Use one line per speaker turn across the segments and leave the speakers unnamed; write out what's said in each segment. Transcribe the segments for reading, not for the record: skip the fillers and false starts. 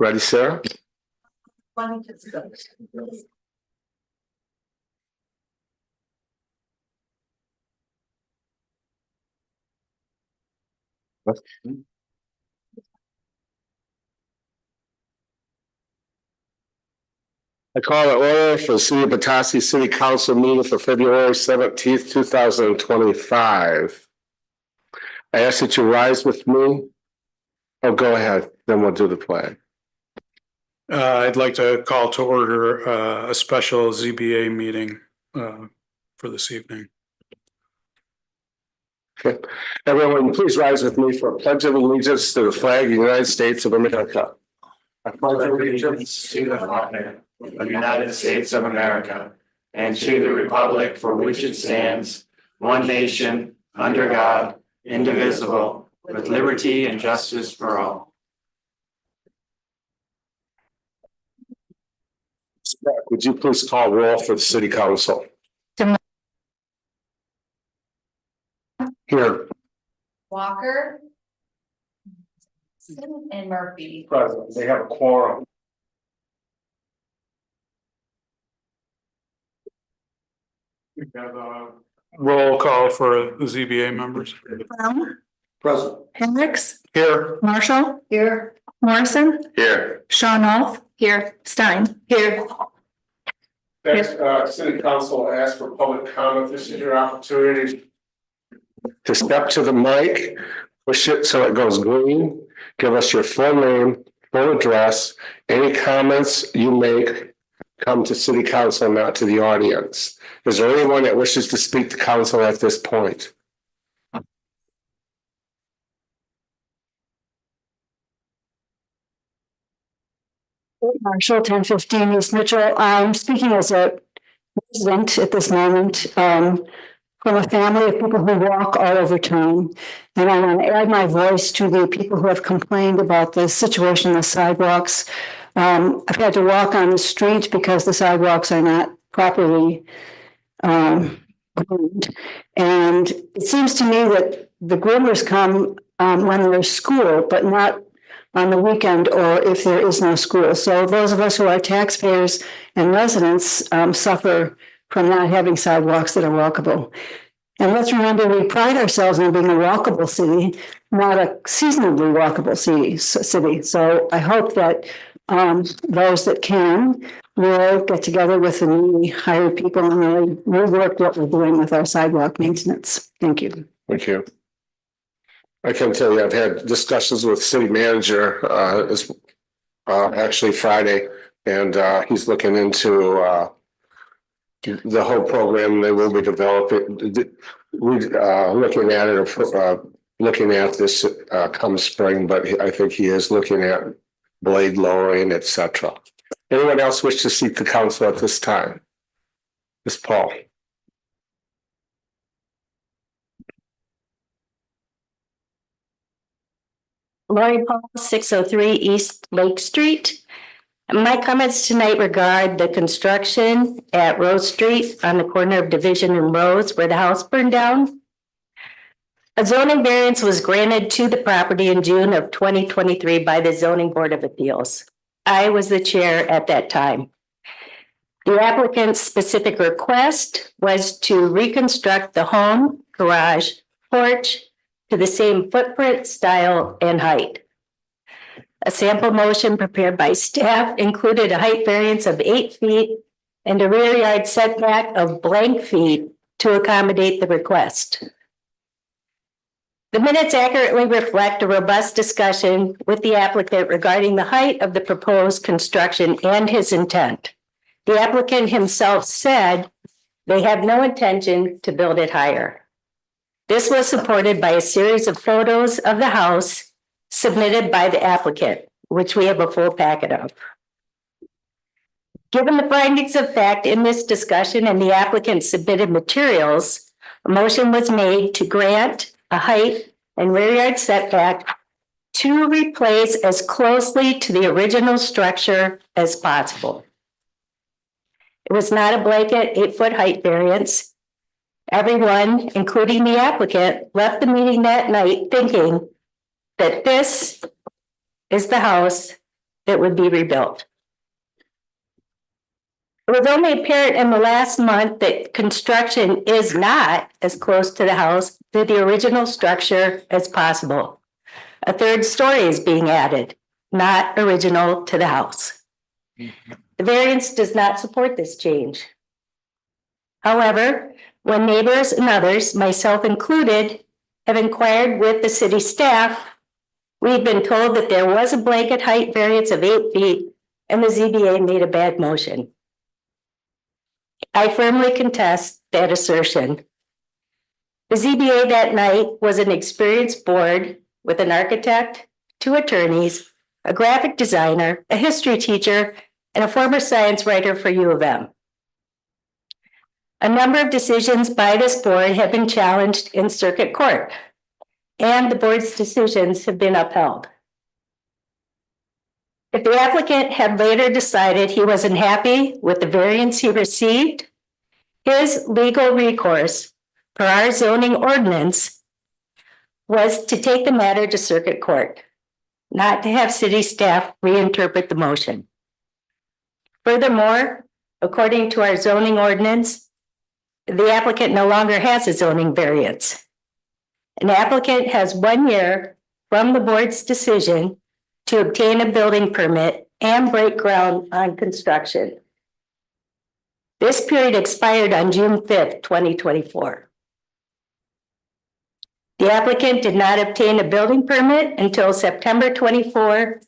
Ready, Sarah? I call it order for the City of Petoskey City Council meeting for February 17th, 2025. I ask that you rise with me. Oh, go ahead, then we'll do the flag.
I'd like to call to order a special ZBA meeting for this evening.
Okay, everyone, please rise with me for a pledge of allegiance to the flag of the United States of America. I pledge allegiance
to the flag of the United States of America and to the republic for which it stands, one nation, under God, indivisible, with liberty and justice for all.
Would you please call roll for the City Council? Here.
Walker. And Murphy.
Present. They have a quorum.
We have a roll call for the ZBA members.
Brown,
Present.
Hendricks,
Here.
Marshall, here, Morrison,
Here.
Sean Off, here, Stein, here.
Next, City Council asks for public comment. This is your opportunity to step to the mic, push it so it goes green, give us your full name, full address, any comments you make come to City Council, not to the audience. Is there anyone that wishes to speak to council at this point?
Marshall, 1015 East Mitchell. I'm speaking as a resident at this moment from a family of people who walk all over town. And I want to add my voice to the people who have complained about the situation on the sidewalks. I've had to walk on the street because the sidewalks are not properly groomed. And it seems to me that the groomers come when there's school, but not on the weekend or if there is no school. So those of us who are taxpayers and residents suffer from not having sidewalks that are walkable. And let's remember, we pride ourselves on being a walkable city, not a seasonably walkable city. So I hope that those that can will get together with the newly hired people and really rework what we're doing with our sidewalk maintenance. Thank you.
Thank you. I can tell you, I've had discussions with city manager actually Friday, and he's looking into the whole program they will be developing. Looking at it, looking at this come spring, but I think he is looking at blade lowering, etc. Anyone else wish to seek the council at this time? Ms. Paul.
Lori Paul, 603 East Lake Street. My comments tonight regard the construction at Rose Street on the corner of Division and Rose where the house burned down. A zoning variance was granted to the property in June of 2023 by the Zoning Board of Appeals. I was the chair at that time. The applicant's specific request was to reconstruct the home, garage, porch to the same footprint, style, and height. A sample motion prepared by staff included a height variance of 8 feet and a rear yard setback of blank feet to accommodate the request. The minutes accurately reflect a robust discussion with the applicant regarding the height of the proposed construction and his intent. The applicant himself said they have no intention to build it higher. This was supported by a series of photos of the house submitted by the applicant, which we have a full packet of. Given the findings of fact in this discussion and the applicant submitted materials, a motion was made to grant a height and rear yard setback to replace as closely to the original structure as possible. It was not a blanket 8-foot height variance. Everyone, including the applicant, left the meeting that night thinking that this is the house that would be rebuilt. It was only apparent in the last month that construction is not as close to the house to the original structure as possible. A third story is being added, not original to the house. The variance does not support this change. However, when neighbors and others, myself included, have inquired with the city staff, we've been told that there was a blanket height variance of 8 feet and the ZBA made a bad motion. I firmly contest that assertion. The ZBA that night was an experienced board with an architect, 2 attorneys, a graphic designer, a history teacher, and a former science writer for U of M. A number of decisions by this board have been challenged in circuit court, and the board's decisions have been upheld. If the applicant had later decided he wasn't happy with the variance he received, his legal recourse per our zoning ordinance was to take the matter to circuit court, not to have city staff reinterpret the motion. Furthermore, according to our zoning ordinance, the applicant no longer has a zoning variance. An applicant has 1 year from the board's decision to obtain a building permit and break ground on construction. This period expired on June 5th, 2024. The applicant did not obtain a building permit until September 24,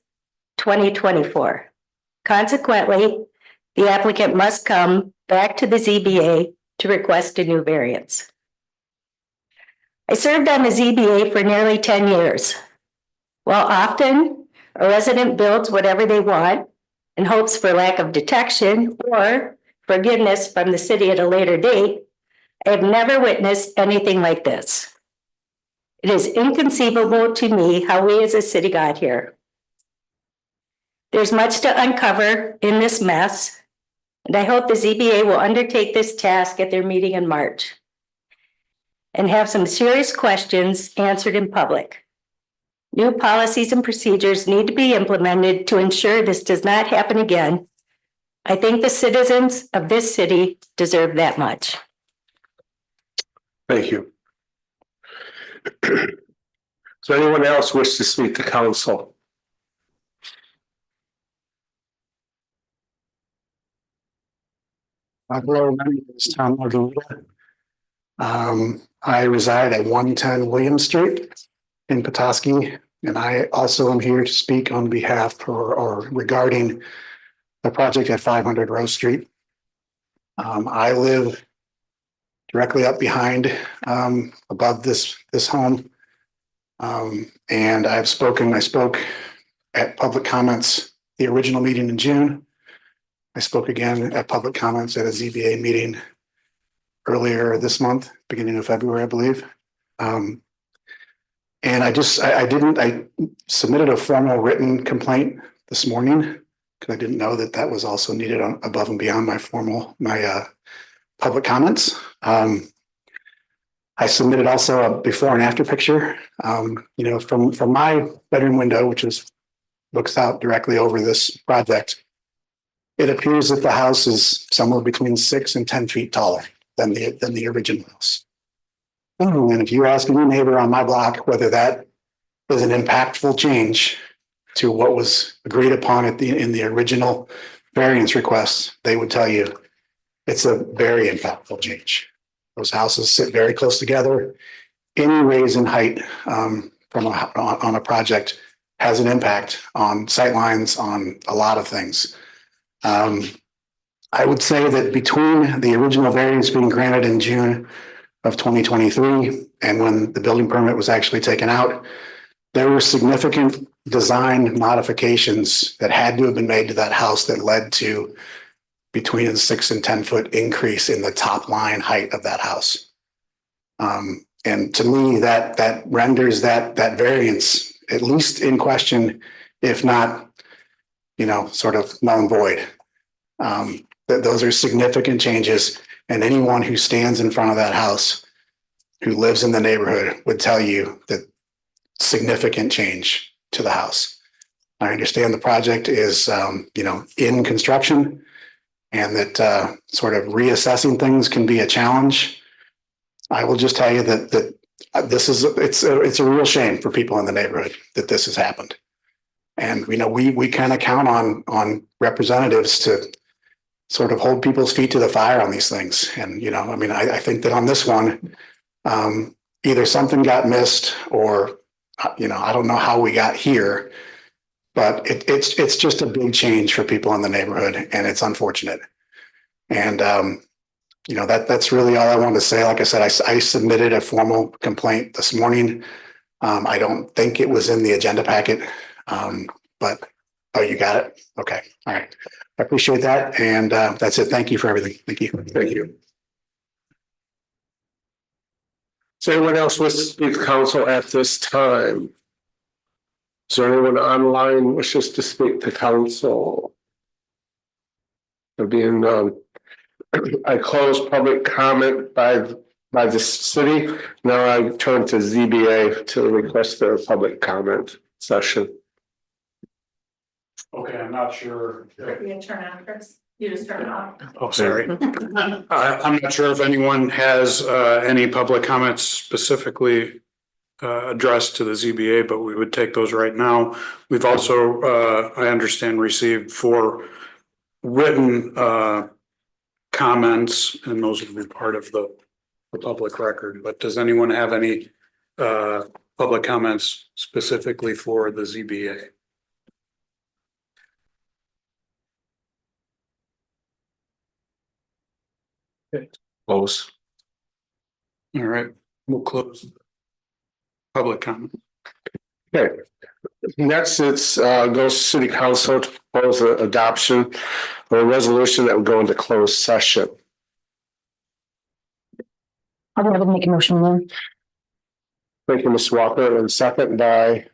2024. Consequently, the applicant must come back to the ZBA to request a new variance. I served on the ZBA for nearly 10 years. While often a resident builds whatever they want in hopes for lack of detection or forgiveness from the city at a later date, I have never witnessed anything like this. It is inconceivable to me how we as a city got here. There's much to uncover in this mess, and I hope the ZBA will undertake this task at their meeting in March and have some serious questions answered in public. New policies and procedures need to be implemented to ensure this does not happen again. I think the citizens of this city deserve that much.
Thank you. Does anyone else wish to speak to council?
Hello, my name is Tom Margarita. I reside at 110 William Street in Petoskey, and I also am here to speak on behalf or regarding the project at 500 Rose Street. I live directly up behind, above this home. And I spoke at public comments, the original meeting in June. I spoke again at public comments at a ZBA meeting earlier this month, beginning of February, I believe. And I submitted a formal written complaint this morning because I didn't know that was also needed above and beyond my public comments. I submitted also a before and after picture, from my bedroom window, which looks out directly over this project. It appears that the house is somewhere between 6 and 10 feet taller than the original house. And if you ask any neighbor on my block whether that is an impactful change to what was agreed upon in the original variance request, they would tell you it's a very impactful change. Those houses sit very close together. Any raise in height on a project has an impact on sightlines, on a lot of things. I would say that between the original variance being granted in June of 2023 and when the building permit was actually taken out, there were significant design modifications that had to have been made to that house that led to between a 6 and 10 foot increase in the top line height of that house. And to me, that renders that variance at least in question, if not, sort of null and void. Those are significant changes, and anyone who stands in front of that house who lives in the neighborhood would tell you that significant change to the house. I understand the project is, in construction and that sort of reassessing things can be a challenge. I will just tell you that it's a real shame for people in the neighborhood that this has happened. And, we kind of count on representatives to sort of hold people's feet to the fire on these things. And, I think that on this one, either something got missed or, I don't know how we got here, but it's just a big change for people in the neighborhood and it's unfortunate. And, that's really all I wanted to say. Like I said, I submitted a formal complaint this morning. I don't think it was in the agenda packet. But, oh, you got it? Okay. All right. I appreciate that. And that's it. Thank you for everything. Thank you.
Thank you. Is there anyone else wish to speak to council at this time? Is there anyone online wishes to speak to council? There being I close public comment by the city. Now I turn to ZBA to request their public comment session.
Okay, I'm not sure.
You turn on, Chris. You just turn it off.
Oh, sorry. I'm not sure if anyone has any public comments specifically addressed to the ZBA, but we would take those right now. We've also, I understand, received 4 written comments, and those will be part of the public record. But does anyone have any public comments specifically for the ZBA?
Close.
All right, we'll close public comment.
Okay. Next, it's goes to city council to propose the adoption of a resolution that would go into closed session.
I'll go ahead and make a motion then.
Thank you, Ms. Walker, and second by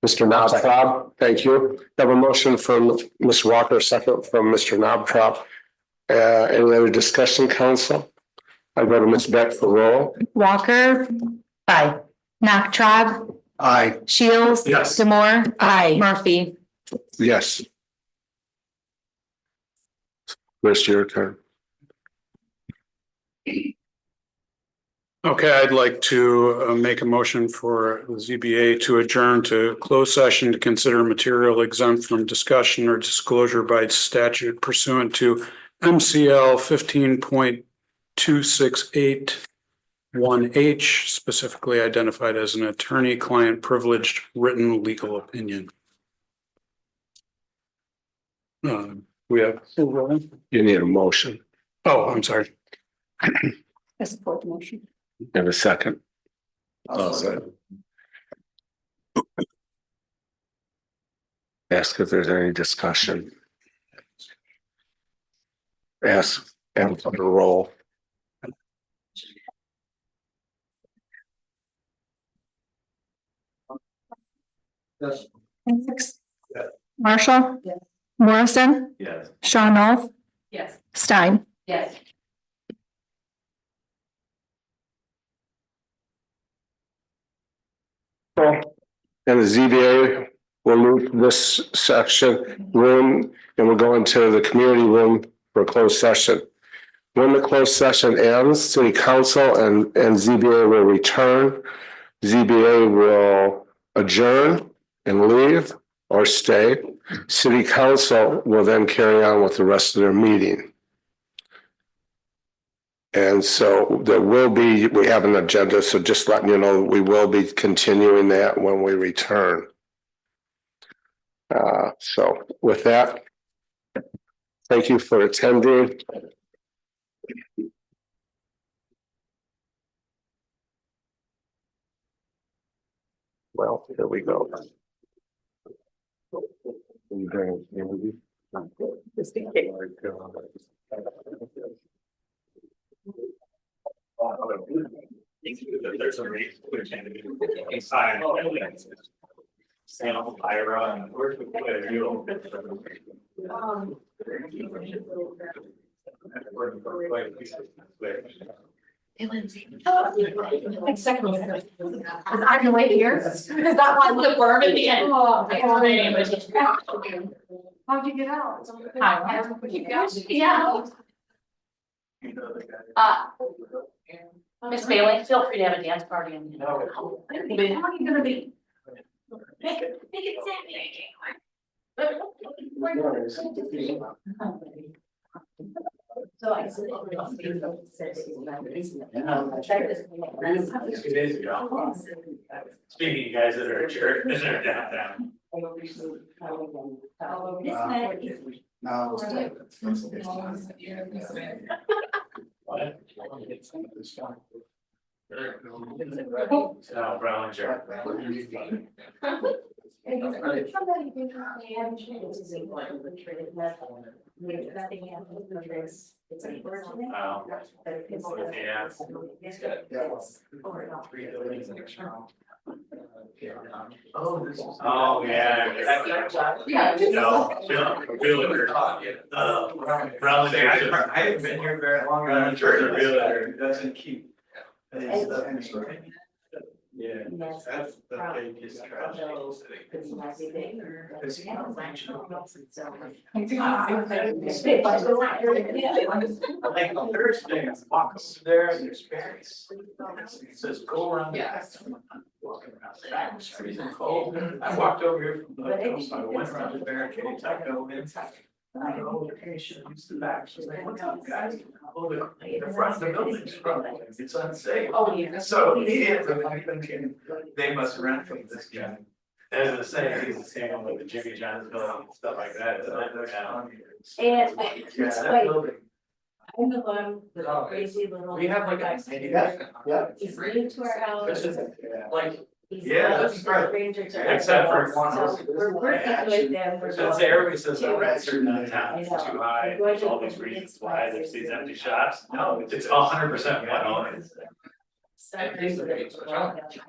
Mr. Knobtrop. Thank you. Have a motion from Ms. Walker, second from Mr. Knobtrop. Any other discussion, council? I go to Ms. Beck for roll.
Walker. Aye. Knocktrop.
Aye.
Shields.
Yes.
Demore. Aye. Murphy.
Yes. Chris, your turn.
Okay, I'd like to make a motion for the ZBA to adjourn to closed session to consider material exempt from discussion or disclosure by statute pursuant to MCL 15.2681H, specifically identified as an attorney-client privileged written legal opinion. We have.
You need a motion
Oh, I'm sorry.
I support the motion.
and a second. Ask if there's any discussion. Ask and for the roll.
Marshall.
Yes.
Morrison.
Yes.
Sean Oath.
Yes.
Stein.
Yes.
And the ZBA will move this section room and we'll go into the community room for a closed session. When the closed session ends, city council and ZBA will return. ZBA will adjourn and leave or stay. City council will then carry on with the rest of their meeting. And so there will be, we have an agenda, so just letting you know, we will be continuing that when we return. So with that, thank you for attending. Well, here we go.
There's a reason inside. Sam, Ira, and where's the
Exactly. Cause I can wait here, cause that one the berm at the end. How'd you get out? Highway. Yeah. Miss Bailey, feel free to have a dance party in. How are you gonna be? Make it So I said.
Speaking of guys that are at church, that are downtown. Oh, brown shirt.
It's unfortunate.
Wow. Yeah. Oh, yeah. No, realtor. I haven't been here very long. Realtor doesn't keep. Yeah, that's the biggest tragedy. Like Thursday, I walk up there and there's berries. It says go around. Yeah. Walking around the back, it's freezing cold. I walked over here from the hotel, so I went around the barricades, I go inside. I know the patient used the back, she's like, what's up, guys? Oh, the front of the building's crumbling, it's unsafe.
Oh, yeah.
So immediately, they must rent from this guy. As I say, he's the same one with the Jimmy John's building and stuff like that.
And I'm the one with the crazy little.
We have like a.
He's new to our house.
Like.
He's
Yeah,
not
that's right.
strangers to
Except for
us,
one.
so we're working with them. We're
Since
going
everybody says the
to-
rents are downtown, it's too high, there's all these reasons why there's these empty shops. No, it's 100% one owner.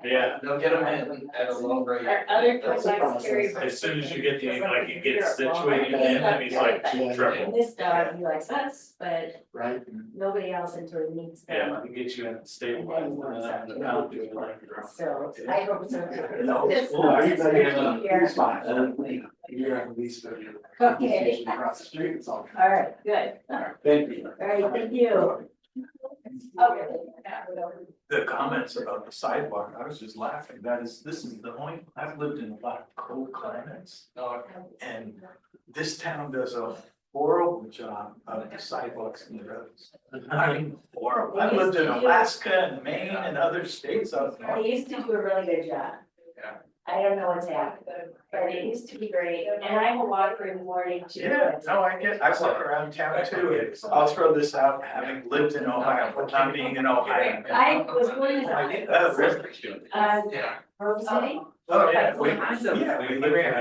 Yeah.
They'll get them in at a low rate.
Our other contacts carry.
As soon as you get the, like, you get situated in, and he's like,
And
triple.
this dog, he likes us, but
Right.
nobody else until he meets
Yeah,
them.
we can get you in stable.
So I hope so.
No,
It's
cool.
pretty here.
You're at least.
Okay.
Across the street, it's all.
All right, good.
Thank you.
All right, thank you. Okay.
The comments about the sidewalk, I was just laughing, this is the only, I've lived in a lot of cold climates. And this town does a horrible job of the sidewalks and the roads. I mean, horrible, I lived in Alaska and Maine and other states out there.
They used to do a really good job.
Yeah.
I don't know what's happened, but it used to be great, and I'm a walker in the morning too.
Yeah, no, I walk around town too, I'll throw this out, having lived in Ohio, but not being in Ohio.
I was born in,
Yeah.
Rose City.
Oh, yeah, we live in a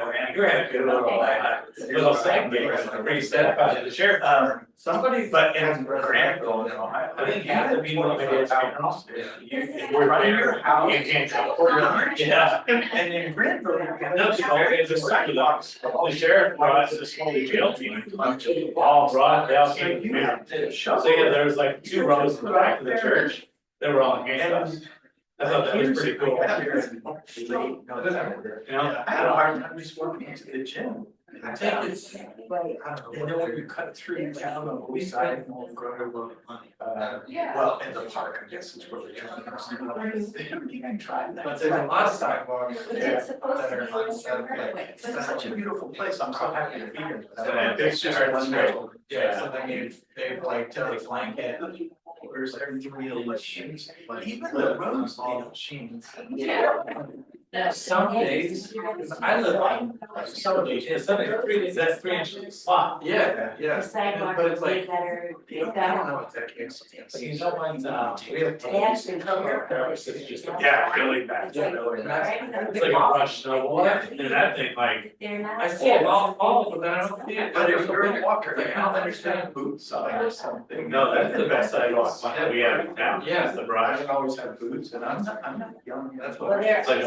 good little segment, pretty sad about the sheriff.
Somebody,
But in
has
Granville, in Ohio, I think you have to be motivated out. If
We're
you're
in your house.
you can't go. Yeah.
And in Granville, you can.
No, it's a sidewalks. The sheriff brought us a small jail team, all brought, they all
So
came.
you have to show.
So yeah, there was like 2 rows in the back of the church, they were all handcuffs. I thought that was pretty cool.
You know, I had a hard time just walking into the gym. I think it's, and then when you cut through town on the east side, well, in the park, I guess is where the gym is. They haven't even tried that.
But there's a lot of sidewalks.
It's supposed to be a short way.
It's such a beautiful place, I'm so happy to be here.
It's just wonderful.
Yeah, so then they've like totally blanket, there's every real machines, even the roads, all machines.
Some days, I live on, some days, yeah, some days, 3 days, that's 3 inches slot.
Yeah,
The sidewalk
But
is
it's
way
like,
better.
I don't know what that is.
So you know when, we have.
They actually come here.
It's just, yeah, really bad.
Yeah.
It's like a rush snowball, and that thing like.
They're not.
I see it all, but then I don't see it.
But if you're a walker, like, I don't understand boots on or something.
No, that's the best sidewalk that we have in town,
Yeah,
is the
I
brush.
don't always have boots and I'm not young, that's
Well,
what.
there-
It's like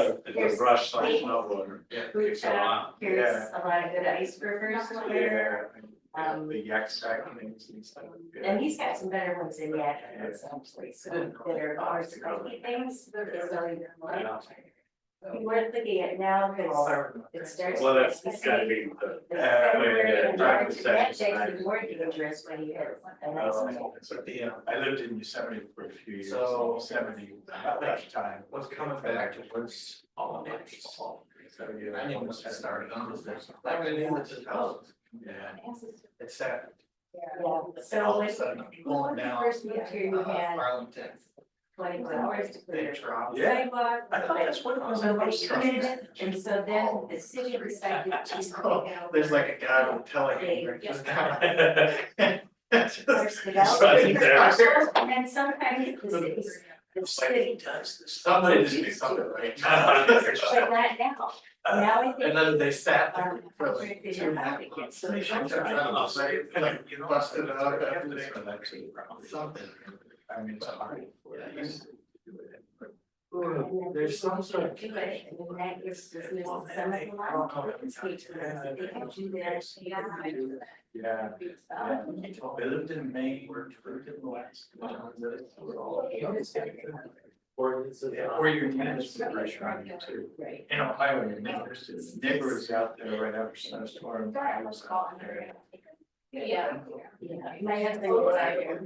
a brush slash snowboarder.
Food
Takes a
truck,
lot.
here's a lot of good ice burgers there.
The yak sack things and stuff.
And he's got some better ones in the address, actually, so that are more spiky things. We're looking at now, because it starts.
Well, that's gotta be the.
That's actually more dangerous when you hit a nice one.
I lived in Yosemite for a few years, so Yosemite, about that time.
What's coming back to what's all the next.
So, yeah,
I didn't get started on this. Like, I mean, it's just houses.
Yeah, it's sad.
Yeah,
All
so
of a
when
sudden,
you
going down,
first moved here, you had
Arlington.
24 hours to clear
They drop.
Yeah.
sidewalk.
I thought that's what it was.
Nobody cleared it, and so then the city decided to take out.
There's like a guy who's telling you.
First development. And sometimes the city
does this. Somebody just needs something, right?
but not now. Now I think.
And then they sat there
um,
for like 2.5 months. They shut their mouths, right? Like, you know, busted it out after they. Something. I mean, it's hard. There's some sort of.
And then that gives the business some of the line. They can do that.
Yeah. They lived in Maine, worked in the West. Or your tenants put pressure on you too.
Right.
In Ohio, your neighbors out there right after snowstorm. I was calling there.
Yeah. My husband was out here.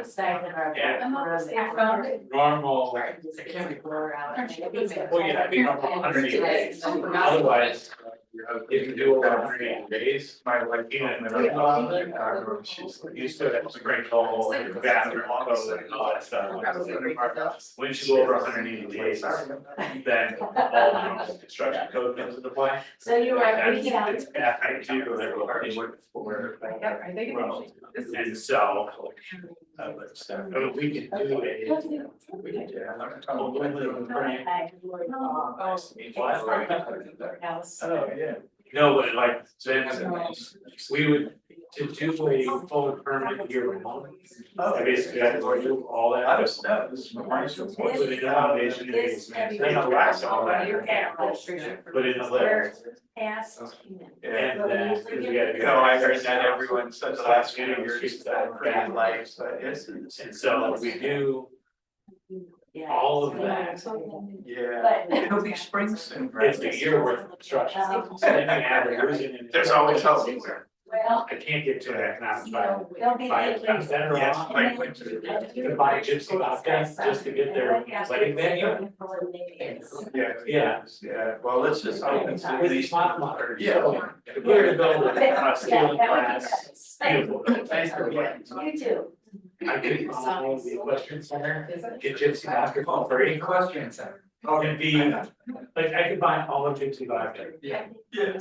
Side of our.
Yeah. Normal.
It can't be blurred out.
Well, yeah, be normal 180 days. Otherwise, if you do over 180 days, my wife, she's used to it, it's a great call, the bathroom, all that stuff. When you go over 180 days, then all the construction code comes into play.
So you're right, we can.
It's bad, I do, they work for. And so. I mean, we can do a. We can do Oh, yeah. No, but like, we would, to do a full permit here. I basically had to go do all that. I was, that was my. Put in the foundation, then the last all that. Put in the list.
Past.
And then, we gotta go, I heard that everyone says the last few years that bad life, but it's, and so we do all of that. Yeah. It'll be spring soon, right? It's a year worth of construction. There's always hope.
Well.
I can't get to an economic viable.
They'll be
Buy
thinking.
to buy gypsy vodka just to get their wedding venue. Yeah. Yeah, well, let's just.
With
these modern. Yeah. We're to build a steel glass. Beautiful.
You too.
I could call the Western Center, get gypsy vodka for free. Equestrian Center. And be, like, I could buy all of gypsy vodka. Yeah. To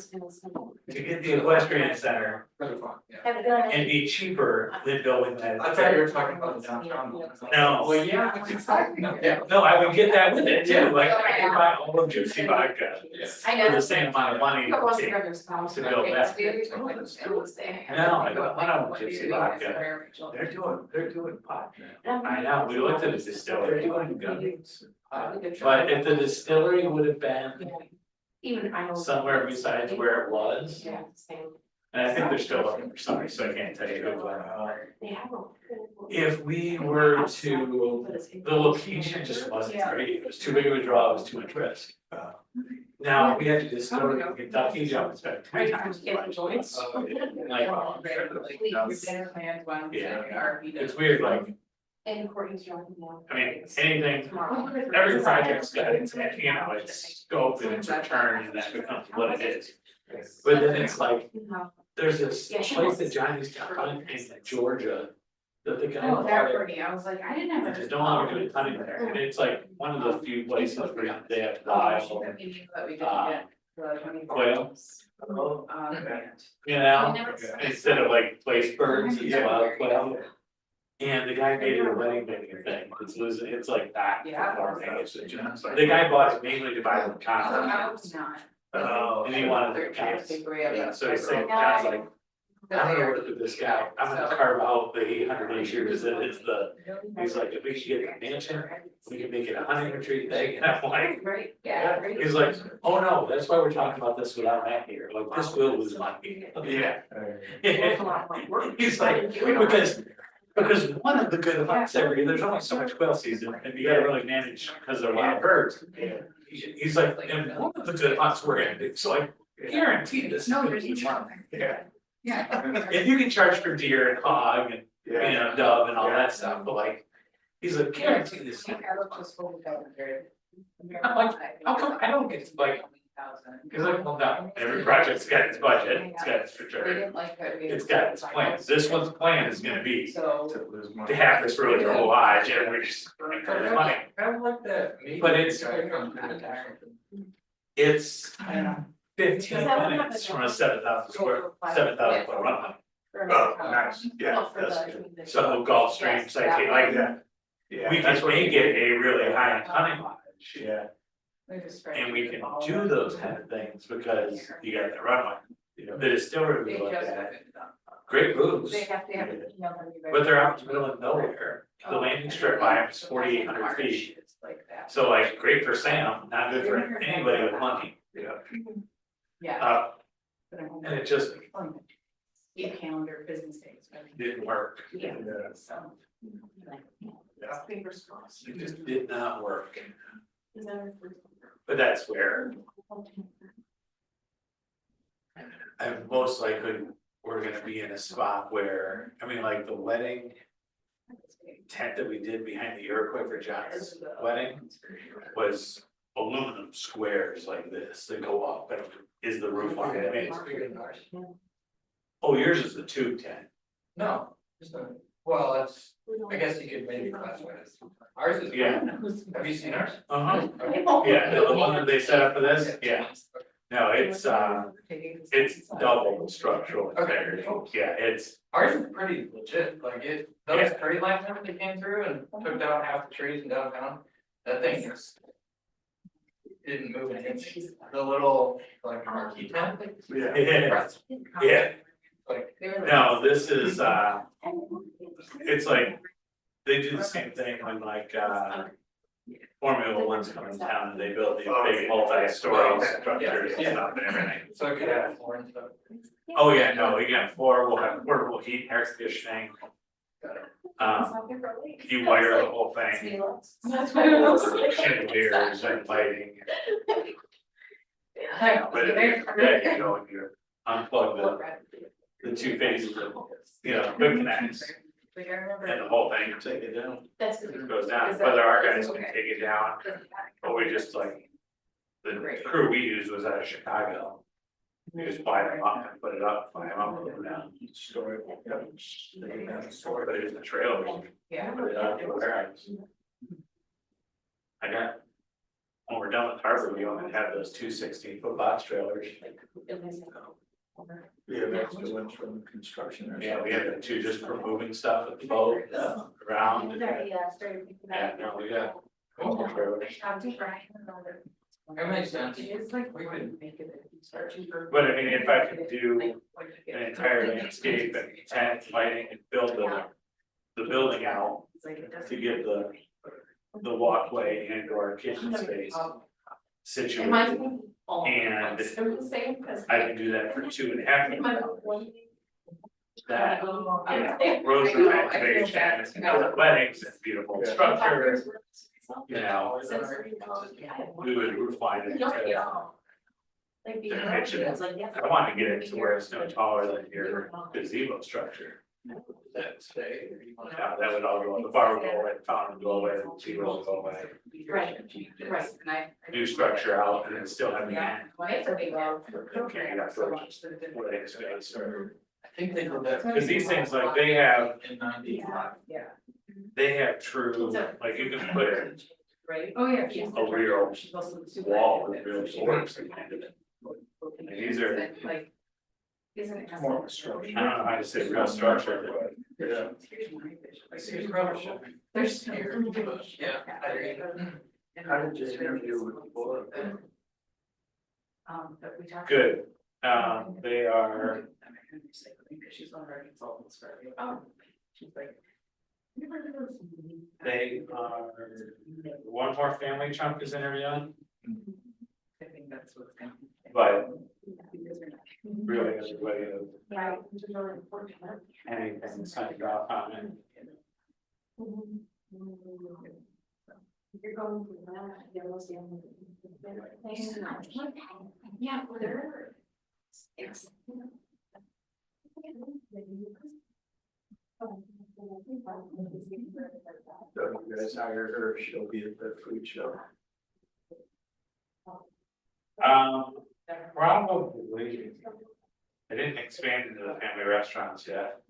get the Equestrian Center and be cheaper than building that.
I thought you were talking about downtown.
No, well, yeah. No, I would get that with it too, like, I could buy all of gypsy vodka for the same amount of money it would take to build that. No, I don't want gypsy vodka. They're doing pot. I know, we looked at the distillery, they're doing gummies. But if the distillery would have been somewhere besides where it was, and I think they're still looking for somebody, so I can't tell you who, but if we were to, the location just wasn't great, it was too big of a draw, it was too much risk. Now, we had to distillery in Kentucky, John was spent 3 times as much. Like, yeah, it's weird, like,
And Courtney's dropping
I mean, anything, every project's got its, you know, its scope and its return, and that becomes what it is. But then it's like, there's this place that John used to hunt in Georgia. That the guy.
Oh, that Courtney, I was like, I didn't have.
There's no longer doing hunting there, and it's like one of the few places where they have wild, quail. You know, instead of like place birds, it's wild quail. And the guy made it a wedding venue thing, it's like that. The guy bought it mainly to buy the condo.
I was not.
And he wanted the cows. Yeah, so he's saying, John's like, I'm gonna work with this guy, I'm gonna carve out the 800 acres that is he's like, if we should get a mansion, we can make it a honeymoon tree thing, and I'm like.
Right, yeah.
He's like, oh no, that's why we're talking about this without Matt here, like, this will lose money. Yeah. He's like, because one of the good hunts every year, there's only so much quail season, and you gotta really manage, because they're wild birds. He's like, and one of the good hunts we're in, it's like, guaranteed this is gonna be fun. Yeah.
Yeah.
And you can charge for deer and hog and, you know, dove and all that stuff, but like, he's like, guaranteed this. I'm like, how come I don't get to like, cause like, well, no, every project's got its budget, it's got its return, it's got its plan. This one's plan is gonna be to have this really cool lodge and we're just making money.
I don't like that.
But it's 15 minutes from a 7,000 foot runway.
Oh, nice, yeah,
that's good. So Gulfstream, like that.
Yeah.
We can make it a really high hunting lodge.
Yeah.
And we can do those kind of things because you got that runway. The distillery we looked at, great moves. But they're out in the middle of nowhere. The landing strip by them is 4,800 feet. So like, great for Sam, not good for anybody with money.
Yeah.
And it just
Calendar business days.
didn't work.
Yeah, so. Fingers crossed.
It just did not work. But that's where I most likely we're gonna be in a spot where, I mean, like the wedding tent that we did behind the Iroquois for John's wedding was aluminum squares like this that go up, but is the roof on it? I mean, it's bigger than ours. Oh, yours is the tube tent.
No, well, that's, I guess you could maybe classify it as, ours is.
Yeah.
Have you seen ours?
Uh-huh. Yeah, the one that they set up for this, yeah. No, it's double the structural integrity. Yeah, it's,
Ours is pretty legit, like those tree lines that came through and took down half the trees in downtown, that thing just. Didn't move an inch, the little like marquee tent.
yeah, yeah.
Like,
No, this is, it's like, they do the same thing when like, Formula One's coming to town and they build these big multi-story structures and stuff and everything.
so it could have floor and stuff.
Oh, yeah, no, we got floor, we'll have portable heat, air conditioning. You wire the whole thing, chandeliers and lighting. But yeah, you know, you unplug the two phases of, quick connects. And the whole thing, take it down,
That's.
it goes down, whether our guys can take it down, or we just like. The crew we used was out of Chicago. You just buy them up and put it up, buy them up, put them down. Store it. But it was the trailer.
Yeah.
Put it up, warehouse. I got. When we're done with Harbor, we only have those two 16-foot box trailers.
Yeah, that's the ones from construction.
Yeah, we have the two just for moving stuff with the boat around. Yeah, no, we got. More trailers.
That makes sense.
But I mean, if I could do an entire landscape and tent lighting and build the building out to get the walkway and or kitchen space situated. And I can do that for 2.5 million. That, roads and activations, weddings and beautiful structures. We would refine it to the kitchen. I want to get it to where it's no taller than your gazebo structure. That's, that would all go, the bar would go away, the fountain would go away, the gazebo would go away.
Right.
New structure out and then still have the end. Okay, that's wedding space or.
I think they did that.
Cause these things, like, they have,
In 95.
they have true, like, you can put in
Right, oh, yeah.
a real wall with real doors at the end of it. And these are,
Like. Isn't it?
More of a structure.
I don't know how to say real structure, but
Yeah.
I see you probably should.
There's.
Yeah, I agree.
How did you interview with the board?
But we talked.
good. They are
She's one of our consultants for you. Oh, she's like.
They are, one more family chunk is interviewing,
I think that's what's gonna.
but
Because we're not.
really everybody is
Right, which is really important.
anything signed off on it.
You're going to that, yeah, we'll see. Yeah, whatever. It's.
So you guys hired her, she'll be at the food show.
Probably. I didn't expand into the family restaurants yet.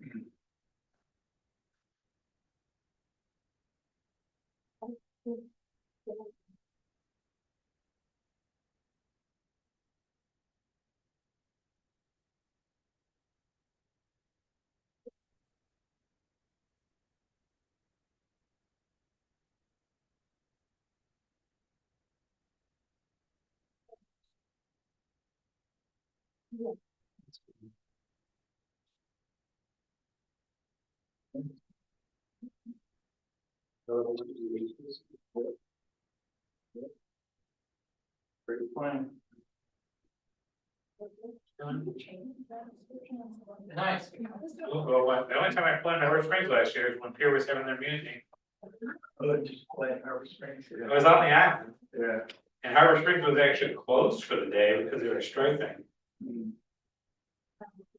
Pretty fun.
Nice. Well, the only time I played in Harbor Springs last year is when Pier was having their meeting.
Oh, just playing Harbor Springs.
I was on the island,
Yeah.
and Harbor Springs was actually closed for the day because they were striping.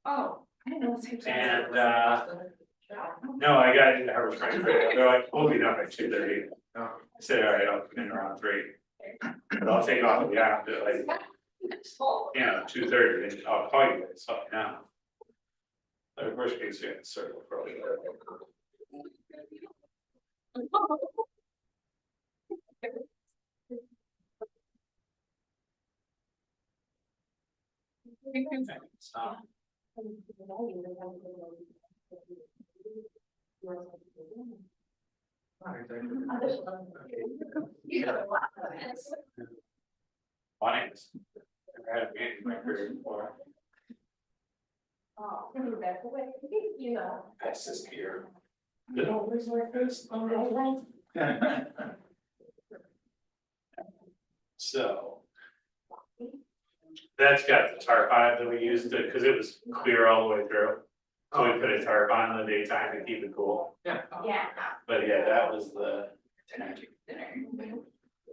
Oh, I didn't know.
And, No, I got into Harbor Springs, they're like, we'll be done by 2:30. I said, all right, I'll come in around 3. But I'll take off the island at like, 2:30, and I'll call you guys up now. Like, worst case, you can circle probably. Stop. Funny. Never had a meeting in my career before.
Oh, you know.
That's this gear. It always like this on the road. So. That's got the tarp on it that we used to, because it was clear all the way through. So we put a tarp on in the daytime to keep it cool.
Yeah.
Yeah.
But yeah, that was the,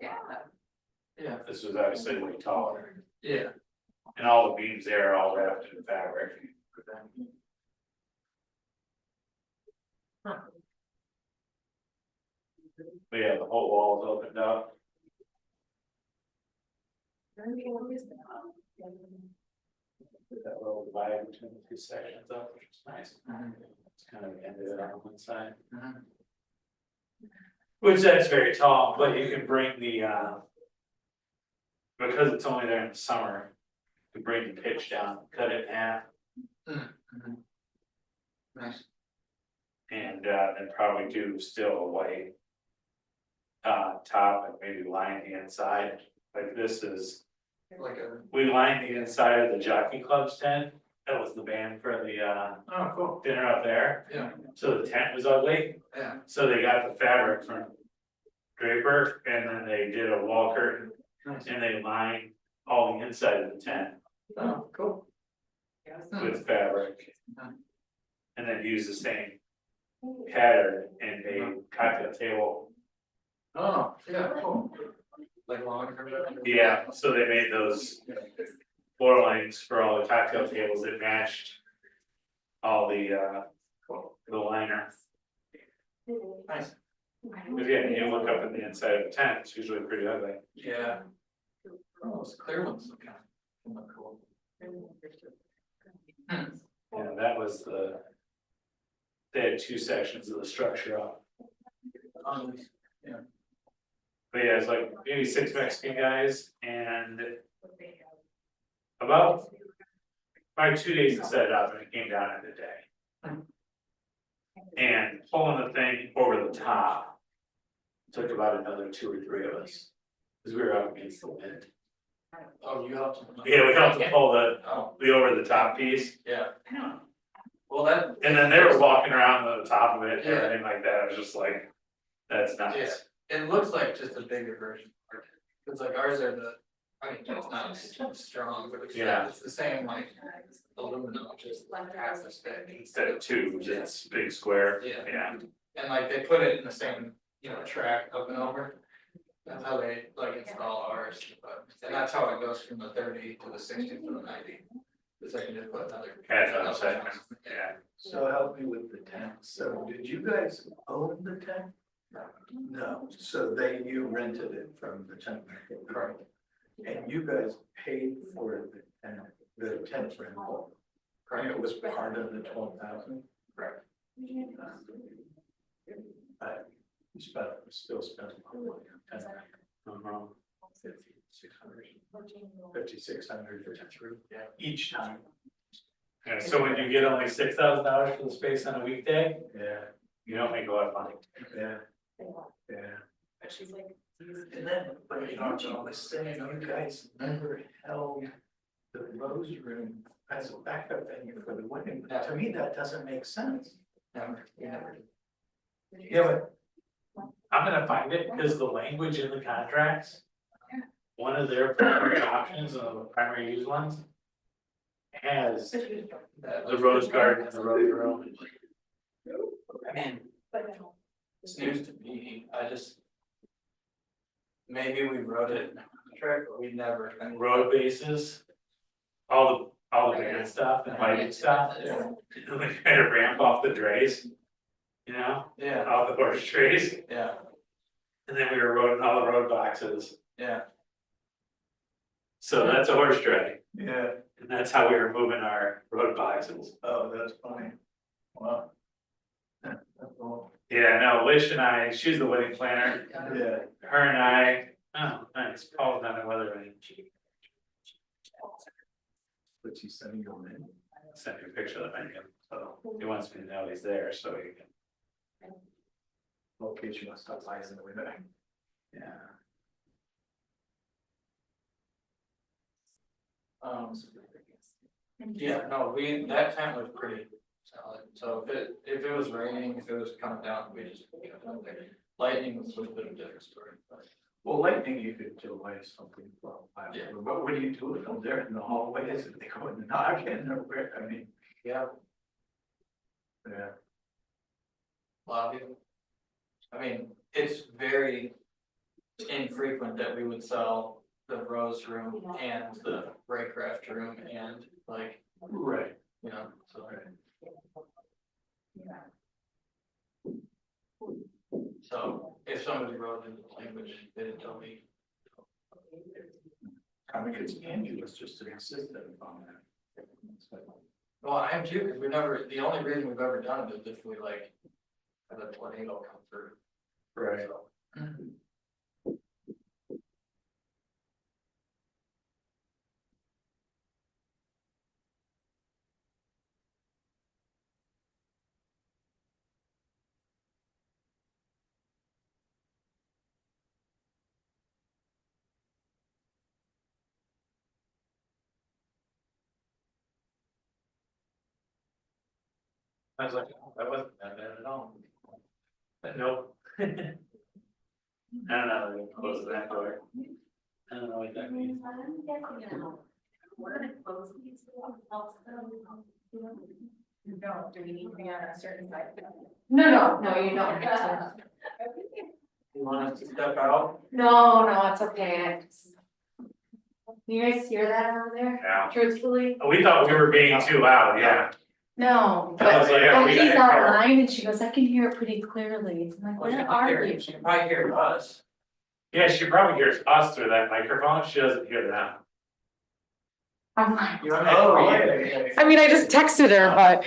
Yeah.
Yeah.
this was obviously way taller.
Yeah.
And all the beams there are all wrapped in fabric. But yeah, the whole wall is opened up. That little divide between the two sections up, which is nice. It's kind of ended it on one side. Which that's very tall, but you can bring the because it's only there in the summer, you can bring the pitch down, cut it in half.
Nice.
And then probably do still a white top and maybe line the inside, like this is.
Like a.
We lined the inside of the Jockey Club's tent, that was the band for the
Oh, cool.
dinner up there.
Yeah.
So the tent was ugly,
Yeah.
so they got the fabric from Draper and then they did a wall curtain.
Nice.
And they lined all the inside of the tent
Oh, cool.
with fabric. And then used the same pattern and a cocktail table.
Oh, yeah, cool. Like long.
Yeah, so they made those floor lengths for all the cocktail tables that matched all the liner.
Nice.
Because yeah, you look up at the inside of the tent, it's usually pretty ugly.
Yeah. Oh, those clear ones look cool.
Yeah, that was they had 2 sections of the structure up.
Yeah.
But yeah, it's like maybe 6 Mexican guys and about 2 days to set it up and it came down in a day. And pulling the thing over the top took about another 2 or 3 of us. Cause we were up against the wind.
Oh, you have to.
Yeah, we have to pull
Oh,
the over the top piece.
yeah. Well, that.
And then they were walking around the top of it and
Yeah.
everything like that. I was just like, that's
Yeah,
nuts.
it looks like just a bigger version. It's like ours are I mean, it's not as strong, but
Yeah.
it's the same like aluminum, just half as thick.
Instead of two, it's big square.
Yeah.
Yeah.
And like they put it in the same, track up and over. That's how they like install ours, and that's how it goes from the 30 to the 60 to the 90. Cause I can just put another.
That's what I'm saying. Yeah.
So help me with the tent. So did you guys own the tent? No, so you rented it from the tent maker. Correct. And you guys paid for the tent rental. Correct. It was part of the 12,000. Correct. You still spent a lot on tent. 5,600 each time.
Yeah, so when you get only $6,000 for the space on a weekday,
Yeah,
you don't make a lot of money.
yeah, yeah. And then, but I was saying, you guys never held the rose room as a backup venue for the wedding. To me, that doesn't make sense. Never, never. Yeah, but
I'm gonna find it because the language in the contracts. One of their primary options, the primary use ones. Has the rose garden and the rose room.
I mean, it's news to me, maybe we wrote it in the contract, but we never.
Road bases. All the band stuff and lighting stuff.
Yeah.
And we kind of ramp off the drays.
Yeah,
Off the horse trays.
yeah,
And then we were roading all the road boxes.
yeah,
So that's a horse tray.
yeah.
And that's how we were moving our road boxes.
Oh, that's funny. Wow. That's cool.
Yeah, no, Lish and I, she's the wedding planner.
Yeah.
Her and I, oh, nice, Paul's not a weatherman.
But you sending your name?
Sent me a picture of the venue, so he wants me to know he's there, so he can.
Location must stop by in the window.
Yeah.
Yeah, no, that tent was pretty solid, so if it was raining, if it was coming down, we just kept it up there. Lightning was a little bit of a different story, but. Well, lightning, you could delay something, yeah, but what do you do with them there in the hallways, if they go and knock in, or, I mean. Yeah. Yeah. Well, I mean, it's very infrequent that we would sell the rose room and the breakcraft room and like. Right. So. So if somebody wrote into the language, they didn't tell me. I mean, it's ambulance just to insist on that. Well, I am too, because the only reason we've ever done it is if we like have a tornado come through. Right.
I was like, oh, that wasn't that bad at all. But nope. I don't know, they close that door. I don't know what that means.
No, do we need to be on a certain side? No, you don't need to.
You want us to step out?
No, it's okay. You guys hear that over there?
Yeah.
Truthfully?
We thought we were being too loud, yeah.
No,
I was like, yeah,
but
we
he's
got it.
online and she goes, I can hear it pretty clearly. I'm like, where are you?
She might hear us.
Yeah, she probably hears us through that microphone, she doesn't hear them.
I'm like,
Oh, yeah.
I mean, I just texted her, but.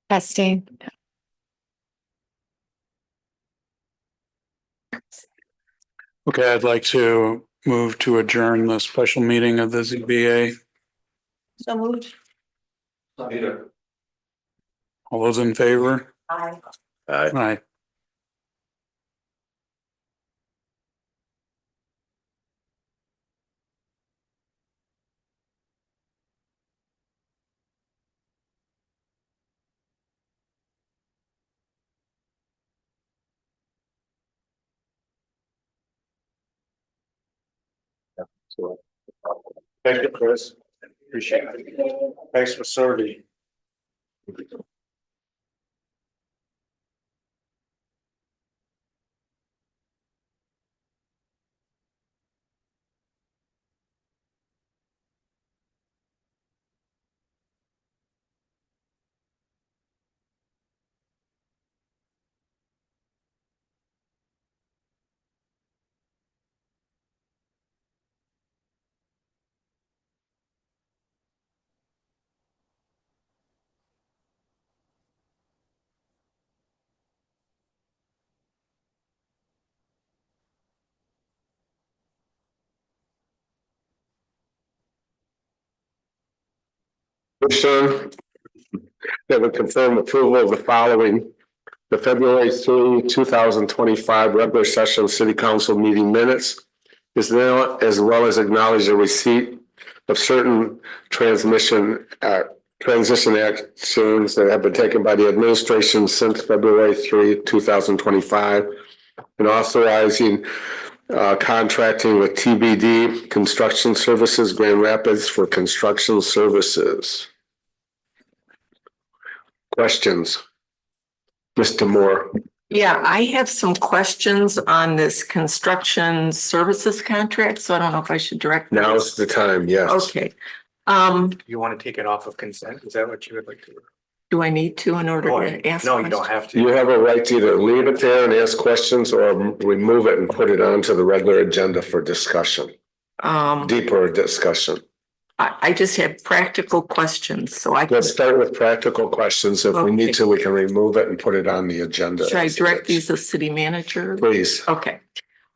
Testing.
Okay, I'd like to move to adjourn the special meeting of the ZBA.
So moved.
All those in favor?
Aye.
Aye.
Thank you, Chris. Appreciate it. Thanks for serving. Sure. That would confirm approval of the following. The February 3, 2025 regular session city council meeting minutes is now, as well as acknowledge the receipt of certain transition actions that have been taken by the administration since February 3, 2025, and authorizing contracting with TBD Construction Services Grand Rapids for construction services. Questions? Mr. Moore.
Yeah, I have some questions on this construction services contract, so I don't know if I should direct.
Now's the time, yes.
Okay.
You want to take it off of consent? Is that what you would like to?
Do I need to in order to ask?
No, you don't have to.
You have a right to either leave it there and ask questions or remove it and put it onto the regular agenda for discussion, deeper discussion.
I just have practical questions, so I can.
Let's start with practical questions. If we need
Okay.
to, we can remove it and put it on the agenda.
Should I direct these to city manager?
Please.
Okay.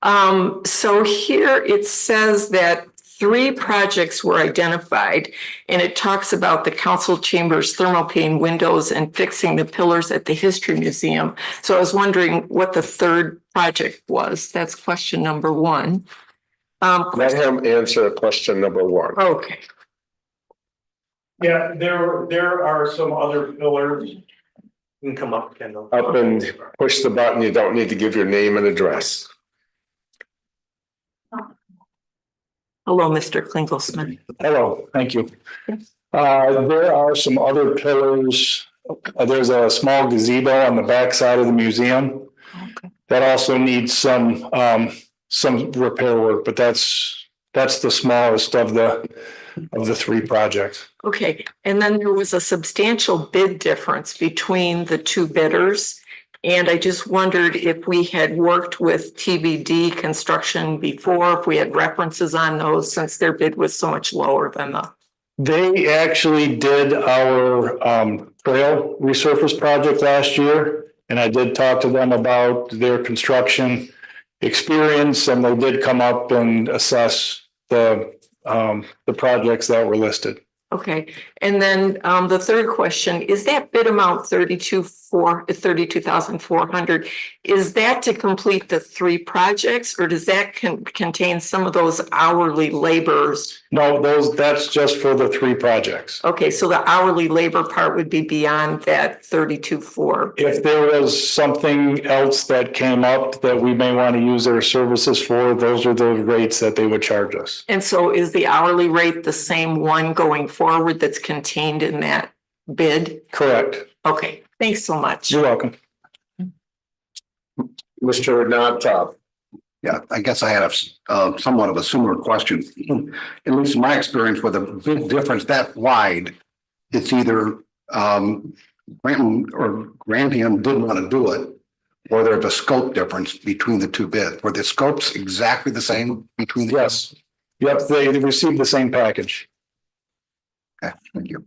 So here it says that 3 projects were identified, and it talks about the council chambers, thermal pane windows, and fixing the pillars at the History Museum. So I was wondering what the 3rd project was. That's question number 1.
Let him answer question number 1.
Okay.
Yeah, there are some other pillars.
You can come up, Kendall.
Up and push the button. You don't need to give your name and address.
Hello, Mr. Klingelsman.
Hello, thank you. There are some other pillars. There's a small gazebo on the back side of the museum.
Okay.
That also needs some repair work, but that's the smallest of the 3 projects.
Okay, and then there was a substantial bid difference between the 2 bidders. And I just wondered if we had worked with TBD Construction before, if we had references on those, since their bid was so much lower than the.
They actually did our trail resurface project last year, and I did talk to them about their construction experience, and they did come up and assess the projects that were listed.
Okay, and then the 3rd question, is that bid amount 32,400, is that to complete the 3 projects, or does that contain some of those hourly laborers?
No, that's just for the 3 projects.
Okay, so the hourly labor part would be beyond that 32,400.
If there was something else that came up that we may want to use their services for, those are the rates that they would charge us.
And so is the hourly rate the same one going forward that's contained in that bid?
Correct.
Okay, thanks so much.
You're welcome.
Mr. Nabtab.
Yeah, I guess I had a somewhat of a similar question. At least in my experience, with a big difference that wide, it's either Grantham or Grantham didn't want to do it, or there's a scope difference between the 2 bids. Were the scopes exactly the same between the?
Yes. Yep, they received the same package.
Okay, thank you.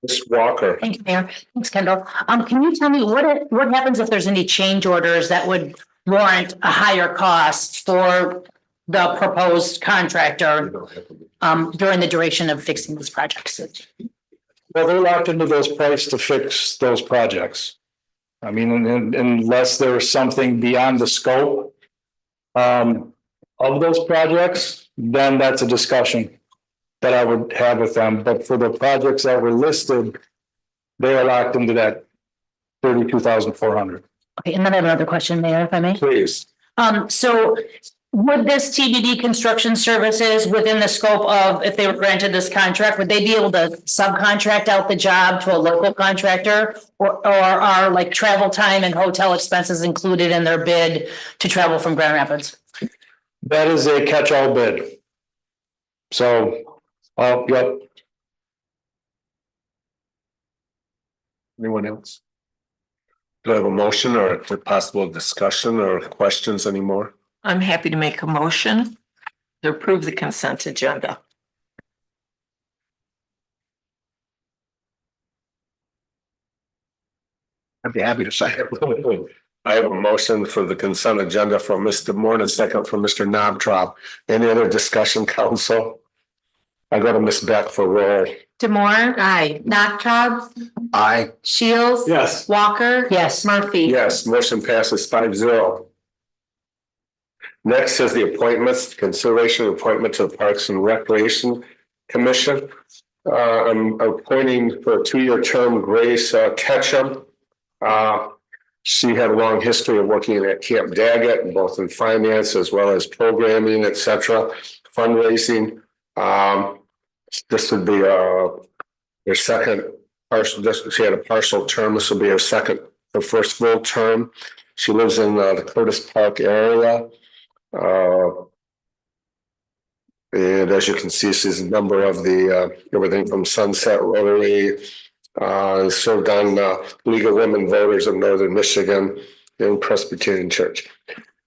Ms. Walker.
Thank you, Mayor. Thanks, Kendall. Can you tell me what happens if there's any change orders that would warrant a higher cost for the proposed contractor during the duration of fixing these projects?
Well, they're locked into those prices to fix those projects. I mean, unless there's something beyond the scope of those projects, then that's a discussion that I would have with them. But for the projects that were listed, they are locked into that 32,400.
Okay, and then I have another question, Mayor, if I may.
Please.
So would this TBD construction services within the scope of, if they were granted this contract, would they be able to subcontract out the job to a local contractor? Or are like travel time and hotel expenses included in their bid to travel from Grand Rapids?
That is a catch-all bid. So, yep.
Anyone else? Do I have a motion or a possible discussion or questions anymore?
I'm happy to make a motion to approve the consent agenda.
I'd be happy to say it.
I have a motion for the consent agenda from Mr. Moore and a second from Mr. Knobtrop. Any other discussion, council? I go to Ms. Beck for roll.
Demore.
Aye.
Knoptrop.
Aye.
Shields.
Yes.
Walker.
Yes.
Murphy.
Yes, motion passes 5-0. Next is the appointments, consideration of appointment to the Parks and Recreation Commission. I'm appointing for a 2-year term Grace Ketchum. She had a long history of working at Camp Daggett, both in finance as well as programming, et cetera, fundraising. This would be her second partial. She had a partial term. This will be her first full term. She lives in the Curtis Park area. And as you can see, she's a member of the everything from Sunset Rotary, served on League of Women Voters of Northern Michigan and Presbyterian Church.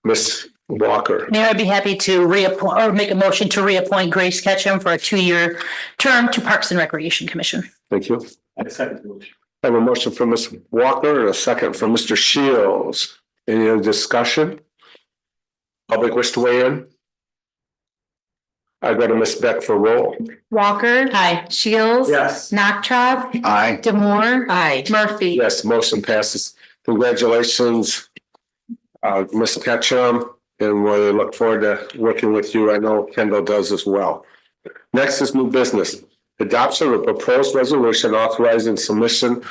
Ms. Walker.
Mayor, I'd be happy to reappoint or make a motion to reappoint Grace Ketchum for a 2-year term to Parks and Recreation Commission.
Thank you. I have a motion from Ms. Walker and a second from Mr. Shields. Any other discussion? Public wish to weigh in? I go to Ms. Beck for roll.
Walker.
Aye.
Shields.
Yes.
Knoptrop.
Aye.
Demore.
Aye.
Murphy.
Yes, motion passes. Congratulations, Ms. Ketchum, and we look forward to working with you. I know Kendall does as well. Next is new business. Adoption of a proposed resolution authorizing submission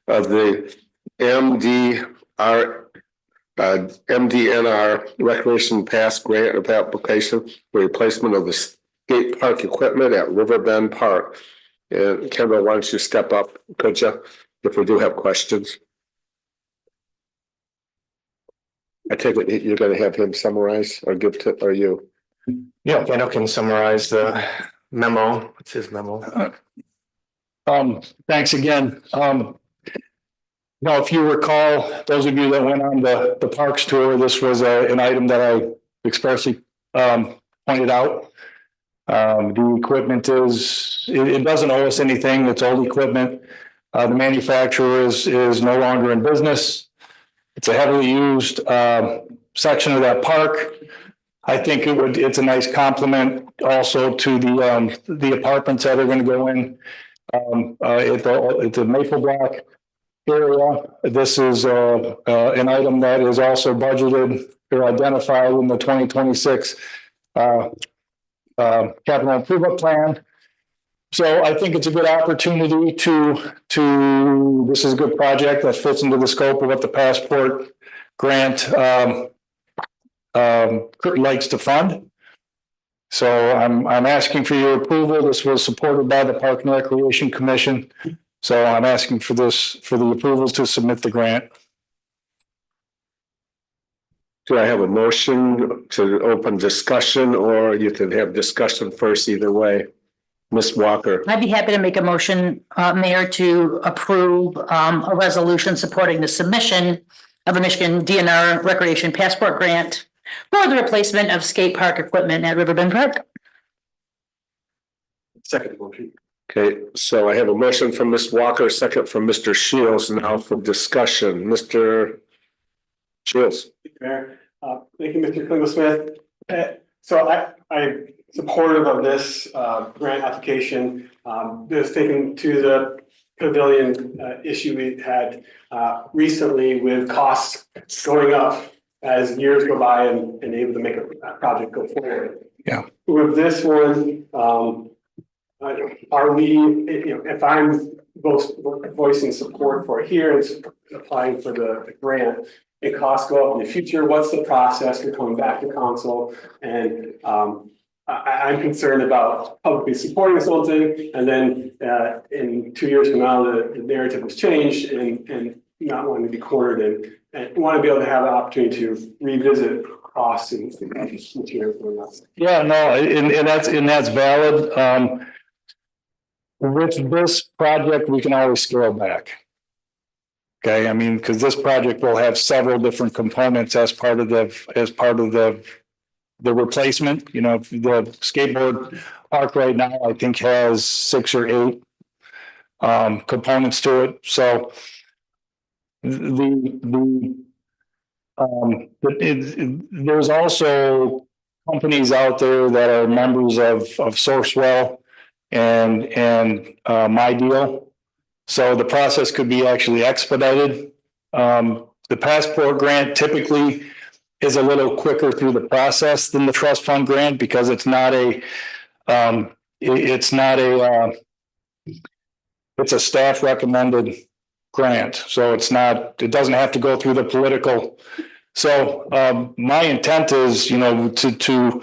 of the MDNR Recreation Pass Grant application for replacement of the skate park equipment at Riverbend Park. And Kendall, why don't you step up, could you, if we do have questions? I take it you're going to have him summarize or give to, or you?
Yeah, Kendall can summarize the memo. What's his memo?
Thanks again. Now, if you recall, those of you that went on the parks tour, this was an item that I expressly pointed out. The equipment it doesn't owe us anything. It's old equipment. The manufacturer is no longer in business. It's a heavily used section of that park. I think it's a nice complement also to the apartments that are going to go in at the Maple Block area. This is an item that is also budgeted or identified in the 2026 capital improvement plan. So I think it's a good opportunity this is a good project that fits into the scope of what the Passport Grant likes to fund. So I'm asking for your approval. This was supported by the Park and Recreation Commission. So I'm asking for the approvals to submit the grant.
Do I have a motion to open discussion, or you can have discussion first either way? Ms. Walker.
I'd be happy to make a motion, Mayor, to approve a resolution supporting the submission of a Michigan DNR Recreation Passport Grant for the replacement of skate park equipment at Riverbend Park.
Second motion. Okay, so I have a motion from Ms. Walker, a second from Mr. Shields. Now for discussion, Mr. Shields.
Mayor, thank you, Mr. Klingel-Smith. So I'm supportive of this, grant application. This taken to the pavilion, issue we had, recently with costs going up as years go by and able to make a project go forward.
Yeah.
With this one, are we, if I'm voicing support for it here and applying for the grant, and costs go up in the future, what's the process for coming back to council? And I'm concerned about publicly supporting something and then in 2 years from now, the narrative has changed and not wanting to be cornered and want to be able to have an opportunity to revisit costs and material.
Yeah, no, and that's valid. With this project, we can always scale back. Okay, I mean, because this project will have several different components as part of the replacement. You know, the skateboard park right now, I think, has 6 or 8 components to it. So there's also companies out there that are members of Sourcewell and My Deal. So the process could be actually expedited. The passport grant typically is a little quicker through the process than the trust fund grant because it's a staff recommended grant. So it doesn't have to go through the political. So my intent is, to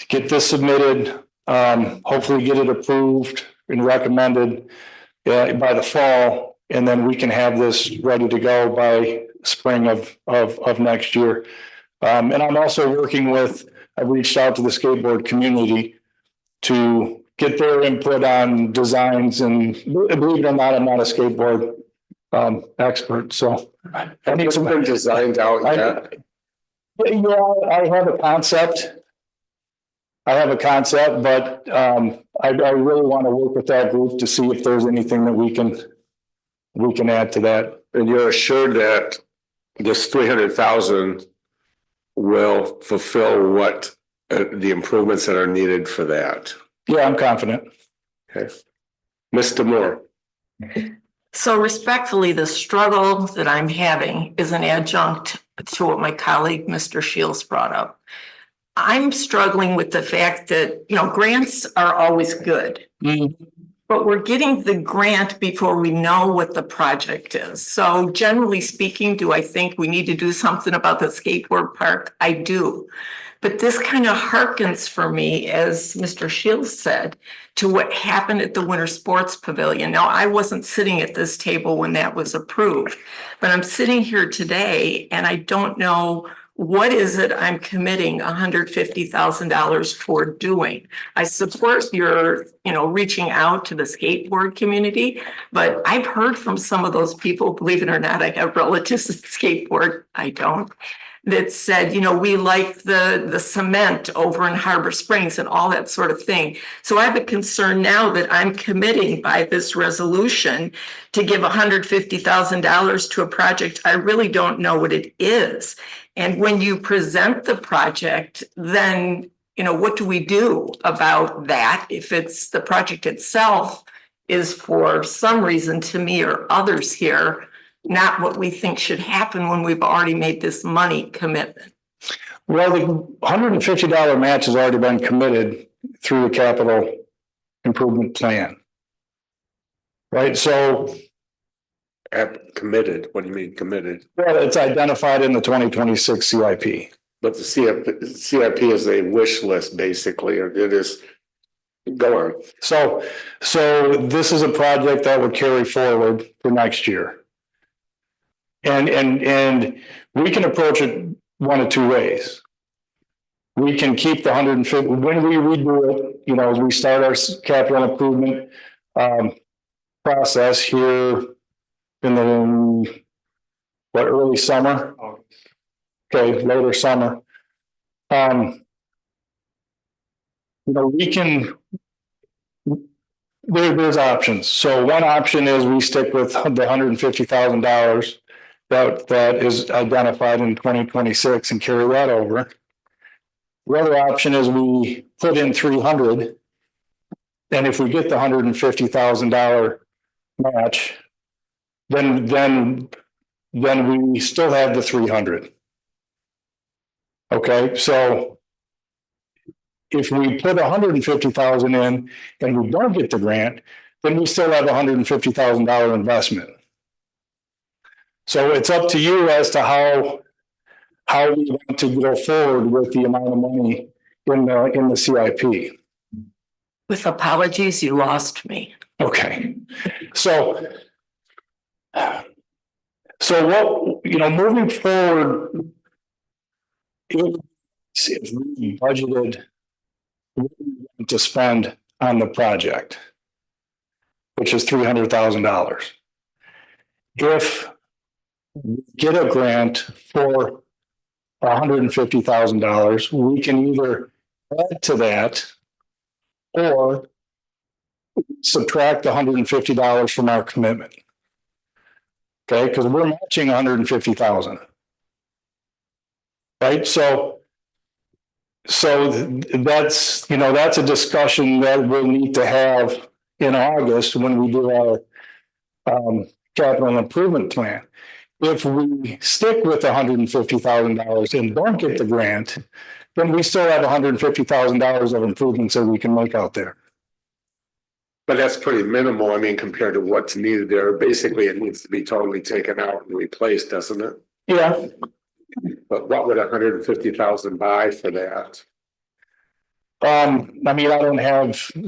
get this submitted, hopefully get it approved and recommended by the fall, and then we can have this ready to go by spring of next year. And I'm also I've reached out to the skateboard community to get their input on designs, and believe it or not, I'm not a skateboard expert, so.
It's been designed out yet.
I have a concept. But I really want to work with that group to see if there's anything that we can add to that.
And you're assured that this 300,000 will fulfill what the improvements that are needed for that.
Yeah, I'm confident.
Okay. Mr. Moore.
So respectfully, the struggle that I'm having is an adjunct to what my colleague, Mr. Shields, brought up. I'm struggling with the fact that, grants are always good, but we're getting the grant before we know what the project is. So generally speaking, do I think we need to do something about the skateboard park? I do. But this kind of harkens for me, as Mr. Shields said, to what happened at the Winter Sports Pavilion. Now, I wasn't sitting at this table when that was approved, but I'm sitting here today and I don't know what is it I'm committing $150,000 toward doing. I support your, reaching out to the skateboard community, but I've heard from some of those people, believe it or not, I have relatives that skateboard, I don't, that said, we like the cement over in Harbor Springs and all that sort of thing. So I have a concern now that I'm committing by this resolution to give $150,000 to a project. I really don't know what it is. And when you present the project, then, what do we do about that? If it's the project itself is for some reason to me or others here, not what we think should happen when we've already made this money commitment.
Well, the $150 match has already been committed through the capital improvement plan. Right, so.
Committed, what do you mean committed?
Well, it's identified in the 2026 CIP.
But the CIP is a wish list, basically, or it is. Go on.
So this is a project that would carry forward for next year. And we can approach it one of two ways. We can keep the 150 when we redo it, as we start our capital improvement process here in the early summer. Okay, later summer. We can There's options. So one option is we stick with the $150,000 that is identified in 2026 and carry that over. The other option is we put in 300. And if we get the $150,000 match, then we still have the 300. Okay, so if we put 150,000 in and we don't get the grant, then we still have $150,000 investment. So it's up to you as to how we want to go forward with the amount of money in the CIP.
With apologies, you lost me.
Okay, so what, moving forward, if we budgeted to spend on the project, which is $300,000. If we get a grant for $150,000, we can either add to that or subtract $150 from our commitment. Okay, because we're matching $150,000. Right, so that's that's a discussion that we'll need to have in August when we do our capital improvement plan. If we stick with $150,000 and don't get the grant, then we still have $150,000 of improvements that we can make out there.
But that's pretty minimal, I mean, compared to what's needed there. Basically, it needs to be totally taken out and replaced, doesn't it?
Yeah.
But what would 150,000 buy for that?
I mean, I don't have I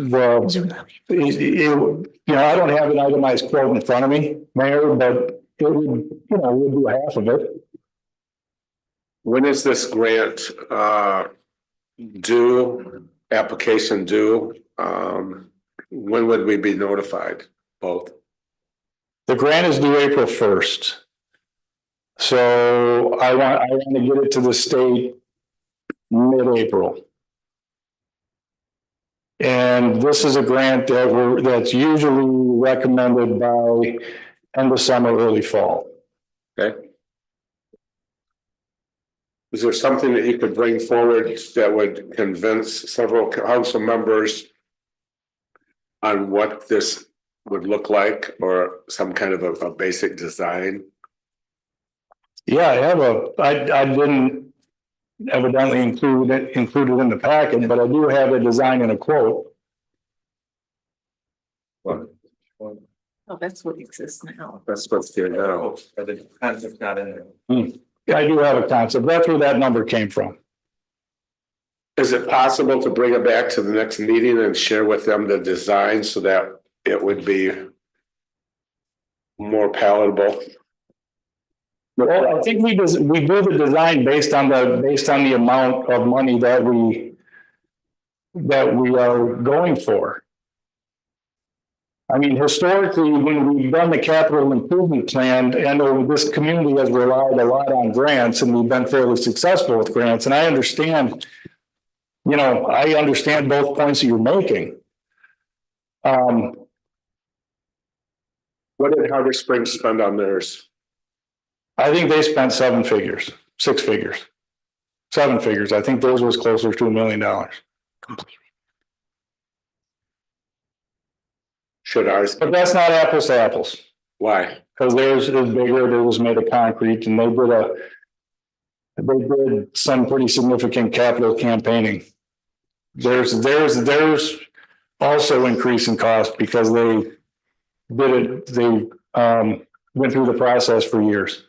don't have an itemized quote in front of me, Mayor, but it would, we'll do half of it.
When is this grant due, application due? When would we be notified? Both.
The grant is due April 1st. So I want to get it to the state mid-April. And this is a grant that's usually recommended by end of summer, early fall.
Okay. Is there something that you could bring forward that would convince several council members on what this would look like, or some kind of a basic design?
Yeah, I didn't evidently include it in the packet, but I do have a design and a quote.
What?
Oh, that's what exists now.
That's what's there now.
The concept's not in there.
Yeah, I do have a concept. That's where that number came from.
Is it possible to bring it back to the next meeting and share with them the design so that it would be more palatable?
Well, I think we do the design based on the amount of money that we are going for. I mean, historically, when we've done the capital improvement plan, and this community has relied a lot on grants, and we've been fairly successful with grants. And I understand, both points that you're making.
What did Harbor Springs spend on theirs?
I think they spent 7 figures. I think theirs was closer to $1 million.
Should ours?
But that's not apples to apples.
Why?
Because theirs is bigger. Theirs was made of concrete, and they did some pretty significant capital campaigning. There's also increase in cost because they went through the process for years.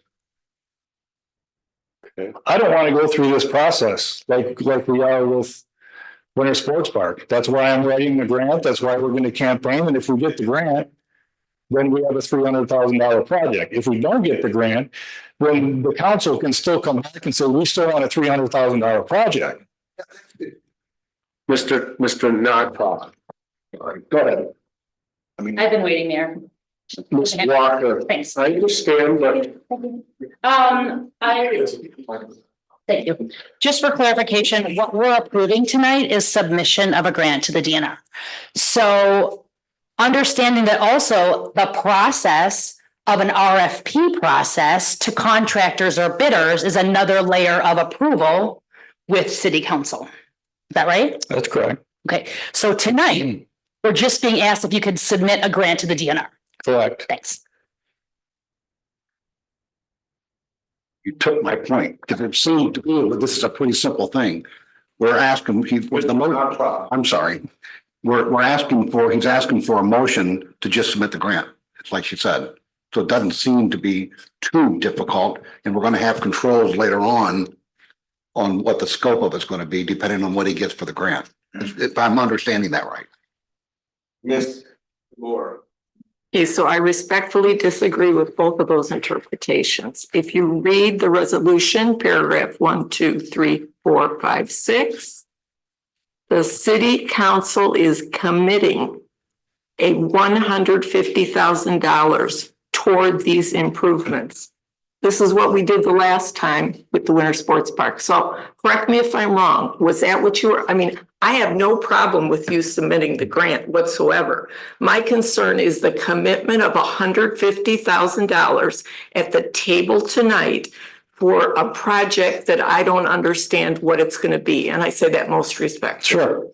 Okay.
I don't want to go through this process like we are with Winter Sports Park. That's why I'm writing the grant. That's why we're going to campaign. And if we get the grant, then we have a $300,000 project. If we don't get the grant, then the council can still come back and say, we still want a $300,000 project.
Mr. Nagpal. Go ahead.
I've been waiting there.
Ms. Walker.
Thanks.
I understand, but
Thank you. Just for clarification, what we're approving tonight is submission of a grant to the DNR. So understanding that also the process of an RFP process to contractors or bidders is another layer of approval with city council. Is that right?
That's correct.
Okay, so tonight, we're just being asked if you could submit a grant to the DNR.
Correct.
Thanks.
You took my point, because it seemed to me that this is a pretty simple thing. We're asking, I'm sorry. We're asking for, he's asking for a motion to just submit the grant. It's like she said. So it doesn't seem to be too difficult, and we're gonna have controls later on what the scope of it's gonna be, depending on what he gets for the grant. If I'm understanding that right.
Miss Moore.
Okay, so I respectfully disagree with both of those interpretations. If you read the resolution, paragraph 1, 2, 3, 4, 5, 6, the city council is committing a $150,000 toward these improvements. This is what we did the last time with the Winter Sports Park. So correct me if I'm wrong. Was that what you were? I mean, I have no problem with you submitting the grant whatsoever. My concern is the commitment of $150,000 at the table tonight for a project that I don't understand what it's going to be. And I say that most respectfully.
Sure.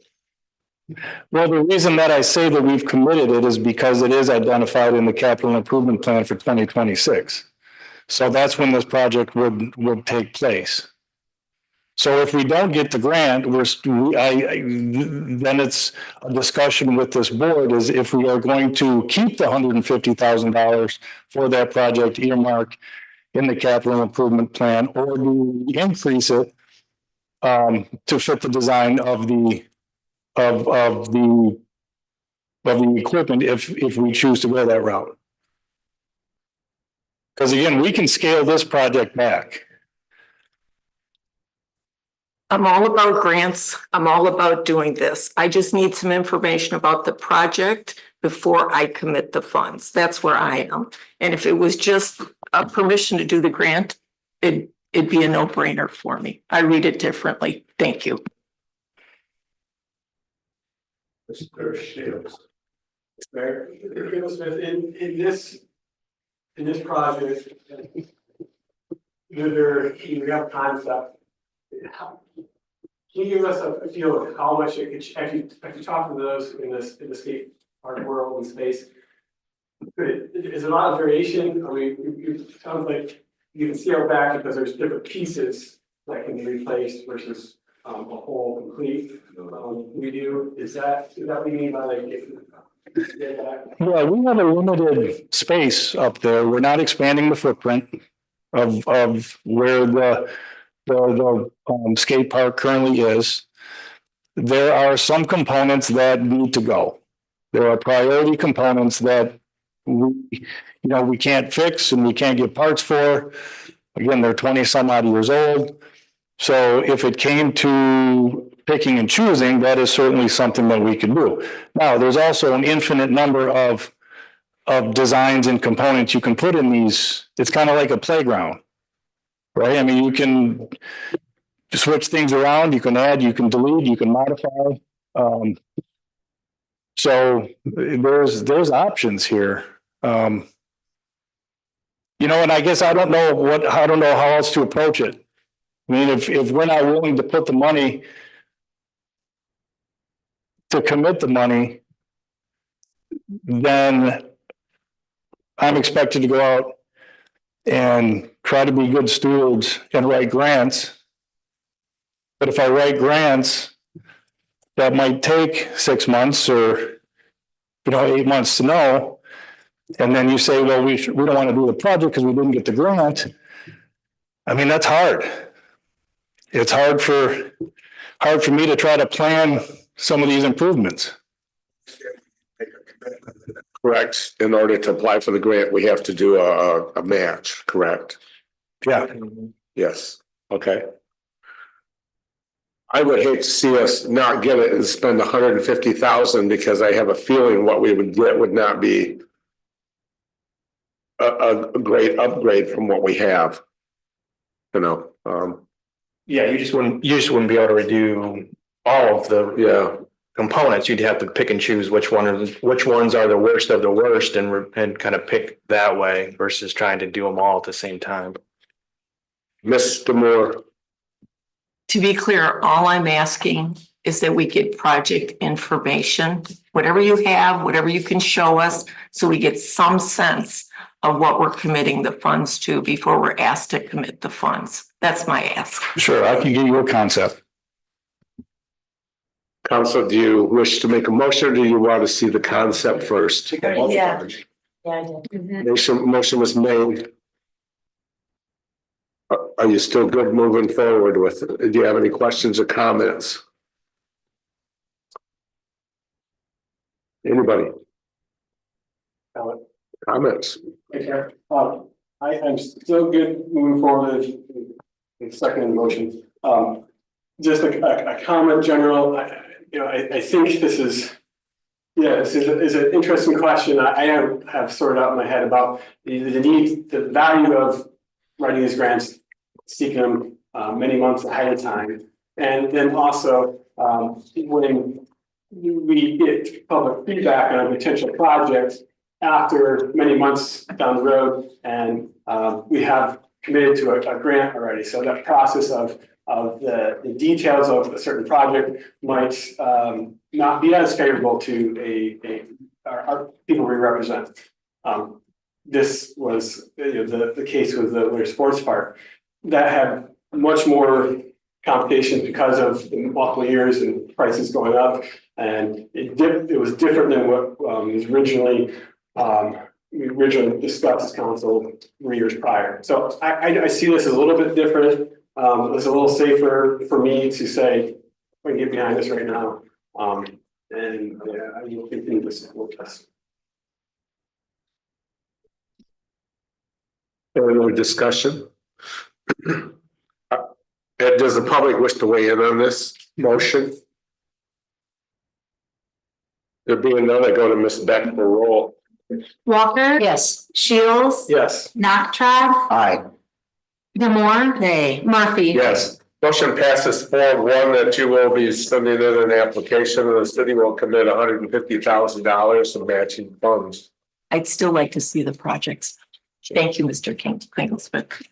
Well, the reason that I say that we've committed it is because it is identified in the capital improvement plan for 2026. So that's when this project would take place. So if we don't get the grant, then it's a discussion with this board is if we are going to keep the $150,000 for that project earmark in the capital improvement plan, or do we increase it to fit the design of the equipment if we choose to go that route. Because again, we can scale this project back.
I'm all about grants. I'm all about doing this. I just need some information about the project before I commit the funds. That's where I am. And if it was just a permission to do the grant, it'd be a no-brainer for me. I read it differently. Thank you.
Mr. Shields. Mayor, in this project, you have concept. Can you give us a feel of how much it could, as you talk to those in the skate park world and space, is there a lot of variation? I mean, it sounds like you can scale back because there's different pieces that can be replaced versus a whole complete redo. Is that what you mean by like?
Yeah, we have a limited space up there. We're not expanding the footprint of where the skate park currently is. There are some components that need to go. There are priority components that we can't fix and we can't get parts for. Again, they're 20 some odd years old. So if it came to picking and choosing, that is certainly something that we can do. Now, there's also an infinite number of designs and components you can put in these. It's kind of like a playground, right? I mean, you can switch things around, you can add, you can delete, you can modify. So there's options here. And I guess I don't know how else to approach it. I mean, if we're not willing to put the money, to commit the money, then I'm expected to go out and try to be good stewards and write grants. But if I write grants, that might take 6 months or 8 months to know. And then you say, well, we don't want to do the project because we didn't get the grant. I mean, that's hard. It's hard for me to try to plan some of these improvements.
Correct. In order to apply for the grant, we have to do a match, correct?
Yeah.
Yes. Okay. I would hate to see us not get it and spend $150,000 because I have a feeling what we would get would not be a great upgrade from what we have. Yeah, you just wouldn't be able to redo all of the
components, you'd have to pick and choose which ones are the worst of the worst and kind of pick that way versus trying to do them all at the same time.
Mr. Moore,
To be clear, all I'm asking is that we get project information, whatever you have, whatever you can show us, so we get some sense of what we're committing the funds to before we're asked to commit the funds. That's my ask.
Sure, I can give you a concept.
council, do you wish to make a motion or do you want to see the concept first?
Yeah. Yeah, I did.
Motion was made. Are you still good moving forward with it? Do you have any questions or comments? Anybody? Comments?
Okay, I'm still good moving forward with the second motion. Just a comment, general, I think this is, this is an interesting question. I have sorted out in my head about the need, the value of writing these grants, seeking them many months ahead of time. And then also, when we get public feedback on a potential project after many months down the road, and we have committed to a grant already. So that process of the details of a certain project might not be as favorable to our people we represent. This was the case with the Winter Sports Park that had much more complications because of multiple years and prices going up, and it was different than what was originally we originally discussed as council 3 years prior. So I see this as a little bit different. It's a little safer for me to say we can get behind this right now, and I will continue to support this.
Any more discussion? Does the public wish to weigh in on this motion? There being none, I go to Ms. Beck for roll.
Walker. Yes.
Yes.
Shields. Nachtrab.
Aye.
Demore.
Nay.
Murphy.
Yes. Motion passes 4-1 that you will be sending in an application and the city will commit $150,000 to matching funds.
I'd still like to see the projects. Thank you, Mr. Kinglesmith.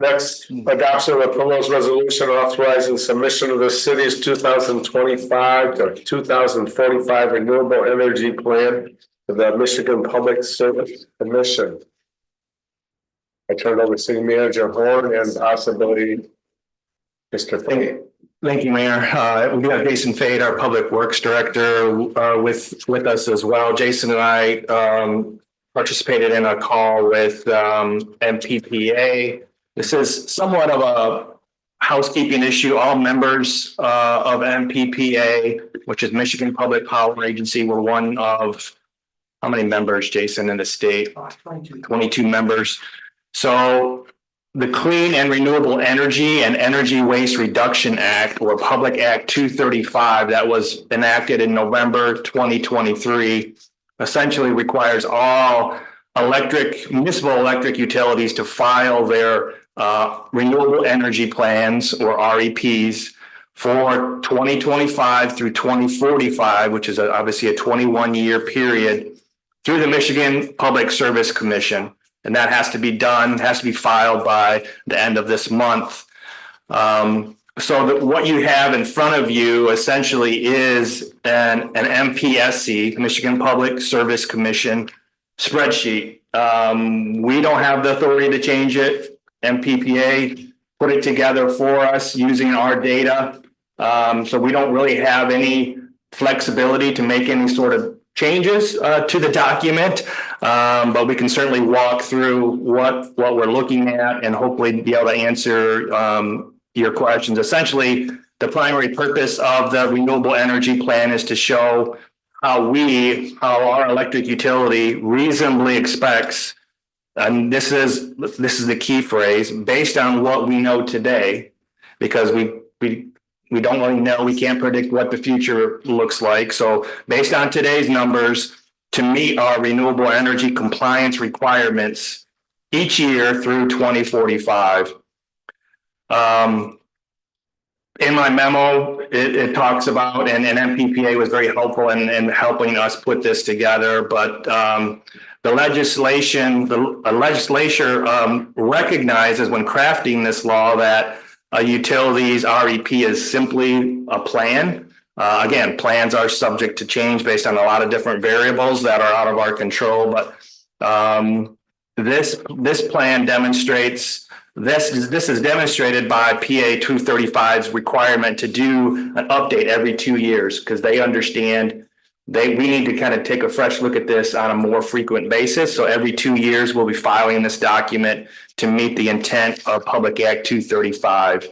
Next, adoption of a proposed resolution authorizing submission of the city's 2025 to 2045 renewable energy plan to the Michigan Public Service Commission. I turn it over to City Manager Horn and possibly Mr. Fink.
Thank you, Mayor. We have Jason Fade, our Public Works Director, with us as well. Jason and I participated in a call with MPPA. This is somewhat of a housekeeping issue. All members of MPPA, which is Michigan Public Power Agency, were one of how many members, Jason, in the state? 22 members. So the Clean and Renewable Energy and Energy Waste Reduction Act, or Public Act 235, that was enacted in November 2023, essentially requires all municipal electric utilities to file their renewable energy plans, or REPs, for 2025 through 2045, which is obviously a 21-year period, through the Michigan Public Service Commission. And that has to be done, has to be filed by the end of this month. So what you have in front of you essentially is an MPSC, Michigan Public Service Commission spreadsheet. We don't have the authority to change it. MPPA put it together for us using our data. So we don't really have any flexibility to make any sort of changes to the document, but we can certainly walk through what we're looking at and hopefully be able to answer your questions. Essentially, the primary purpose of the renewable energy plan is to show how our electric utility reasonably expects, and this is the key phrase, based on what we know today, because we don't really know, we can't predict what the future looks like. So based on today's numbers, to meet our renewable energy compliance requirements each year through 2045. in my memo, it talks about, and MPPA was very helpful in helping us put this together, but the legislature recognizes when crafting this law that a utilities REP is simply a plan. Again, plans are subject to change based on a lot of different variables that are out of our control, but this plan demonstrates this is demonstrated by PA 235's requirement to do an update every 2 years because they understand we need to kind of take a fresh look at this on a more frequent basis. So every 2 years, we'll be filing this document to meet the intent of Public Act 235.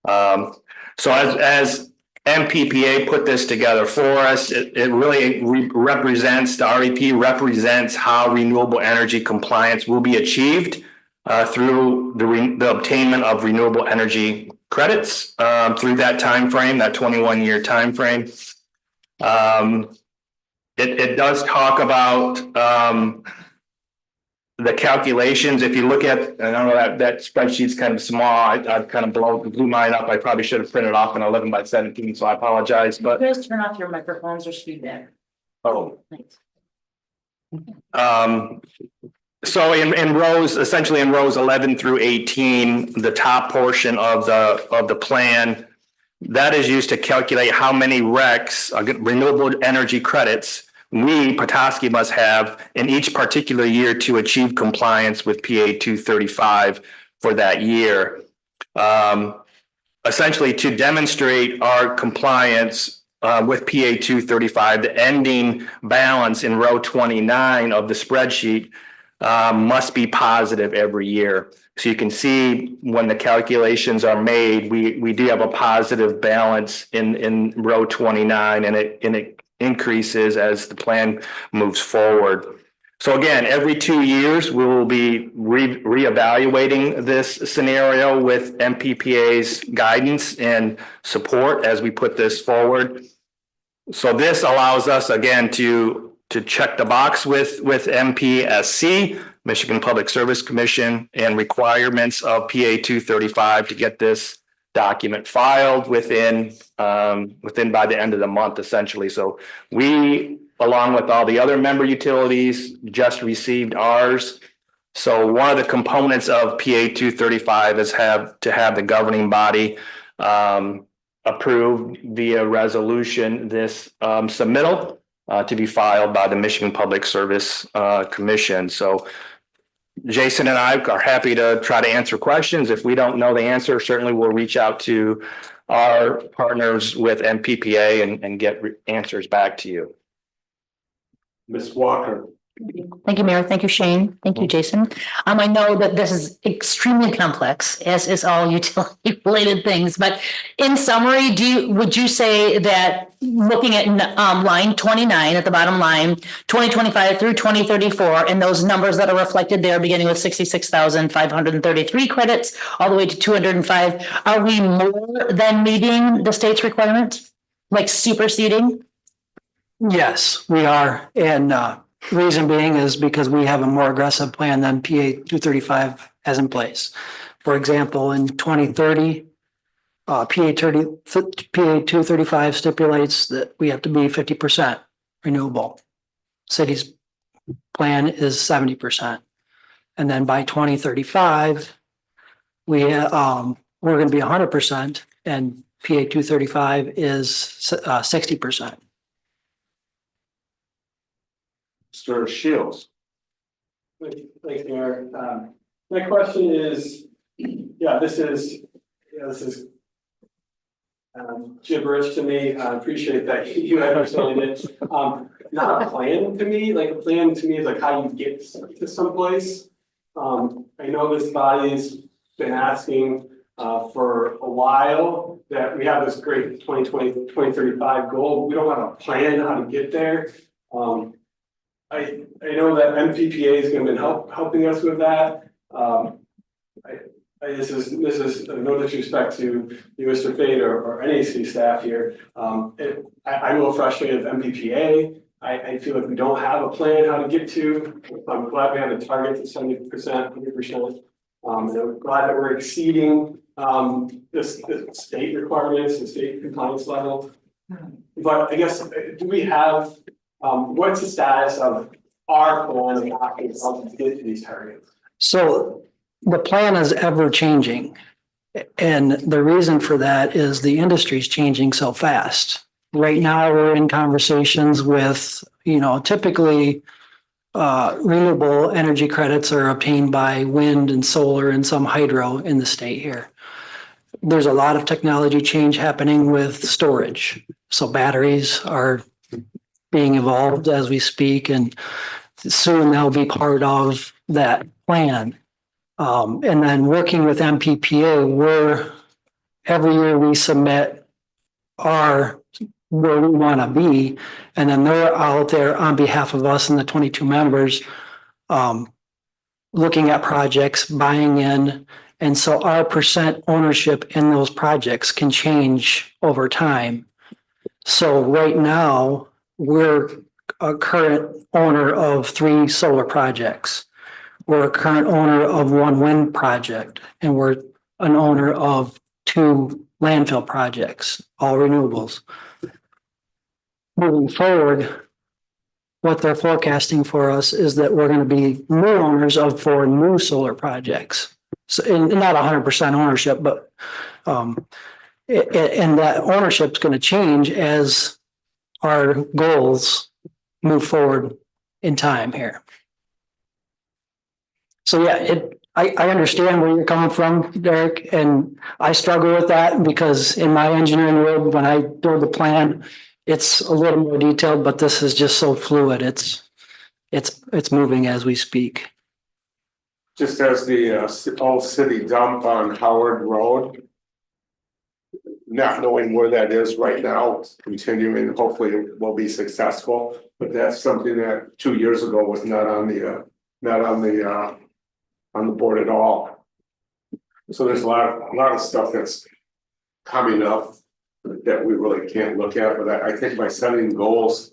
So as MPPA put this together for us, it really represents, the REP represents how renewable energy compliance will be achieved through the obtainment of renewable energy credits through that time frame, that 21-year time frame. It does talk about the calculations. If you look at, I don't know, that spreadsheet's kind of small. I've kind of blew mine up. I probably should have printed off an 11 by 17, so I apologize. But
you guys turn off your microphones or speak back.
Oh.
Thanks.
So in rows, essentially in rows 11 through 18, the top portion of the plan, that is used to calculate how many RECs, renewable energy credits, we, Petoskey, must have in each particular year to achieve compliance with PA 235 for that year. Essentially, to demonstrate our compliance with PA 235, the ending balance in row 29 of the spreadsheet must be positive every year. So you can see when the calculations are made, we do have a positive balance in row 29, and it increases as the plan moves forward. So again, every 2 years, we will be reevaluating this scenario with MPPA's guidance and support as we put this forward. So this allows us again to check the box with MPSC, Michigan Public Service Commission, and requirements of PA 235 to get this document filed within by the end of the month, essentially. So we, along with all the other member utilities, just received ours. So one of the components of PA 235 is to have the governing body approve via resolution this submittal to be filed by the Michigan Public Service Commission. So Jason and I are happy to try to answer questions. If we don't know the answer, certainly we'll reach out to our partners with MPPA and get answers back to you.
Ms. Walker.
Thank you, Mayor. Thank you, Shane. Thank you, Jason. I know that this is extremely complex, as is all utility related things, but in summary, would you say that looking at line 29 at the bottom line, 2025 through 2034, and those numbers that are reflected there, beginning with 66,533 credits all the way to 205, are we more than meeting the state's requirements, like superseding?
Yes, we are. And reason being is because we have a more aggressive plan than PA 235 has in place. For example, in 2030, PA 235 stipulates that we have to be 50% renewable. City's plan is 70%. And then by 2035, we're going to be 100%, and PA 235 is 60%.
Mr. Shields.
Thanks, Mayor. My question is, this is gibberish to me. I appreciate that you understand it. Not a plan to me. Like, a plan to me is like how you get to someplace. I know this body's been asking for a while that we have this great 2035 goal. We don't have a plan how to get there. I know that MPPA is going to be helping us with that. This is no disrespect to you, Mr. Fade, or any city staff here. I'm a little frustrated with MPPA. I feel like we don't have a plan how to get to. I'm glad we have a target to 70%, 100%. I'm glad that we're exceeding the state requirements, the state compliance level. But I guess, do we have, what's the status of our plan of acting to get to these targets?
So the plan is ever changing. And the reason for that is the industry is changing so fast. Right now, we're in conversations with, typically renewable energy credits are obtained by wind and solar and some hydro in the state here. There's a lot of technology change happening with storage. So batteries are being evolved as we speak, and soon they'll be part of that plan. And then working with MPPA, every year we submit where we want to be, and then they're out there on behalf of us and the 22 members, looking at projects, buying in. And so our percent ownership in those projects can change over time. So right now, we're a current owner of 3 solar projects. We're a current owner of 1 wind project, and we're an owner of 2 landfill projects, all renewables. Moving forward, what they're forecasting for us is that we're going to be new owners of 4 new solar projects. So, and not 100% ownership, but and that ownership is going to change as our goals move forward in time here. So yeah, I understand where you're coming from, Derek, and I struggle with that because in my engineering world, when I build a plan, it's a little more detailed, but this is just so fluid. It's moving as we speak.
Just as the old city dump on Howard Road. Not knowing where that is right now, continuing, hopefully it will be successful, but that's something that 2 years ago was not on the board at all. So there's a lot of stuff that's coming up that we really can't look at, but I think by setting goals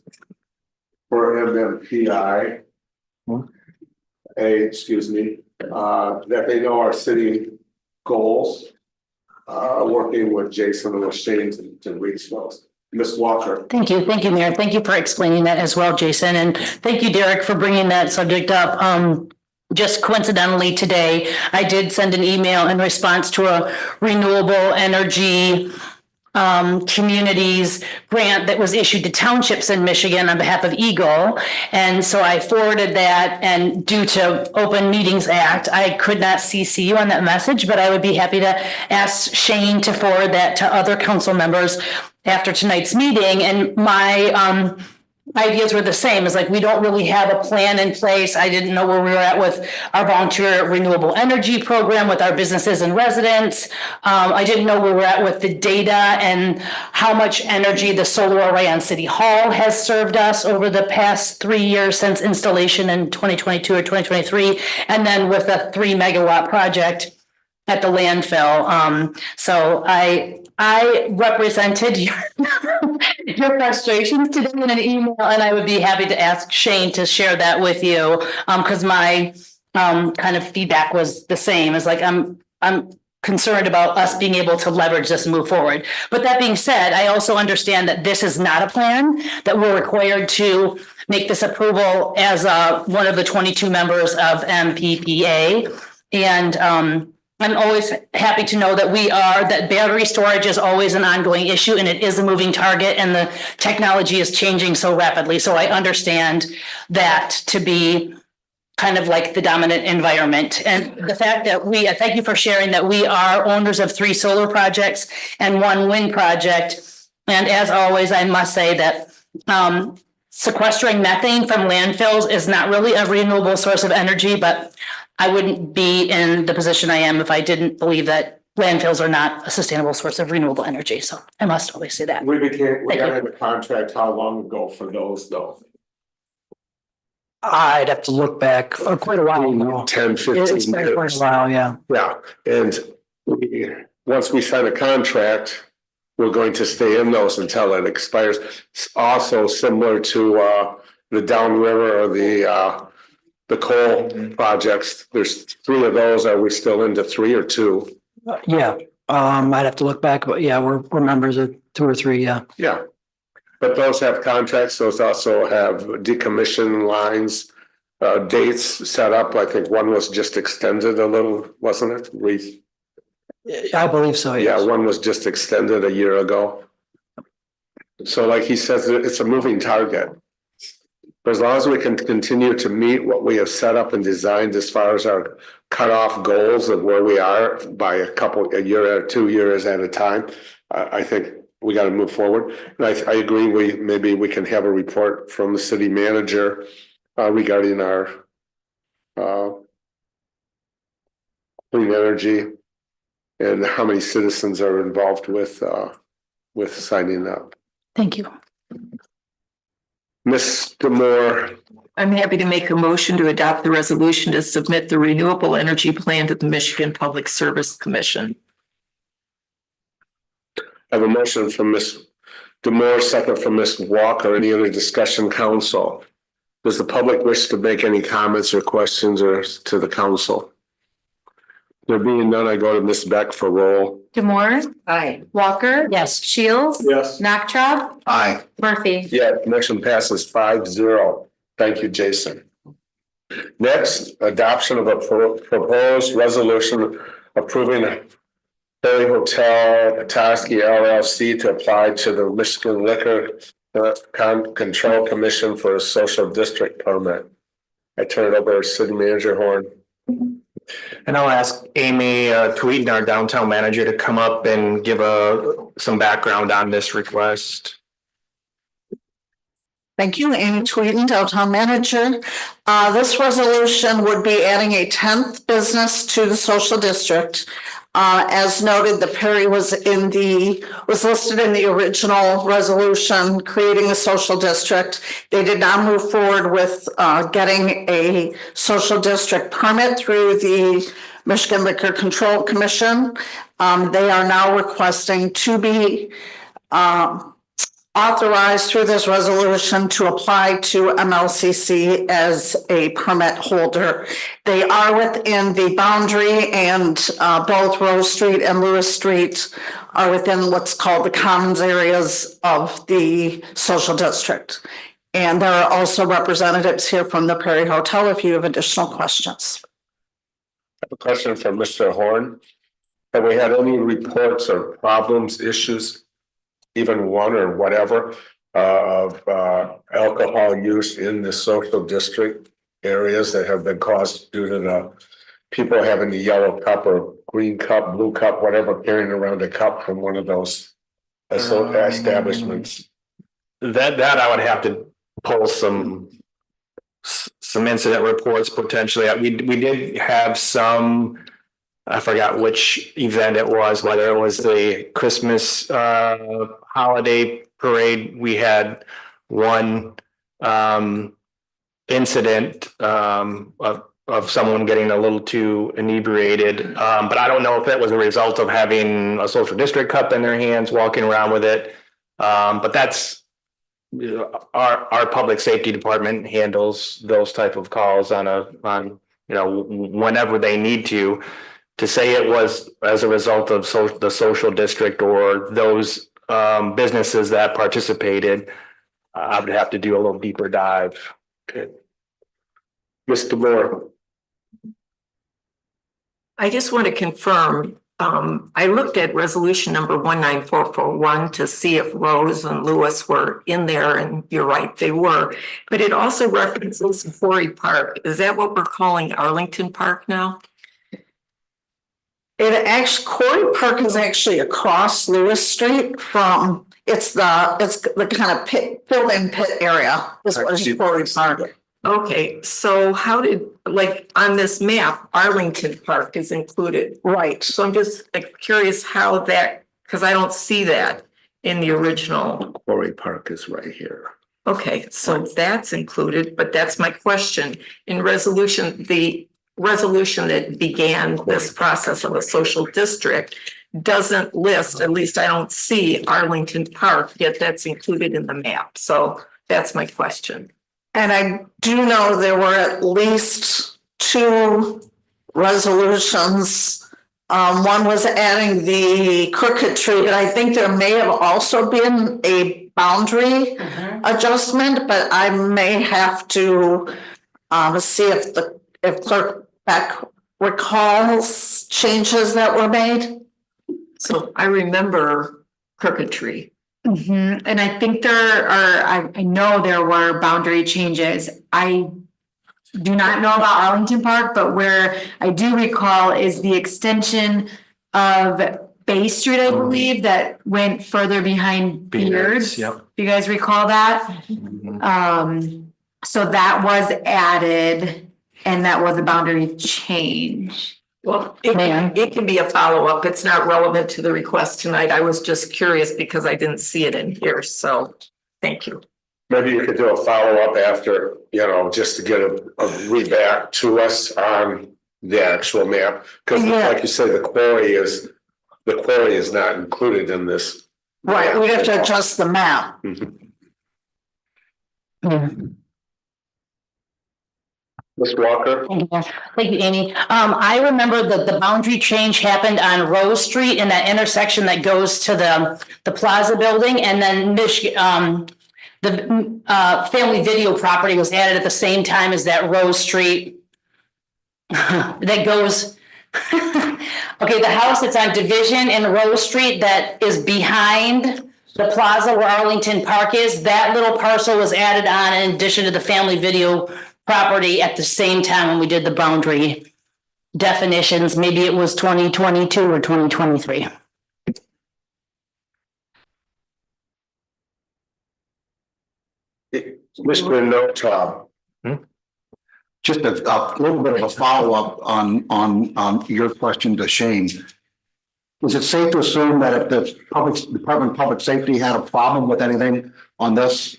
for MMPI, that they know our city goals, working with Jason and with Shane to reach those. Ms. Walker.
Thank you, Mayor. Thank you for explaining that as well, Jason, and thank you, Derek, for bringing that subject up. Just coincidentally today, I did send an email in response to a renewable energy communities grant that was issued to townships in Michigan on behalf of Eagle. And so I forwarded that, and due to Open Meetings Act, I could not CC you on that message, but I would be happy to ask Shane to forward that to other council members after tonight's meeting. And my ideas were the same. It's like, we don't really have a plan in place. I didn't know where we were at with our volunteer renewable energy program with our businesses and residents. I didn't know where we're at with the data and how much energy the solar array on City Hall has served us over the past 3 years since installation in 2022 or 2023. And then with a 3 megawatt project at the landfill. So I represented your frustrations today in an email, and I would be happy to ask Shane to share that with you. Because my kind of feedback was the same. It's like, I'm concerned about us being able to leverage this and move forward. But that being said, I also understand that this is not a plan, that we're required to make this approval as one of the 22 members of MPPA. And I'm always happy to know that that battery storage is always an ongoing issue, and it is a moving target, and the technology is changing so rapidly. So I understand that to be kind of like the dominant environment. And the fact that thank you for sharing that we are owners of 3 solar projects and 1 wind project. And as always, I must say that sequestering methane from landfills is not really a renewable source of energy, but I wouldn't be in the position I am if I didn't believe that landfills are not a sustainable source of renewable energy. So I must always say that.
We got in a contract how long ago for those though?
I'd have to look back quite a while ago.
10, 15
It's been
years.
quite a while, yeah.
Yeah, and once we sign a contract, we're going to stay in those until it expires. It's also similar to the downriver or the coal projects. There's 3 of those. Are we still into 3 or 2?
Yeah,
I'd have to look back, but yeah, we're members of 2 or 3, yeah.
Yeah. But those have contracts, those also have decommission lines, dates set up. I think one was just extended a little, wasn't it?
I believe so,
Yeah,
yes.
one was just extended a year ago. So like he says, it's a moving target. But as long as we can continue to meet what we have set up and designed as far as our cutoff goals of where we are by a year or 2 years at a time, I think we got to move forward. And I agree, maybe we can have a report from the city manager regarding our clean energy and how many citizens are involved with signing up.
Thank you.
Ms. Demore.
I'm happy to make a motion to adopt the resolution to submit the renewable energy plan to the Michigan Public Service Commission.
I have a motion from Ms. Demore, second from Ms. Walker. Any other discussion, council? Does the public wish to make any comments or questions or to the council? There being none, I go to Ms. Beck for roll.
Demore,
Aye.
Walker.
Yes.
Shields.
Yes.
Nachtrab,
Aye.
Murphy.
Yeah, motion passes 5-0. Thank you, Jason. Next, adoption of a proposed resolution approving a Perry Hotel Petoskey LLC to apply to the Michigan Liquor Control Commission for a social district permit. I turn it over to City Manager Horn.
And I'll ask Amy Tweeden, our downtown manager, to come up and give some background on this request.
Thank you, Amy Tweeden, downtown manager. This resolution would be adding a 10th business to the social district. As noted, the Perry was listed in the original resolution creating a social district. They did not move forward with getting a social district permit through the Michigan Liquor Control Commission. They are now requesting to be authorized through this resolution to apply to MLCC as a permit holder. They are within the boundary, and both Rose Street and Lewis Street are within what's called the commons areas of the social district. And there are also representatives here from the Perry Hotel if you have additional questions.
I have a question for Mr. Horn. Have we had any reports or problems, issues, even one or whatever, of alcohol use in the social district areas that have been caused due to the people having the yellow cup or green cup, blue cup, whatever, carrying around a cup from one of those establishments?
That I would have to pull some incident reports potentially. We did have some. I forgot which event it was, whether it was the Christmas holiday parade. We had one incident of someone getting a little too inebriated. But I don't know if that was a result of having a social district cup in their hands, walking around with it. But that's our public safety department handles those type of calls on whenever they need to. To say it was as a result of the social district or those businesses that participated, I would have to do a little deeper dive.
Okay. Mr. Moore.
I just want to confirm, I looked at resolution number 19441 to see if Rose and Lewis were in there, and you're right, they were. But it also references Quarry Park. Is that what we're calling Arlington Park now?
Quarry Park is actually across Lewis Street from, it's the kind of fill-in pit area. This was Quarry Park.
Okay, so how did, on this map, Arlington Park is included?
Right.
So I'm just curious how that, because I don't see that in the original.
Quarry Park is right here.
Okay, so that's included, but that's my question. In the resolution that began this process of a social district doesn't list, at least I don't see Arlington Park, yet that's included in the map. So that's my question.
And I do know there were at least 2 resolutions One was adding the crooked tree, but I think there may have also been a boundary adjustment, but I may have to see if Clerk Beck recalls changes that were made.
So I remember Crooked Tree.
And I think there are, I know there were boundary changes. I do not know about Arlington Park, but where I do recall is the extension of Bay Street, I believe, that went further behind Beards.
Yep.
Do you guys recall that? So that was added and that was a boundary change.
Well, it can be a follow-up. It's not relevant to the request tonight. I was just curious because I didn't see it in here, so thank you.
Maybe you could do a follow-up after, just to get a read back to us on the actual map. Because like you say, the quarry is not included in this.
Right, we have to adjust the map.
Ms. Walker?
Thank you, Amy. I remember that the boundary change happened on Rose Street in that intersection that goes to the Plaza building, and then the family video property was added at the same time as that Rose Street that goes. Okay, the house that's on Division and Rose Street that is behind the plaza where Arlington Park is, that little parcel was added on in addition to the family video property at the same time when we did the boundary definitions. Maybe it was 2022 or 2023.
Mr. Notar.
Just a little bit of a follow-up on your question to Shane. Is it safe to assume that if the Department of Public Safety had a problem with anything on this,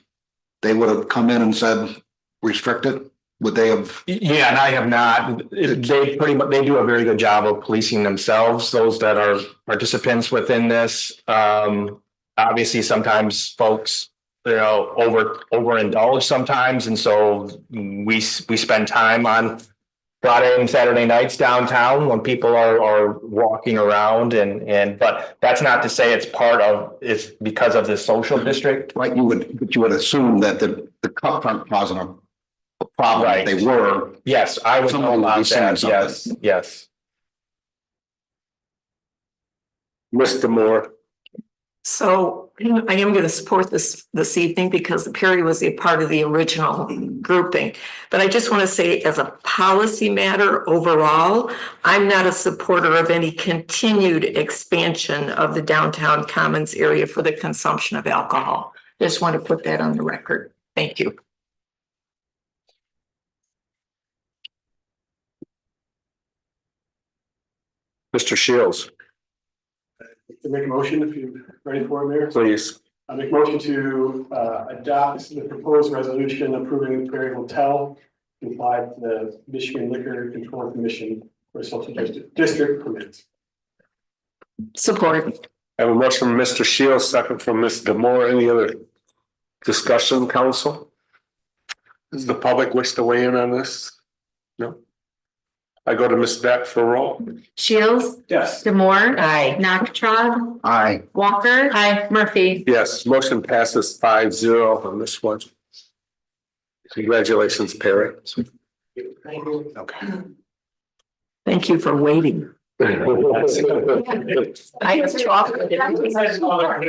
they would have come in and said, restrict it? Would they have?
Yeah, and I have not. They do a very good job of policing themselves, those that are participants within this. Obviously, sometimes folks, overindulge sometimes. And so we spend time on Friday and Saturday nights downtown when people are walking around but that's not to say it's because of the social district.
Right, you would assume that the cup aren't causing a problem.
Right.
If they were.
Yes, I would know about that. Yes.
Mr. Moore.
So I am going to support this evening because the Perry was a part of the original grouping. But I just want to say, as a policy matter overall, I'm not a supporter of any continued expansion of the downtown commons area for the consumption of alcohol. Just want to put that on the record. Thank you.
Mr. Shields.
To make a motion, if you're ready for it, Mayor.
Please.
I make a motion to adopt the proposed resolution approving the Perry Hotel comply with the Michigan Liquor Control Commission for social district permits.
Support.
I have a motion from Mr. Shields, second from Ms. Demore. Any other discussion, council? Does the public wish to weigh in on this? No? I go to Ms. Beck for roll.
Shields.
Yes.
Demore.
Aye.
Nachtrag.
Aye.
Walker. Aye. Murphy.
Yes, motion passes 5-0 on this one. Congratulations, Perry.
Okay.
Thank you for waiting. I was chocolate.
Could have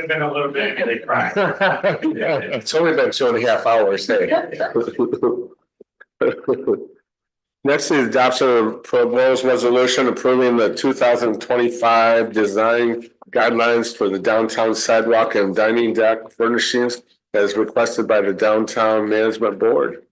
been a little bit of a cry.
It's only been 2.5 hours, hey. Next is adoption of proposed resolution approving the 2025 design guidelines for the downtown sidewalk and dining deck furnishings as requested by the Downtown Management Board.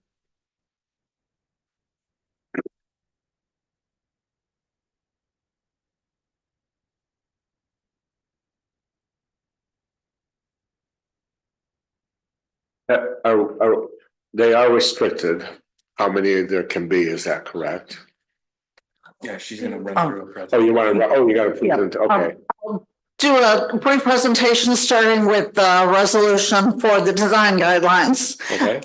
They are restricted. How many there can be, is that correct?
Yeah, she's gonna run through a
Oh,
presentation.
you want to, you got to present, okay.
Do a brief presentation starting with the resolution for the design guidelines.
Okay.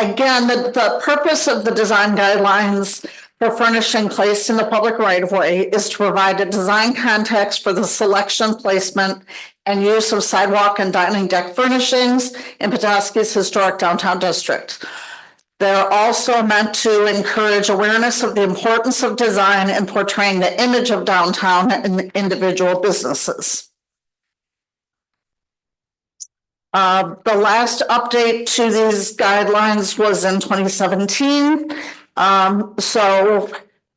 Again, the purpose of the design guidelines for furnishing placed in the public right of way is to provide a design context for the selection, placement, and use of sidewalk and dining deck furnishings in Petoskey's historic downtown district. They're also meant to encourage awareness of the importance of design and portraying the image of downtown and individual businesses. The last update to these guidelines was in 2017. So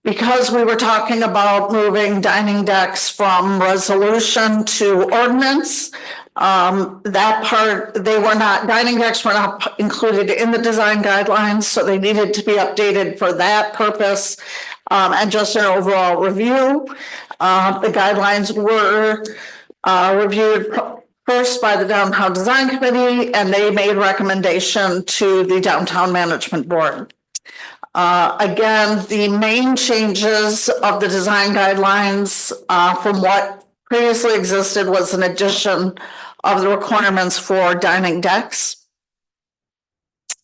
because we were talking about moving dining decks from resolution to ordinance, that part, dining decks were not included in the design guidelines, so they needed to be updated for that purpose. And just an overall review, the guidelines were reviewed first by the Downtown Design Committee, and they made recommendation to the Downtown Management Board. Again, the main changes of the design guidelines from what previously existed was an addition of the requirements for dining decks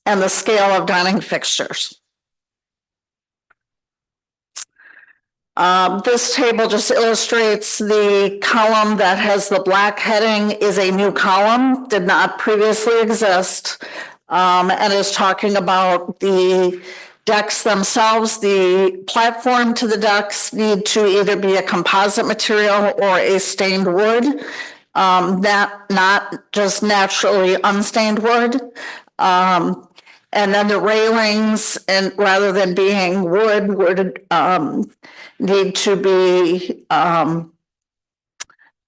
and the scale of dining fixtures. This table just illustrates the column that has the black heading is a new column, did not previously exist, and is talking about the decks themselves. The platform to the decks need to either be a composite material or a stained wood, not just naturally unstained wood. And then the railings, and rather than being wood, would need to be the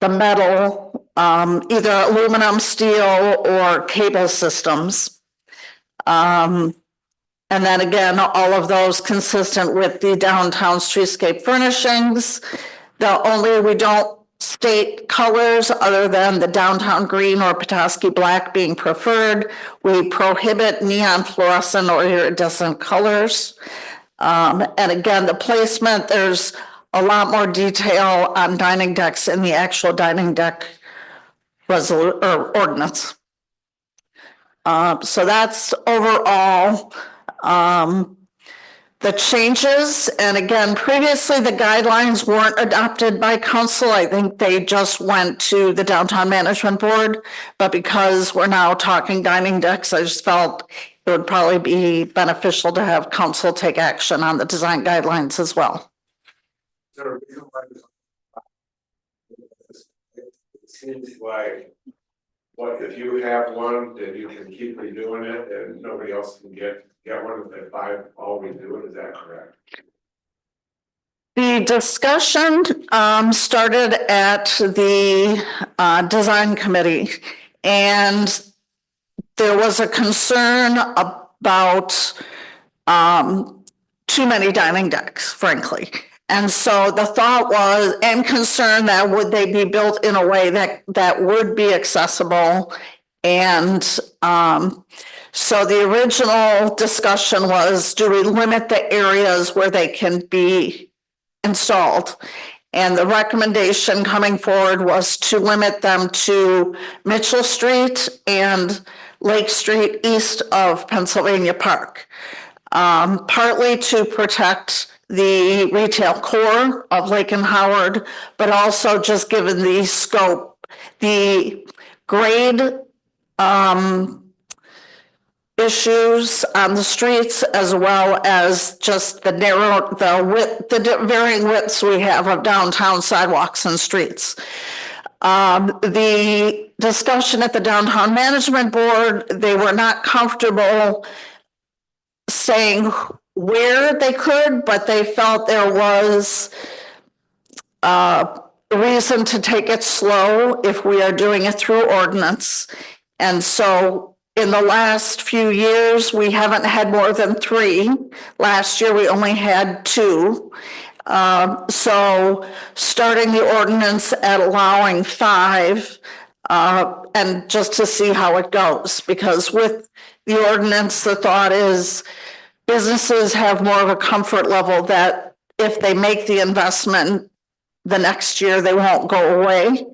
metal, either aluminum, steel, or cable systems. And then again, all of those consistent with the downtown streetscape furnishings. We don't state colors other than the downtown green or Petoskey black being preferred. We prohibit neon, fluorescent, or iridescent colors. And again, the placement, there's a lot more detail on dining decks in the actual dining deck ordinance. So that's overall the changes. And again, previously the guidelines weren't adopted by council. I think they just went to the Downtown Management Board, but because we're now talking dining decks, I just felt it would probably be beneficial to have council take action on the design guidelines as well.
It seems like, what, if you have one, then you can keep redoing it and nobody else can get one if they all redo it, is that correct?
The discussion started at the design committee, and there was a concern about too many dining decks, frankly. And so the thought was, and concern that would they be built in a way that would be accessible. And so the original discussion was, do we limit the areas where they can be installed? And the recommendation coming forward was to limit them to Mitchell Street and Lake Street east of Pennsylvania Park, partly to protect the retail core of Lake and Howard, but also just given the scope, the grade issues on the streets, as well as just the varying widths we have of downtown sidewalks and streets. The discussion at the Downtown Management Board, they were not comfortable saying where they could, but they felt there was a reason to take it slow if we are doing it through ordinance. And so in the last few years, we haven't had more than 3. Last year, we only had 2. So starting the ordinance at allowing 5, and just to see how it goes, because with the ordinance, the thought is businesses have more of a comfort level that if they make the investment the next year, they won't go away,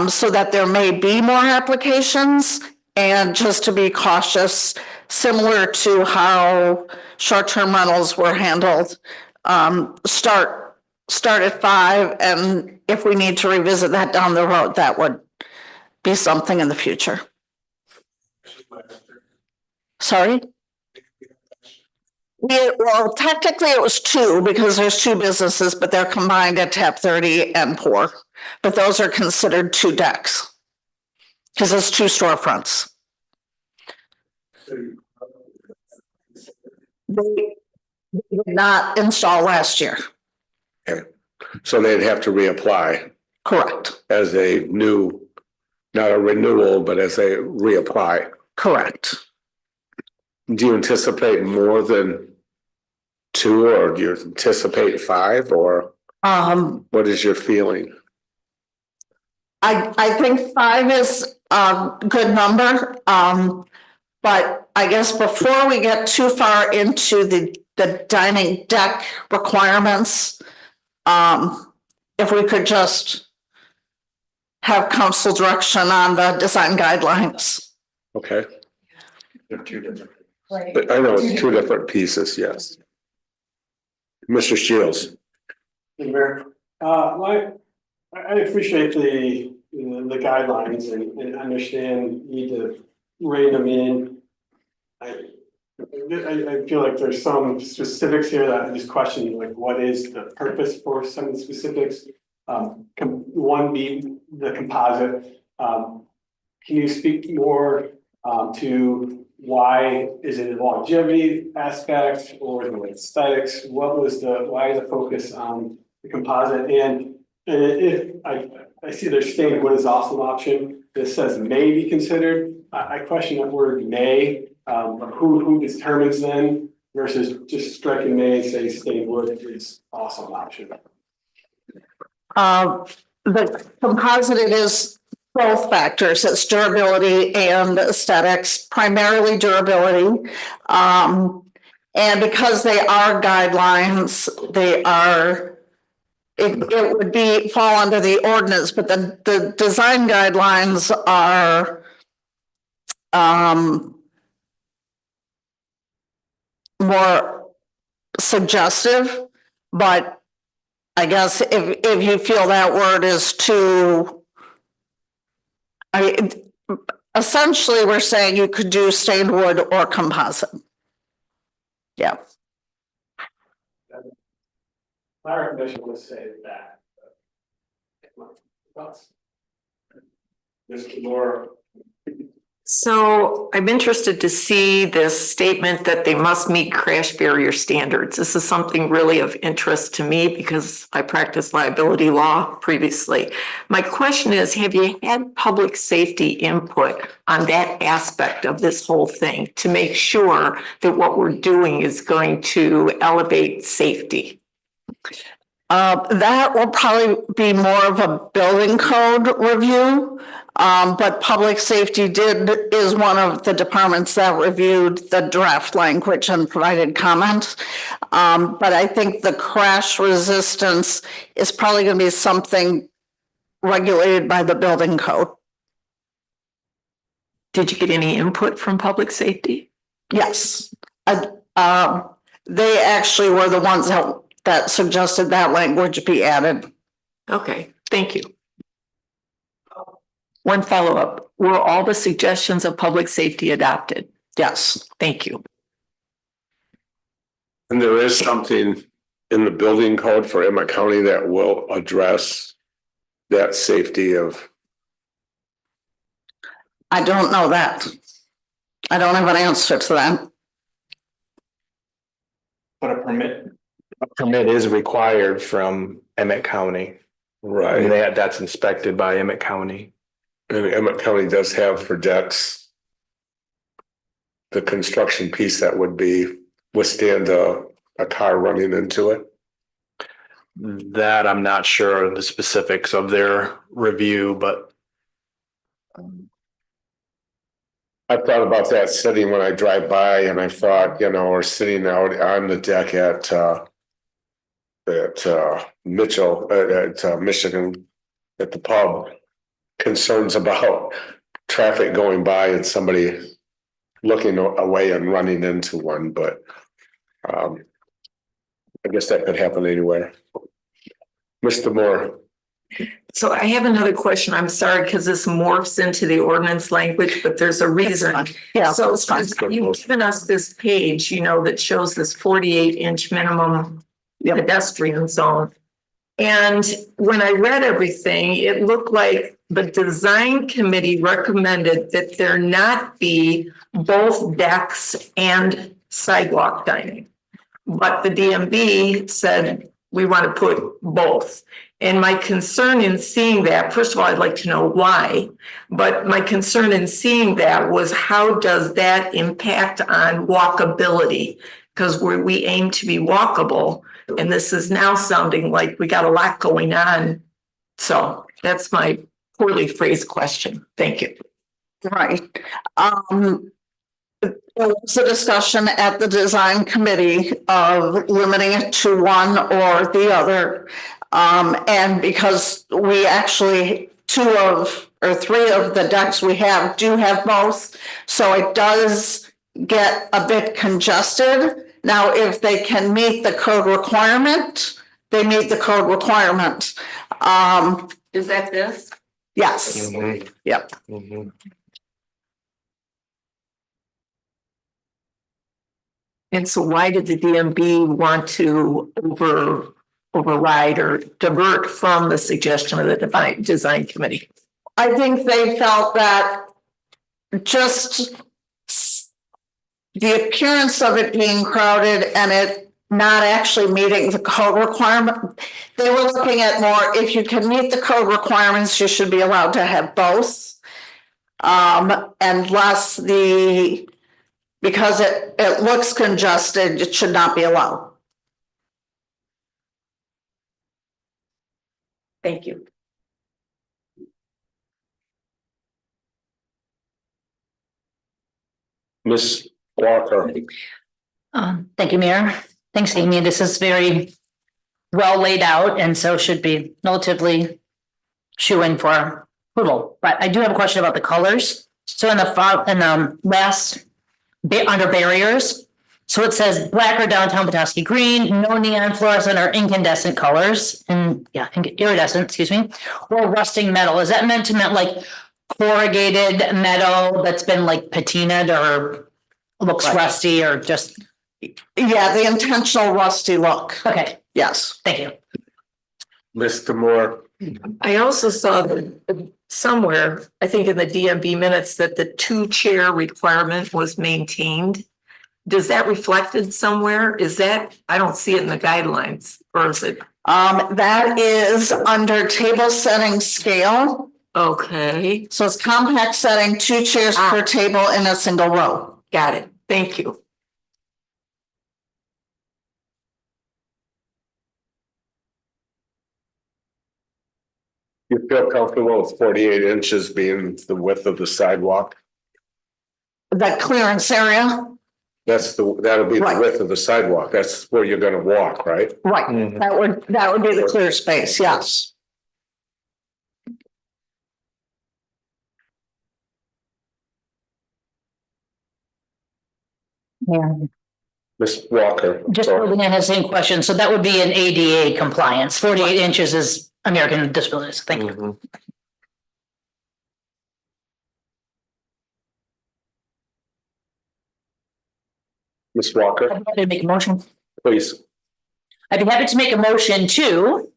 so that there may be more applications. And just to be cautious, similar to how short-term rentals were handled start at 5, and if we need to revisit that down the road, that would be something in the future. Sorry? Well, technically it was 2 because there's 2 businesses, but they're combined at Tap 30 and Pour. But those are considered 2 decks because it's 2 storefronts. They did not install last year.
Okay. So they'd have to reapply
Correct.
as a new, not a renewal, but as they reapply.
Correct.
Do you anticipate more than 2, or do you anticipate 5, or what is your feeling?
I think 5 is a good number. But I guess before we get too far into the dining deck requirements, if we could just have council direction on the design guidelines.
Okay.
They're 2 different.
But I know it's 2 different pieces, yes. Mr. Shields.
Mayor, I appreciate the guidelines and understand you need to rein them in. I feel like there's some specifics here that I just question, like what is the purpose for some of the specifics? One being the composite. Can you speak more to why is it a longevity aspect or the aesthetics? Why the focus on the composite? And if I see there's stained wood is also an option. This says may be considered. I question that word may. Who determines then versus just striking may and say stained wood is also an option.
The composite is both factors. It's durability and aesthetics, primarily durability. And because they are guidelines, it would fall under the ordinance, but the design guidelines are more suggestive, but I guess if you feel that word is too, essentially we're saying you could do stained wood or composite. Yeah.
My recommendation would say that. Mr. Laura.
So I'm interested to see this statement that they must meet crash barrier standards. This is something really of interest to me because I practiced liability law previously. My question is, have you had public safety input on that aspect of this whole thing to make sure that what we're doing is going to elevate safety?
That will probably be more of a building code review. But public safety is one of the departments that reviewed the draft language and provided comments. But I think the crash resistance is probably going to be something regulated by the building code.
Did you get any input from public safety?
Yes. They actually were the ones that suggested that language be added.
Okay, thank you. One follow-up, were all the suggestions of public safety adopted?
Yes.
Thank you.
And there is something in the building code for Emmett County that will address that safety of.
I don't know that. I don't have an answer to that.
But a permit is required from Emmett County.
Right.
And that's inspected by Emmett County.
And Emmett County does have for decks the construction piece that would withstand a car running into it.
That I'm not sure of the specifics of their review, but
I thought about that sitting when I drive by, and I thought, or sitting out on the deck at Mitchell, at Michigan, at the pub, concerns about traffic going by and somebody looking away and running into one, but I guess that could happen anywhere. Mr. Moore,
So I have another question. I'm sorry, because this morphs into the ordinance language, but there's a reason.
Yeah,
So
it's fine.
you've given us this page, that shows this 48-inch minimum pedestrian zone. And when I read everything, it looked like the design committee recommended that there not be both decks and sidewalk dining. But the DMB said, we want to put both. And my concern in seeing that, first of all, I'd like to know why, but my concern in seeing that was how does that impact on walkability? Because we aim to be walkable, and this is now sounding like we got a lot going on. So that's my poorly phrased question. Thank you.
Right. There was a discussion at the design committee of limiting it to one or the other. And because we actually, 3 of the decks we have do have both, so it does get a bit congested. Now, if they can meet the code requirement, they meet the code requirement.
Is that this?
Yes. Yep.
And so why did the DMB want to override or divert from the suggestion of the design committee?
I think they felt that just the appearance of it being crowded and it not actually meeting the code requirement, they were looking at more, if you can meet the code requirements, you should be allowed to have both. And less because it looks congested, it should not be allowed.
Thank you.
Ms. Walker.
Thank you, Mayor. Thanks, Amy. This is very well laid out and so should be relatively shoo-in for approval. But I do have a question about the colors. So in the last bit under barriers, so it says black or downtown Petoskey green, no neon fluorescent or incandescent colors, and iridescent, excuse me, or rusting metal. Is that meant to like corrugated metal that's been like patinaed or looks rusty or just?
Yeah, the intentional rusty look.
Okay.
Yes.
Thank you.
Mr. Moore.
I also saw that somewhere, I think in the DMB minutes, that the 2-chair requirement was maintained. Does that reflected somewhere? Is that, I don't see it in the guidelines, or is it?
That is under table setting scale.
Okay.
So it's compact setting, 2 chairs per table in a single row.
Got it. Thank you.
You feel comfortable with 48 inches being the width of the sidewalk?
That clearance area?
That'll be the width of the sidewalk. That's where you're gonna walk, right?
Right.
Mhm.
That would be the clear space, yes.
Yeah.
Ms. Walker.
Just building on the same question. So that would be an ADA compliance. 48 inches is American with Disabilities. Thank you.
Ms. Walker,
I'd be happy to make a motion.
please.
I'd be happy to make a motion to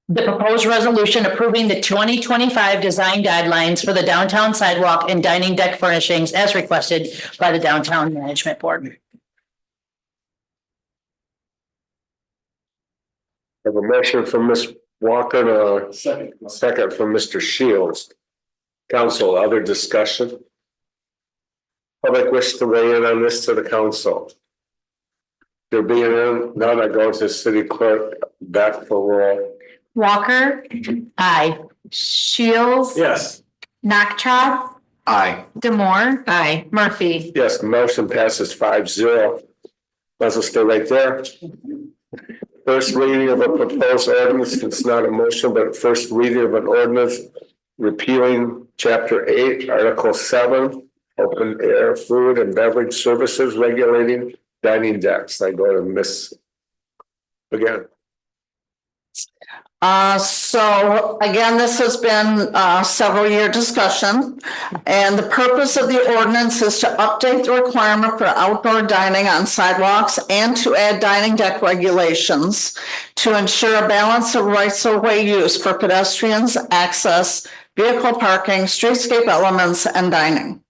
the proposed resolution approving the 2025 design guidelines for the downtown sidewalk and dining deck furnishings as requested by the Downtown Management Board.
I have a motion from Ms. Walker and a second from Mr. Shields. Council, other discussion? Public wish to weigh in on this to the council. There being none, I go to city clerk back for roll.
Walker.
Aye.
Shields.
Yes.
Naktrop.
Aye.
Demore.
Aye.
Murphy.
Yes, the motion passes 5-0. Let's just stay right there. First reading of a proposed ordinance, it's not a motion, but first reading of an ordinance repealing chapter 8, article 7, open air food and beverage services regulating dining decks? I go to Miss again.
So again, this has been a several year discussion. And the purpose of the ordinance is to update the requirement for outdoor dining on sidewalks and to add dining deck regulations to ensure a balance of rights of way use for pedestrians, access, vehicle parking, streetscape elements, and dining.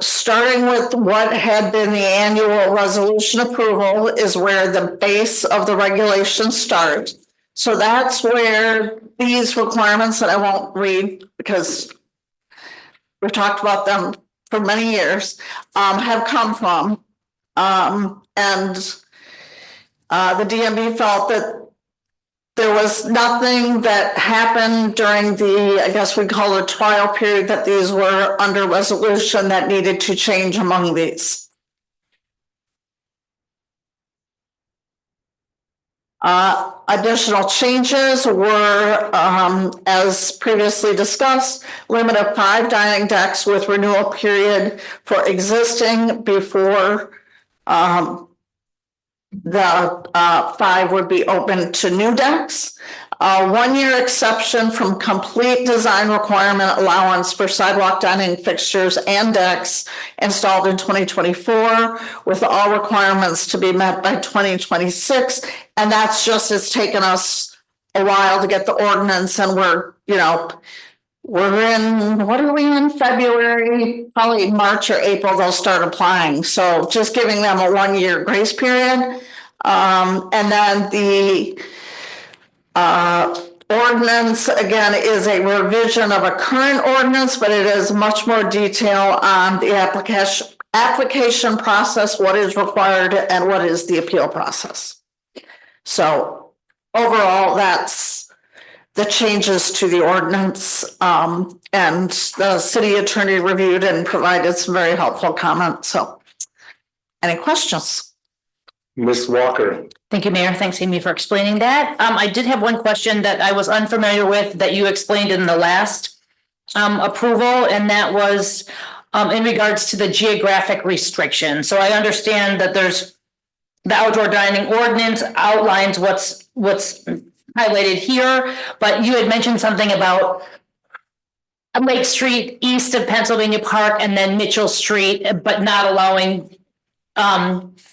Starting with what had been the annual resolution approval is where the base of the regulations start. So that's where these requirements that I won't read because we've talked about them for many years, have come from. And the DMV felt that there was nothing that happened during the, I guess we call it trial period, that these were under resolution that needed to change among these. Additional changes were, as previously discussed, limit of 5 dining decks with renewal period for existing before the 5 would be open to new decks. 1-year exception from complete design requirement allowance for sidewalk dining fixtures and decks installed in 2024 with all requirements to be met by 2026. And that's just, it's taken us a while to get the ordinance and we're in, what are we in, February, probably March or April, they'll start applying. So just giving them a 1-year grace period. And then the ordinance, again, is a revision of a current ordinance, but it is much more detail on the application process, what is required and what is the appeal process. So overall, that's the changes to the ordinance, and the city attorney reviewed and provided some very helpful comments. So any questions?
Miss Walker.
Thank you, Mayor. Thanks, Amy, for explaining that. I did have one question that I was unfamiliar with that you explained in the last approval, and that was in regards to the geographic restriction. So I understand that there's the outdoor dining ordinance outlines what's highlighted here, but you had mentioned something about Lake Street east of Pennsylvania Park and then Mitchell Street, but not allowing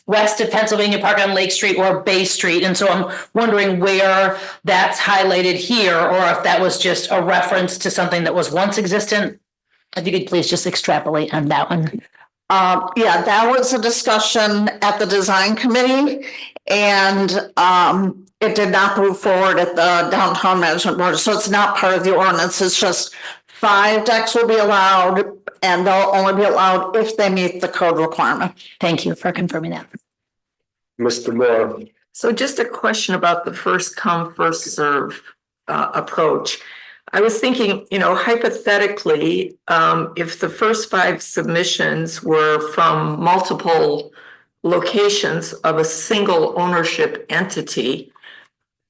west of Pennsylvania Park on Lake Street or Bay Street. And so I'm wondering where that's highlighted here, or if that was just a reference to something that was once existent. If you could please just extrapolate on that one.
Yeah, that was a discussion at the design committee, and it did not move forward at the downtown management board. So it's not part of the ordinance. It's just 5 decks will be allowed, and they'll only be allowed if they meet the code requirement.
Thank you for confirming that.
Mr. Moore.
So just a question about the first come, first serve approach. I was thinking, hypothetically, if the first 5 submissions were from multiple locations of a single ownership entity,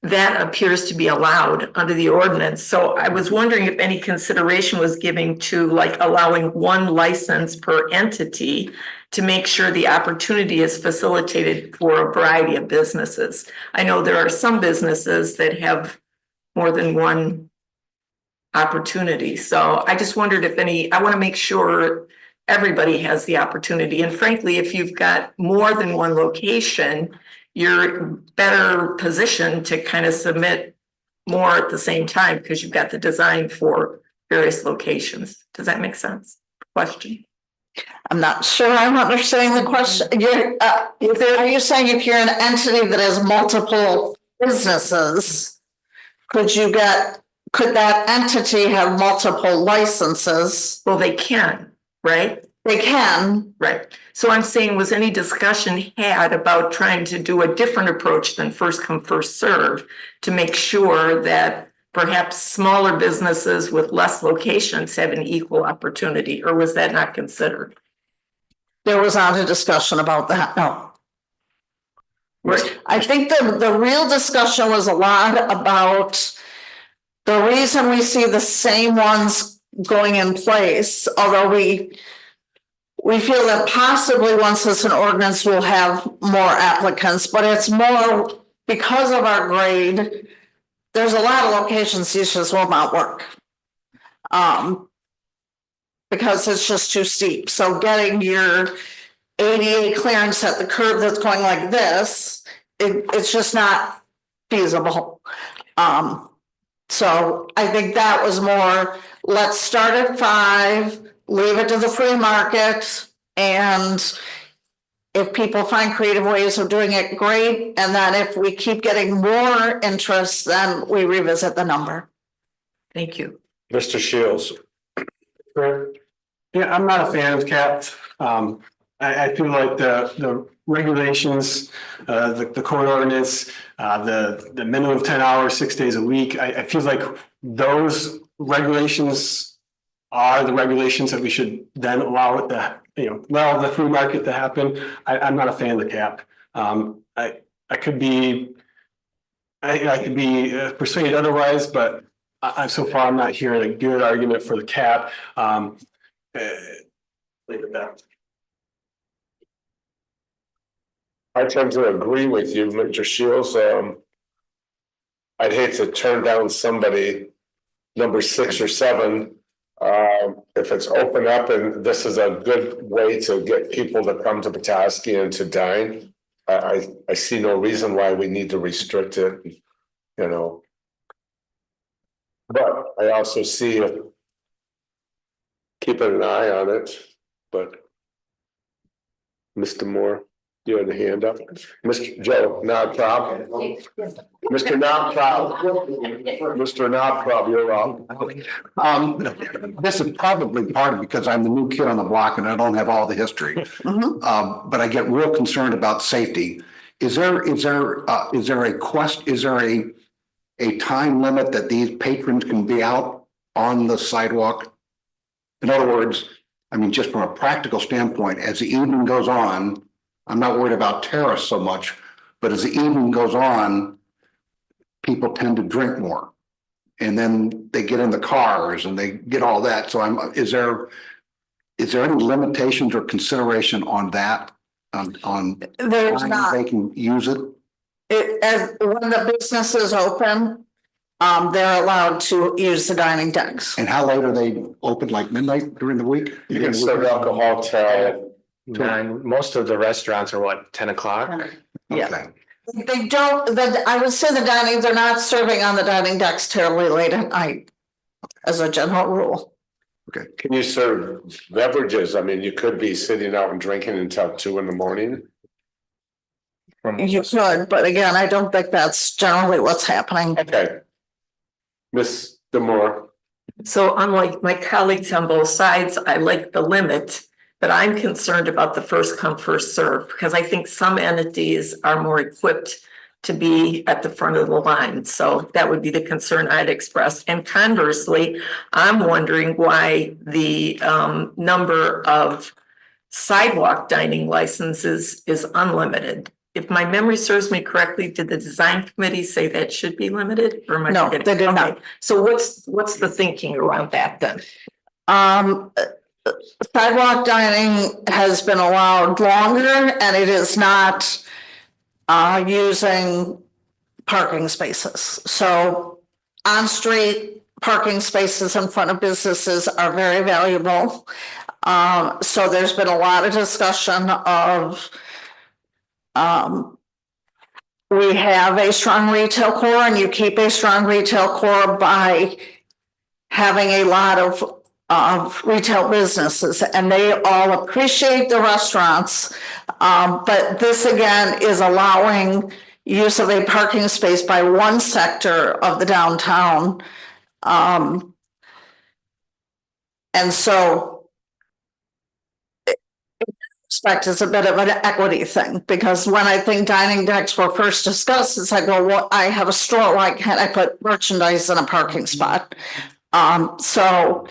that appears to be allowed under the ordinance. So I was wondering if any consideration was given to allowing 1 license per entity to make sure the opportunity is facilitated for a variety of businesses. I know there are some businesses that have more than 1 opportunity. So I just wondered if I want to make sure everybody has the opportunity. And frankly, if you've got more than 1 location, you're better positioned to kind of submit more at the same time because you've got the design for various locations. Does that make sense? Question.
I'm not sure I'm understanding the question. Are you saying if you're an entity that has multiple businesses, could that entity have multiple licenses?
Well, they can, right?
They can.
Right. So I'm saying, was any discussion had about trying to do a different approach than first come, first serve to make sure that perhaps smaller businesses with less locations have an equal opportunity, or was that not considered?
There was not a discussion about that, no. I think the real discussion was a lot about the reason we see the same ones going in place, although we feel that possibly once it's an ordinance, we'll have more applicants, but it's more because of our grade. There's a lot of locations these just will not work. Because it's just too steep. So getting your ADA clearance at the curb that's going like this, it's just not feasible. So I think that was more, let's start at 5, leave it to the free market, and if people find creative ways of doing it, great. And then if we keep getting more interest, then we revisit the number.
Thank you.
Mr. Shields.
Yeah, I'm not a fan of capped. I feel like the regulations, the code ordinance, the minimum of 10 hours, 6 days a week, I feel like those regulations are the regulations that we should then allow it to, allow the free market to happen. I'm not a fan of the cap. I could be persuaded otherwise, but so far I'm not hearing a good argument for the cap. Leave it there.
I tend to agree with you, Mr. Shields. I'd hate to turn down somebody, number 6 or 7. If it's open up and this is a good way to get people to come to Petoskey and to dine, I see no reason why we need to restrict it, But I also see keeping an eye on it, but Mr. Moore, you had a hand up. Mr. Joe, not proud. Mr. Not proud. Mr. Not proud, you're up.
This is probably part of because I'm the new kid on the block and I don't have all the history. But I get real concerned about safety. Is there a time limit that these patrons can be out on the sidewalk? In other words, I mean, just from a practical standpoint, as the evening goes on, I'm not worried about terrorists so much, but as the evening goes on, people tend to drink more. And then they get in the cars and they get all that. So is there any limitations or consideration on that? On
There's not.
They can use it?
When the business is open, they're allowed to use the dining decks.
And how late are they open, like midnight during the week?
You can serve alcohol till
9. Most of the restaurants are what, 10 o'clock?
Yeah.
Okay.
They don't, I would say they're not serving on the dining decks terribly late at night as a general rule.
Okay.
Can you serve beverages? I mean, you could be sitting out and drinking until 2 a.m.
You could, but again, I don't think that's generally what's happening.
Okay. Ms. Demore.
So unlike my colleagues on both sides, I like the limit, but I'm concerned about the first come, first serve, because I think some entities are more equipped to be at the front of the line. So that would be the concern I'd express. And conversely, I'm wondering why the number of sidewalk dining licenses is unlimited. If my memory serves me correctly, did the design committee say that should be limited? Or am I
No, they did not.
So what's the thinking around that then?
Sidewalk dining has been allowed longer and it is not using parking spaces. So on-street parking spaces in front of businesses are very valuable. So there's been a lot of discussion of we have a strong retail core and you keep a strong retail core by having a lot of retail businesses, and they all appreciate the restaurants. But this again is allowing use of a parking space by one sector of the downtown. And so expect it's a bit of an equity thing, because when I think dining decks were first discussed, it's like, well, I have a store, why can't I put merchandise in a parking spot? So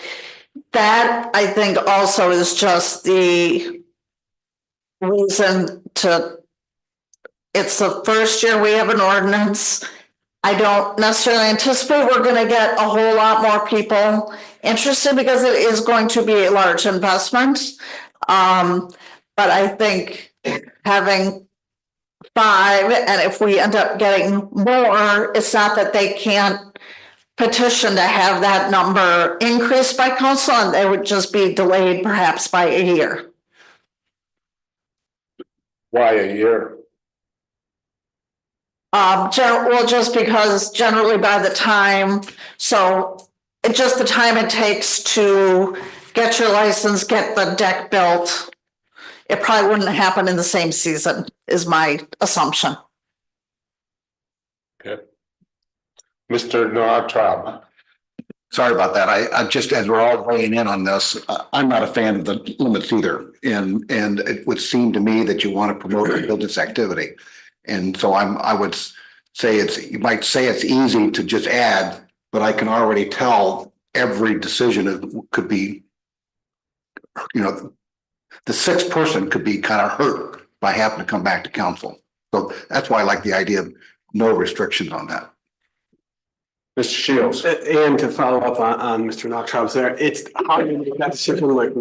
that I think also is just the reason to, it's the first year we have an ordinance. I don't necessarily anticipate we're gonna get a whole lot more people interested because it is going to be a large investment. But I think having 5, and if we end up getting more, it's not that they can't petition to have that number increased by council, and they would just be delayed perhaps by a year.
Why a year?
Well, just because generally by the time, so it's just the time it takes to get your license, get the deck built. It probably wouldn't happen in the same season, is my assumption.
Okay. Mr. Nortrop.
Sorry about that. I just, as we're all weighing in on this, I'm not a fan of the limits either. And it would seem to me that you want to promote the business activity. And so I would say you might say it's easy to just add, but I can already tell every decision could be, the 6th person could be kind of hurt by having to come back to council. So that's why I like the idea of no restrictions on that.
Mr. Shields.
And to follow up on Mr. Knoxhouse there, it's how do you make that decision, like,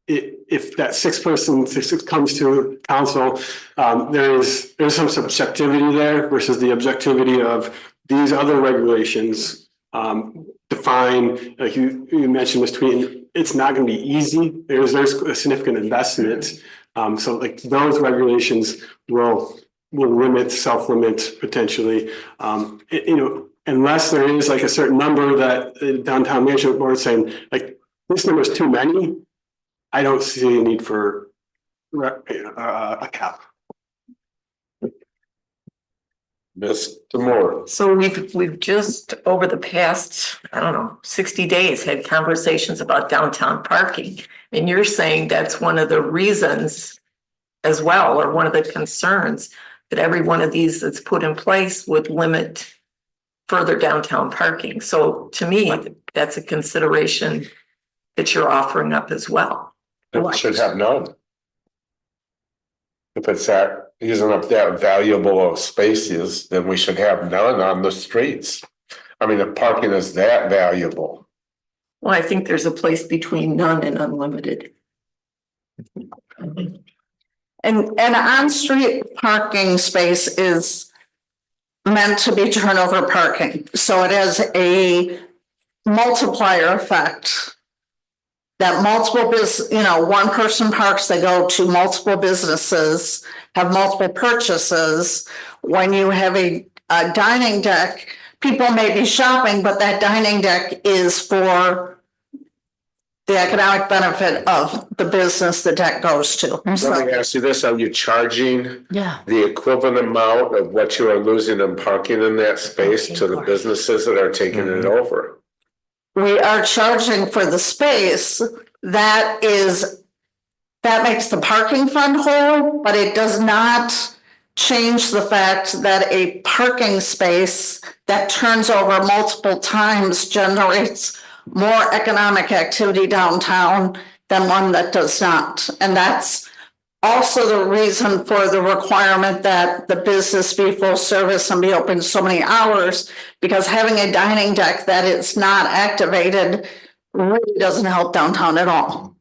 if that 6th person comes to council, there's some subjectivity there versus the objectivity of these other regulations define, like you mentioned, Ms. Tweeten, it's not going to be easy. There's a significant investment. So like those regulations will self-limit potentially. Unless there is like a certain number that the downtown management board is saying, like, this number is too many, I don't see a need for a cap.
Mr. Moore.
So we've just over the past, 60 days had conversations about downtown parking. And you're saying that's one of the reasons as well, or one of the concerns, that every one of these that's put in place would limit further downtown parking. So to me, that's a consideration that you're offering up as well.
It should have none. If it's using up that valuable of spaces, then we should have none on the streets. I mean, if parking is that valuable.
Well, I think there's a place between none and unlimited.
And on-street parking space is meant to be turnover parking. So it has a multiplier effect that multiple one person parks, they go to multiple businesses, have multiple purchases. When you have a dining deck, people may be shopping, but that dining deck is for the economic benefit of the business the deck goes to.
Let me ask you this, are you charging
Yeah.
the equivalent amount of what you are losing in parking in that space to the businesses that are taking it over?
We are charging for the space that makes the parking fund whole, but it does not change the fact that a parking space that turns over multiple times generates more economic activity downtown than one that does not. And that's also the reason for the requirement that the business be full service and be open so many hours, because having a dining deck that is not activated really doesn't help downtown at all.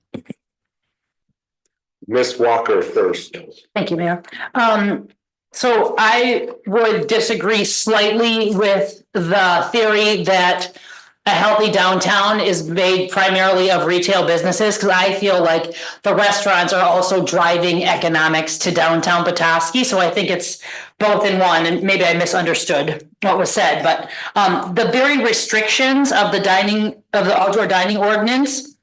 Ms. Walker first.
Thank you, Mayor. So I would disagree slightly with the theory that a healthy downtown is made primarily of retail businesses, because I feel like the restaurants are also driving economics to downtown Petoskey. So I think it's both in one, and maybe I misunderstood what was said, but the very restrictions of the outdoor dining ordinance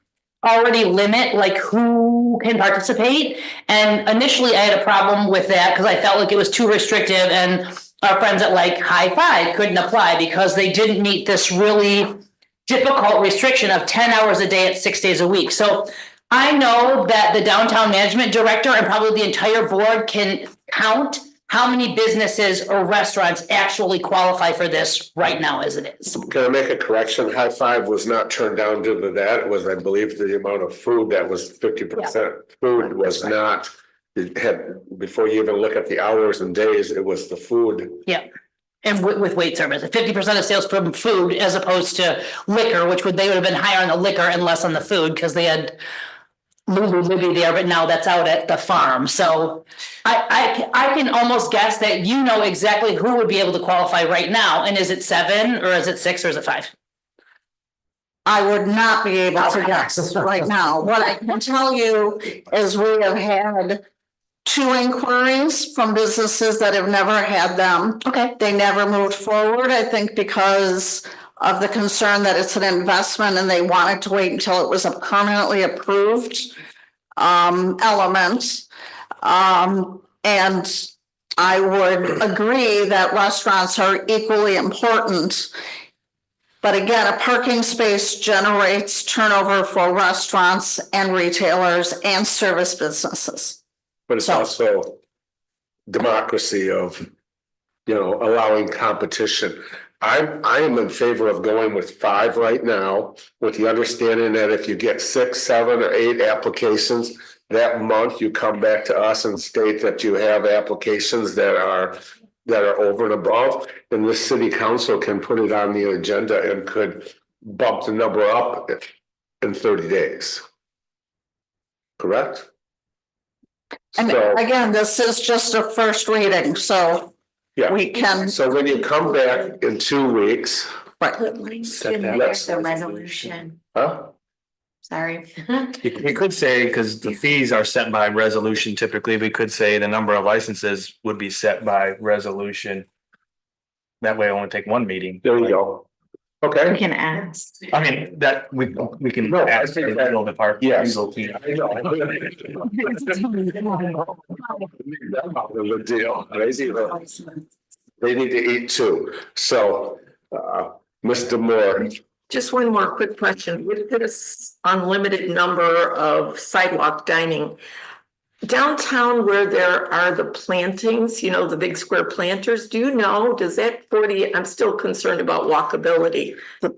already limit like who can participate. And initially I had a problem with that because I felt like it was too restrictive, and our friends at like High Five couldn't apply because they didn't meet this really difficult restriction of 10 hours a day at 6 days a week. So I know that the downtown management director and probably the entire board can count how many businesses or restaurants actually qualify for this right now as it is.
Can I make a correction? High Five was not turned down due to that. It was, I believe, the amount of food that was 50%. Food was not, it had, before you even look at the hours and days, it was the food.
Yeah. And with wait service, 50% of sales from food as opposed to liquor, which they would have been higher on the liquor and less on the food because they had Lulu Libby there, but now that's out at the farm. So I can almost guess that you know exactly who would be able to qualify right now. And is it 7 or is it 6 or is it 5?
I would not be able to guess right now. What I can tell you is we have had 2 inquiries from businesses that have never had them.
Okay.
They never moved forward, I think because of the concern that it's an investment and they wanted to wait until it was a permanently approved element. And I would agree that restaurants are equally important. But again, a parking space generates turnover for restaurants and retailers and service businesses.
But it's also democracy of, you know, allowing competition. I am in favor of going with 5 right now, with the understanding that if you get 6, 7, or 8 applications that month, you come back to us and state that you have applications that are over and above, and the city council can put it on the agenda and could bump the number up in 30 days. Correct?
And
So,
again, this is just a first reading, so
yeah.
we can.
So when you come back in 2 weeks.
Right.
The resolution.
Huh?
Sorry.
You could say, because the fees are set by resolution typically, we could say the number of licenses would be set by resolution. That way it only take 1 meeting.
There you go. Okay.
We can ask.
I mean, that we can
No, I
ask
think
the
that-
legal department.
Yes.
legal team.
I know. The deal, crazy. They need to eat too. So, Mr. Moore.
Just one more quick question. With this unlimited number of sidewalk dining, downtown where there are the plantings, you know, the big square planters, do you know, does that 40, I'm still concerned about walkability.
The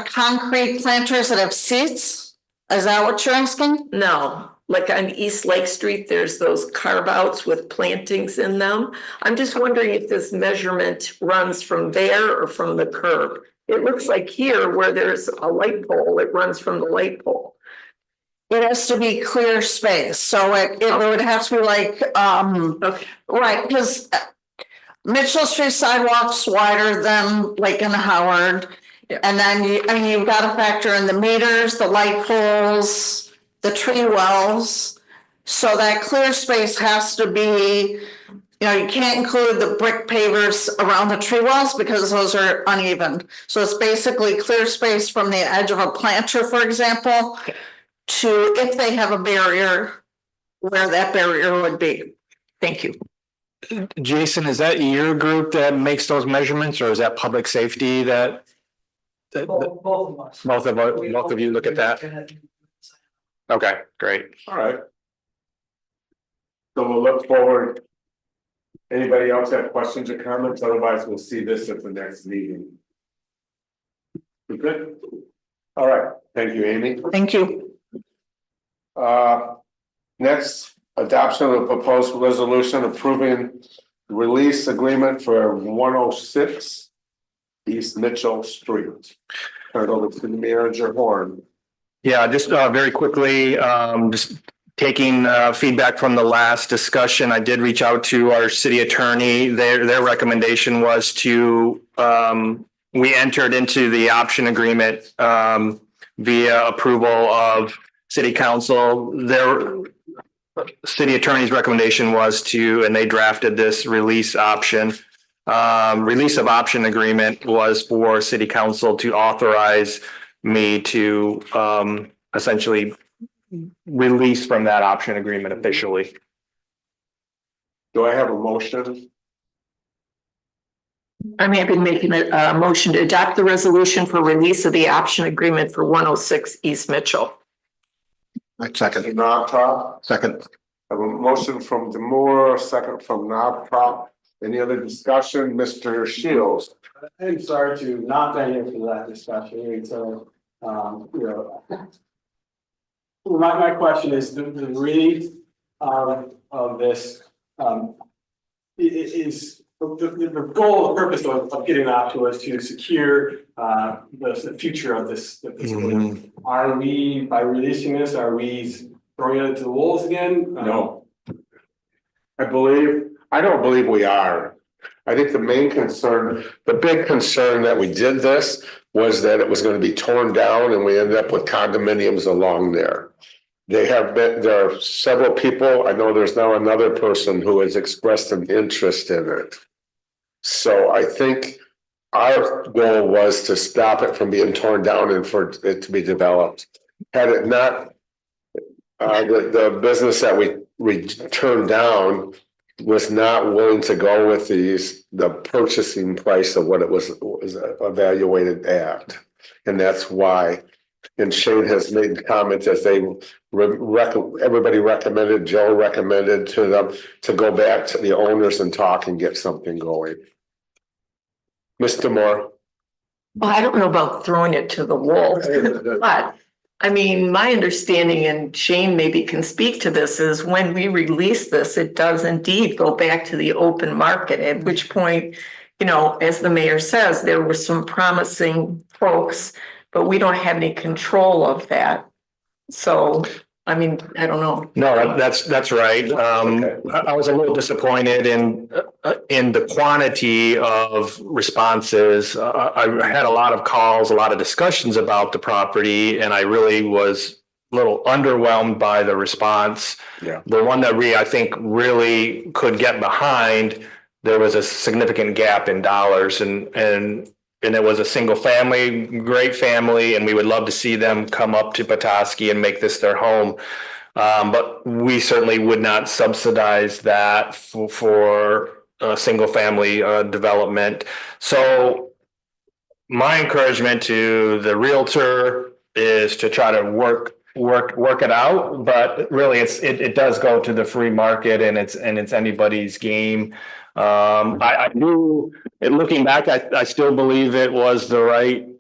concrete planters that have seats? Is that what you're asking?
No, like on East Lake Street, there's those carve outs with plantings in them. I'm just wondering if this measurement runs from there or from the curb. It looks like here where there's a light pole, it runs from the light pole.
It has to be clear space, so it would have to be like,
Okay.
right, because Mitchell Street sidewalk's wider than Lake and Howard.
Yeah.
And then you've got to factor in the meters, the light poles, the tree wells. So that clear space has to be, you know, you can't include the brick pavers around the tree wells because those are uneven. So it's basically clear space from the edge of a planter, for example, to if they have a barrier, where that barrier would be.
Thank you.
Jason, is that your group that makes those measurements, or is that public safety that?
Both of us.
Both of you look at that? Okay, great.
All right. So we'll look forward. Anybody else have questions or comments? Otherwise, we'll see this at the next meeting. We good? All right. Thank you, Amy.
Thank you.
Next, adoption of proposed resolution approving release agreement for 106 East Mitchell Street. Turn it over to the manager Horn.
Yeah, just very quickly, just taking feedback from the last discussion, I did reach out to our city attorney. Their recommendation was to, we entered into the option agreement via approval of city council. Their city attorney's recommendation was to, and they drafted this release option. Release of option agreement was for city council to authorize me to essentially release from that option agreement officially.
Do I have a motion?
I'm happy to make a motion to adopt the resolution for release of the option agreement for 106 East Mitchell.
Second.
Knobtop.
Second.
I have a motion from Demore, second from Knobtop. Any other discussion? Mr. Shields?
I'm sorry to not be here for that discussion, and so, you know. My question is the read of this, is the goal, the purpose of getting that to was to secure the future of this building. Are we, by releasing this, are we throwing it to the wolves again?
No. I don't believe we are. I think the main concern, the big concern that we did this was that it was going to be torn down and we ended up with condominiums along there. There are several people, I know there's now another person who has expressed an interest in it. So I think our goal was to stop it from being torn down and for it to be developed. Had it not, the business that we turned down was not willing to go with the purchasing price of what it was evaluated at. And that's why, and Shane has made comments that everybody recommended, Joe recommended to them to go back to the owners and talk and get something going. Mr. Moore.
Well, I don't know about throwing it to the wolves, but I mean, my understanding, and Shane maybe can speak to this, is when we release this, it does indeed go back to the open market, at which point, you know, as the mayor says, there were some promising folks, but we don't have any control of that. So, I mean, I don't know.
No, that's right. I was a little disappointed in the quantity of responses. I had a lot of calls, a lot of discussions about the property, and I really was a little underwhelmed by the response.
Yeah.
The one that I think really could get behind, there was a significant gap in dollars, and it was a single family, great family, and we would love to see them come up to Petoskey and make this their home. But we certainly would not subsidize that for a single family development. So my encouragement to the realtor is to try to work it out, but really it does go to the free market, and it's anybody's game. I do, looking back, I still believe it was the right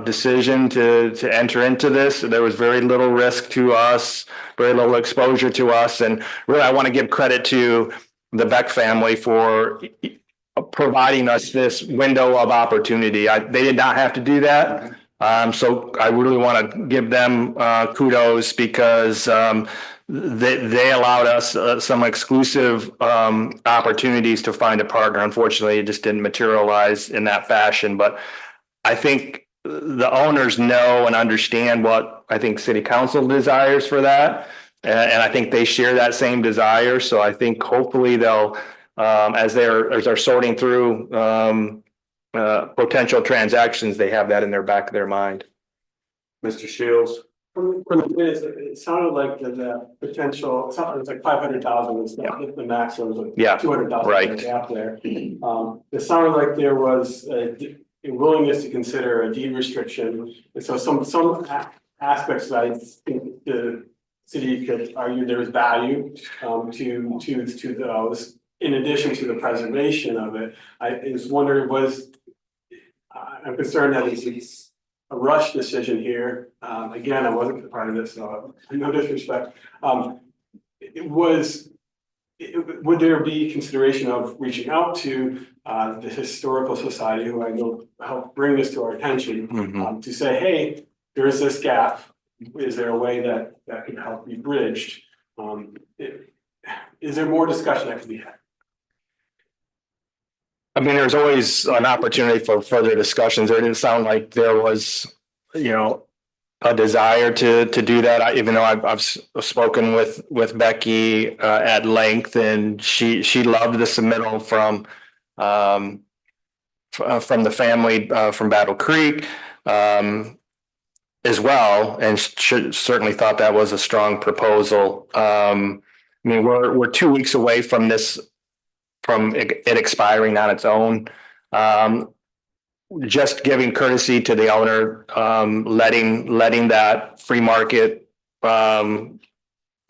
decision to enter into this. There was very little risk to us, very little exposure to us, and really I want to give credit to the Beck family for providing us this window of opportunity. They did not have to do that. So I really want to give them kudos, because they allowed us some exclusive opportunities to find a partner. Unfortunately, it just didn't materialize in that fashion. But I think the owners know and understand what I think City Council desires for that. And I think they share that same desire. So I think hopefully they'll, as they're sorting through potential transactions, they have that in their back of their mind.
Mr. Shields.
From the minutes, it sounded like the potential, it was like 500,000 was the maximum,
Yeah,
200,000
right.
gap there. It sounded like there was a willingness to consider a deed restriction. And so some aspects that I think the city could argue there is value to those, in addition to the preservation of it. I was wondering, I'm concerned that it's a rush decision here. Again, I wasn't a part of this, so no disrespect. Would there be consideration of reaching out to the Historical Society, who I know helped bring this to our attention, to say, hey, there is this gap. Is there a way that can help be bridged? Is there more discussion that can be had?
I mean, there's always an opportunity for further discussions. There didn't sound like there was, a desire to do that. Even though I've spoken with Becky at length, and she loved the submittal from the family from Battle Creek as well, and certainly thought that was a strong proposal. I mean, we're 2 weeks away from this. From it expiring on its own. Just giving courtesy to the owner, letting that free market kind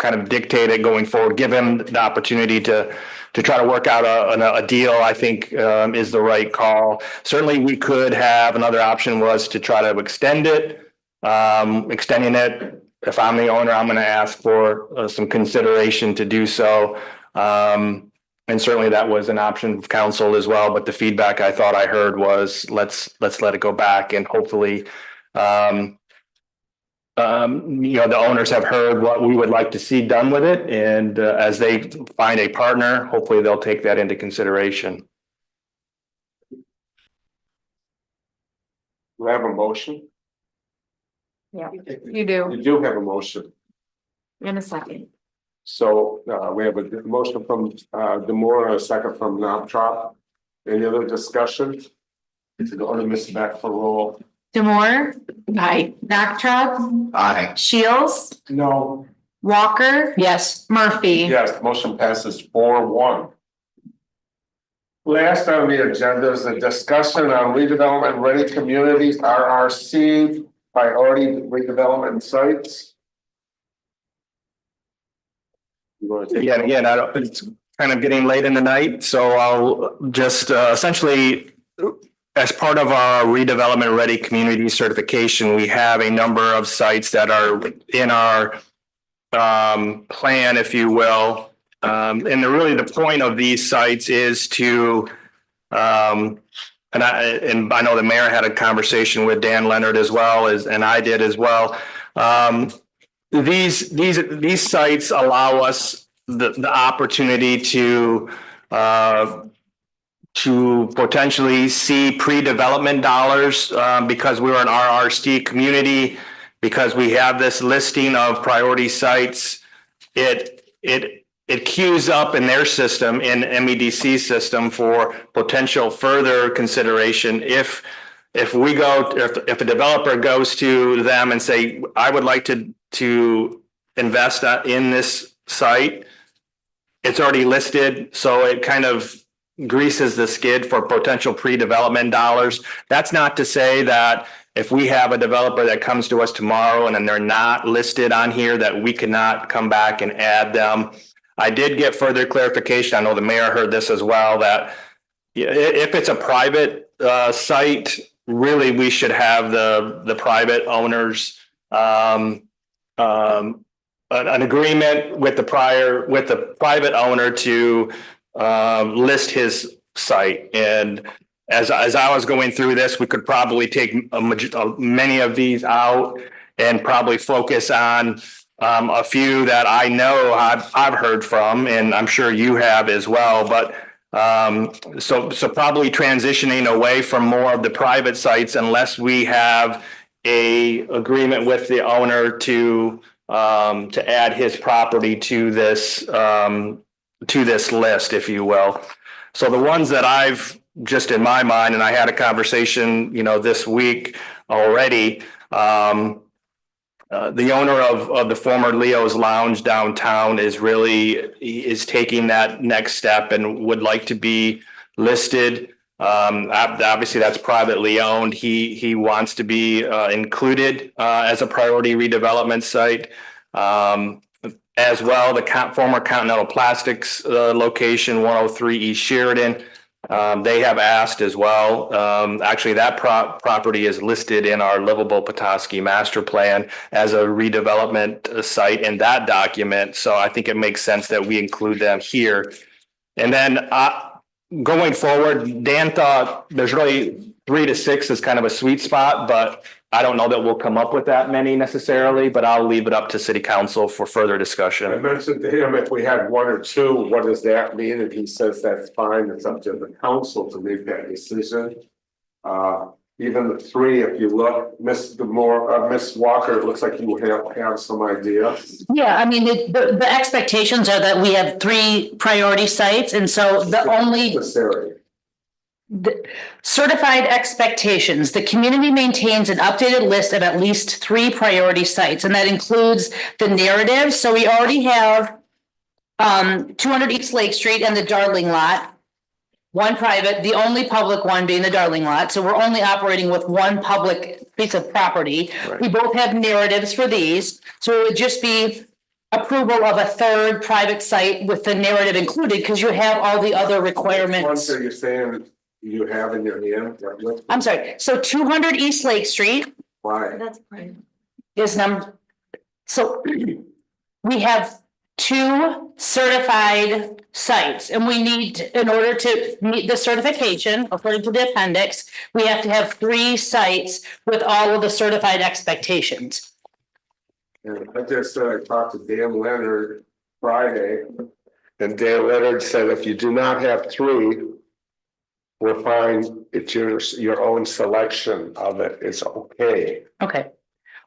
of dictate it going forward, give him the opportunity to try to work out a deal, I think is the right call. Certainly we could have, another option was to try to extend it. Extending it, if I'm the owner, I'm going to ask for some consideration to do so.
and certainly that was an option of council as well, but the feedback I thought I heard was let's let it go back and hopefully the owners have heard what we would like to see done with it, and as they find a partner, hopefully they'll take that into consideration.
Do I have a motion?
Yeah, you do.
You do have a motion.
In a second.
So we have a motion from Demore, a second from Knobtrop. Any other discussion? Go to Ms. Beck for roll.
Demore,
Aye.
Knobtrop,
Aye.
Shields,
No.
Walker. Yes. Murphy.
Yes, motion passes 4-1. Last on the agenda is a discussion on redevelopment ready communities, RRC, priority redevelopment sites. You want to take?
Yeah, again, it's kind of getting late in the night, so I'll just essentially, as part of our redevelopment ready community certification, we have a number of sites that are in our plan, if you will. And really the point of these sites is to, and I know the mayor had a conversation with Dan Leonard as well as, and I did as well. These sites allow us the opportunity to potentially see pre-development dollars because we're an RRC community, because we have this listing of priority sites. It queues up in their system, in MEDC system, for potential further consideration. If a developer goes to them and say, I would like to invest in this site, it's already listed, so it kind of greases the skid for potential pre-development dollars. That's not to say that if we have a developer that comes to us tomorrow and then they're not listed on here, that we cannot come back and add them. I did get further clarification. I know the mayor heard this as well, that if it's a private site, really we should have the private owners an agreement with the private owner to list his site. And as I was going through this, we could probably take many of these out and probably focus on a few that I know I've heard from, and I'm sure you have as well. But so probably transitioning away from more of the private sites unless we have a agreement with the owner to add his property to this list, if you will. So the ones that I've just in my mind, and I had a conversation, this week already. The owner of the former Leo's Lounge downtown is taking that next step and would like to be listed. Obviously that's privately owned. He wants to be included as a priority redevelopment site. As well, the former Continental Plastics location, 103 East Sheridan. They have asked as well. Actually, that property is listed in our Livable Petoskey master plan as a redevelopment site in that document. So I think it makes sense that we include them here. And then going forward, Dan thought there's really 3 to 6 is kind of a sweet spot, but I don't know that we'll come up with that many necessarily, but I'll leave it up to city council for further discussion.
I mentioned to him, if we had 1 or 2, what does that mean? And he says that's fine. It's up to the council to make that decision. Even the 3, if you look, Miss Walker, it looks like you have some ideas.
Yeah, I mean, the expectations are that we have 3 priority sites, and so the only certified expectations, the community maintains an updated list of at least 3 priority sites, and that includes the narrative. So we already have 200 East Lake Street and the Darling lot, 1 private, the only public one being the Darling lot. So we're only operating with 1 public piece of property. Right. We both have narratives for these, so it would just be approval of a 3rd private site with the narrative included, because you have all the other requirements.
What are you saying you have in your hand?
I'm sorry. So 200 East Lake Street.
Why?
That's right.
Is number. So we have 2 certified sites, and we need, in order to meet the certification, according to the appendix, we have to have 3 sites with all of the certified expectations.
And I just I talked to Dan Leonard Friday, and Dan Leonard said if you do not have 3, we're fine. It's your own selection of it. It's okay.
Okay.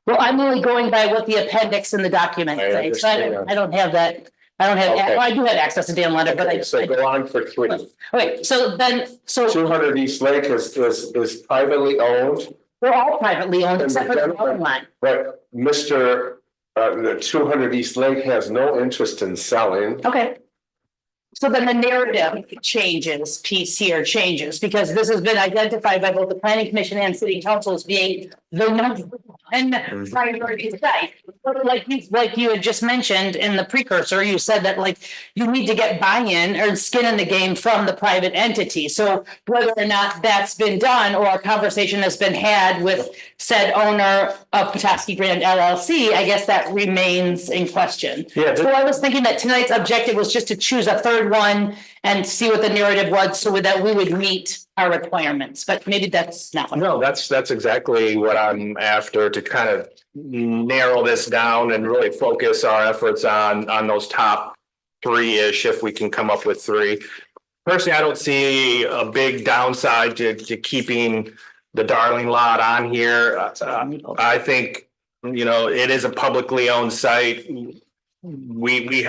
Well, I'm only going by what the appendix in the document
I
says. So
understand.
I don't have that. I don't have,
Okay.
well, I do have access to Dan Leonard, but I.
So go on for 3.
Okay, so then, so
200 East Lake is privately owned,
we're all privately owned except for the
And the
water line.
but the 200 East Lake has no interest in selling.
Okay. So then the narrative piece here changes, because this has been identified by both the planning commission and city council as being the number one priority site. But like you had just mentioned in the precursor, you said that like you need to get buy-in or skin in the game from the private entity. So whether or not that's been done or a conversation has been had with said owner of Petoskey Grand LLC, I guess that remains in question.
Yeah.
So I was thinking that tonight's objective was just to choose a third one and see what the narrative was so that we would meet our requirements, but maybe that's not what.
No, that's exactly what I'm after, to kind of narrow this down and really focus our efforts on those top 3-ish, if we can come up with 3. Personally, I don't see a big downside to keeping the Darling lot on here. I think, it is a publicly owned site. We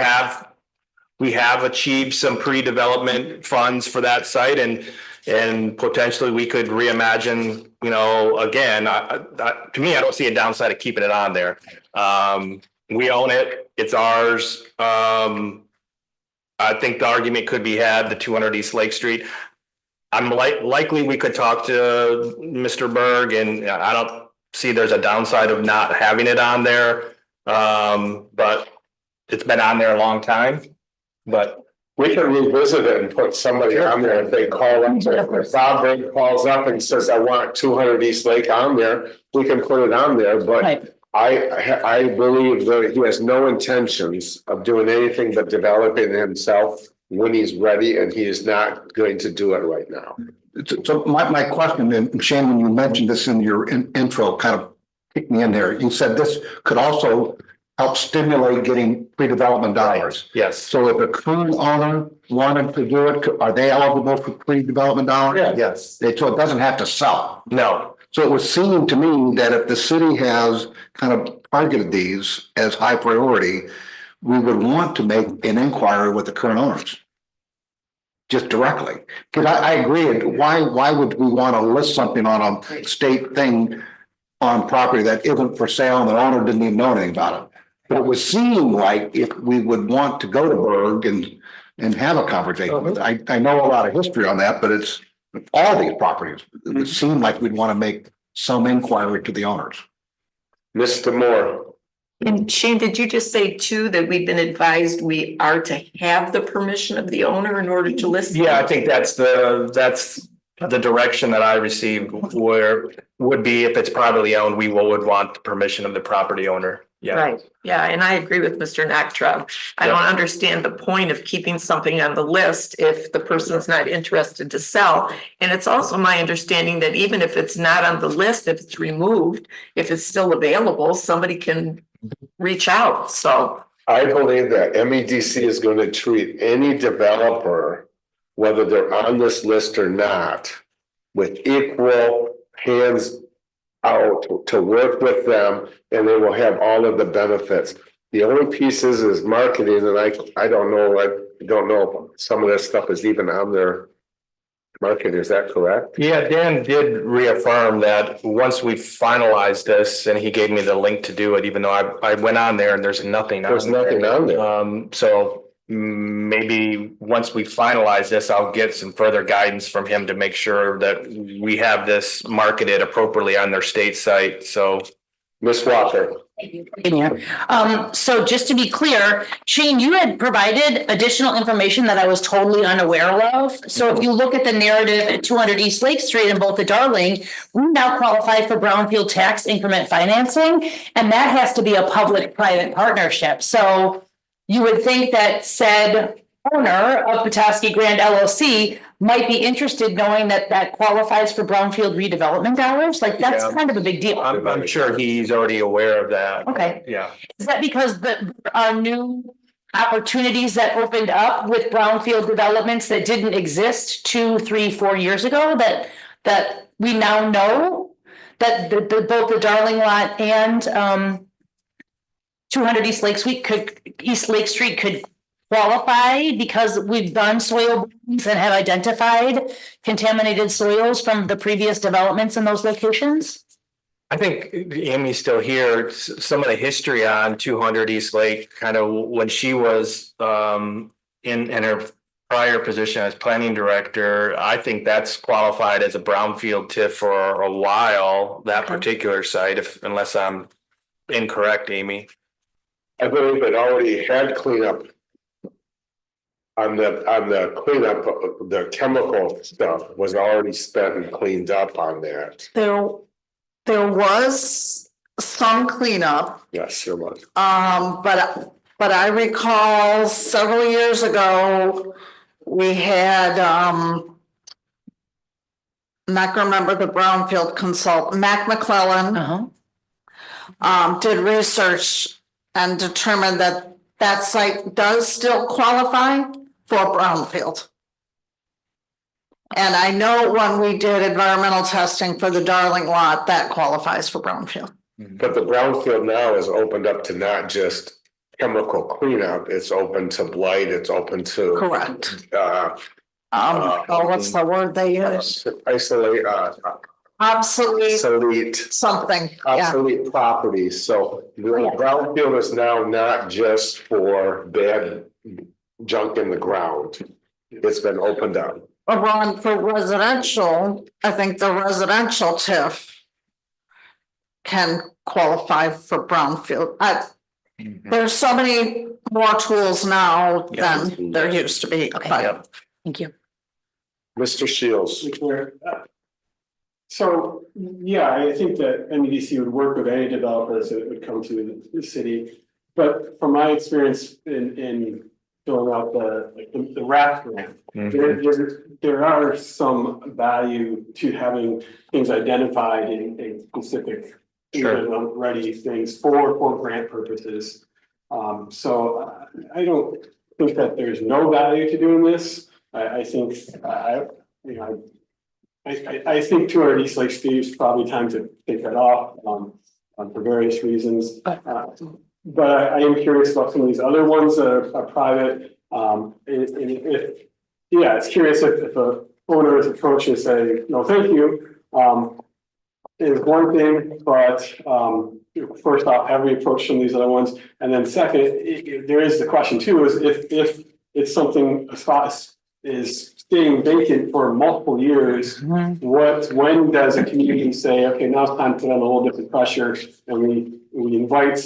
have achieved some pre-development funds for that site, and potentially we could reimagine, again, to me, I don't see a downside of keeping it on there. We own it, it's ours. I think the argument could be had, the 200 East Lake Street. I'm likely we could talk to Mr. Berg, and I don't see there's a downside of not having it on there. But it's been on there a long time, but
We can revisit it and put somebody on there if they call up. If Bob Berg calls up and says, I want 200 East Lake on there, we can put it on there, but
Right.
I believe that he has no intentions of doing anything but developing himself when he's ready, and he is not going to do it right now.
So my question, and Shane, when you mentioned this in your intro, kind of kicked me in there. You said this could also help stimulate getting pre-development dollars.
yes.
So if a current owner wanted to do it, are they eligible for pre-development dollars?
Yes.
So it doesn't have to sell.
No.
So it would seem to me that if the city has kind of targeted these as high priority, we would want to make an inquiry with the current owners. Just directly. Because I agree, why would we want to list something on a state thing on property that isn't for sale and the owner didn't even know anything about it? But it would seem like if we would want to go to Berg and have a conversation with it. I know a lot of history on that, but it's all these properties. It would seem like we'd want to make some inquiry to the owners.
Mr. Moore.
And Shane, did you just say too that we've been advised we are to have the permission of the owner in order to list?
Yeah, I think that's the direction that I received, where would be if it's privately owned, we would want the permission of the property owner. Yeah.
Right, yeah, and I agree with Mr. Nachtra. I don't understand the point of keeping something on the list if the person's not interested to sell. And it's also my understanding that even if it's not on the list, if it's removed, if it's still available, somebody can reach out, so.
I believe that MEDC is going to treat any developer, whether they're on this list or not, with equal hands out to work with them, and they will have all of the benefits. The only piece is marketing, and I don't know if some of this stuff is even on their market. Is that correct?
Yeah, Dan did reaffirm that once we finalize this, and he gave me the link to do it, even though I went on there and there's nothing on there.
There's nothing on there.
So maybe once we finalize this, I'll get some further guidance from him to make sure that we have this marketed appropriately on their state site. So,
Ms. Walker.
So just to be clear, Shane, you had provided additional information that I was totally unaware of. So if you look at the narrative at 200 East Lake Street in Boca Darling, we now qualify for brownfield tax increment financing, and that has to be a public-private partnership. So you would think that said owner of Petoskey Grand LLC might be interested knowing that that qualifies for brownfield redevelopment dollars. Like, that's
Yeah.
kind of a big deal.
I'm sure he's already aware of that.
Okay.
Yeah.
Is that because there are new opportunities that opened up with brownfield developments that didn't exist 2, 3, 4 years ago that we now know that both the Darling lot and 200 East Lake Street could qualify because we've done soil borings and have identified contaminated soils from the previous developments in those locations?
I think Amy's still here. Some of the history on 200 East Lake, kind of when she was in her prior position as planning director, I think that's qualified as a brownfield TIF for a while, that particular site, unless I'm incorrect, Amy.
I believe it already had cleanup. On the cleanup, the chemical stuff was already spent and cleaned up on that.
There was some cleanup,
Yes, there was.
but I recall several years ago, we had, not gonna remember the brownfield consultant, Mac McClellan. Did research and determined that that site does still qualify for brownfield. And I know when we did environmental testing for the Darling lot, that qualifies for brownfield.
But the brownfield now is opened up to not just chemical cleanup, it's open to blight, it's open to.
Correct. What's the word they use?
Isolate,
Obsolete something, yeah.
obsolete properties, so the brownfield is now not just for bad junk in the ground. It's been opened up.
Well, for residential, I think the residential TIF can qualify for brownfield. There's so many more tools now than there used to be.
Okay. Thank you.
Mr. Shields.
So, yeah, I think that MEDC would work with any developers that would come to the city. But from my experience in filling out the RAP grant, there are some value to having things identified in specific ready things for grant purposes. So I don't think that there's no value to doing this. I think I think 200 East Lake Street is probably time to take that off for various reasons. But I am curious about some of these other ones that are private. And if, yeah, it's curious if a owner is approached and say, no, thank you, is one thing, but first off, have we approached some of these other ones? And then second, there is the question too, is if it's something, a spot is staying vacant for multiple years, when does a community say, okay, now it's time to put on a little different pressure, and we invite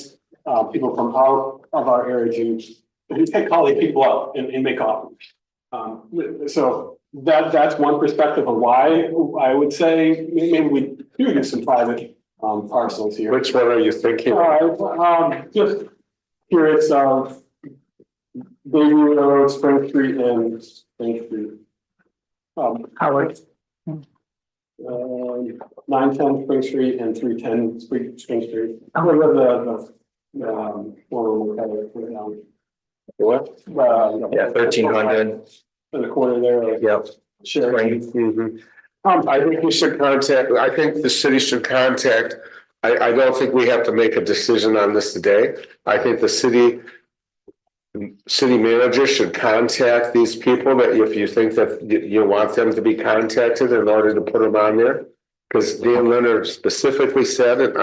people from out of our area to call these people out and make offers. So that's one perspective of why I would say maybe we do some private parcels here.
Which one are you thinking?
Just curious of Baby Road, Spring Street, and Spring Street.
Howard.
910 Spring Street and 310 Spring Street.
What?
Yeah, 1300.
In the corner there.
Yep.
Sure.
I think we should I think the city should contact, I don't think we have to make a decision on this today. I think the city manager should contact these people that if you think that you want them to be contacted in order to put them on there. Because Dan Leonard specifically said it,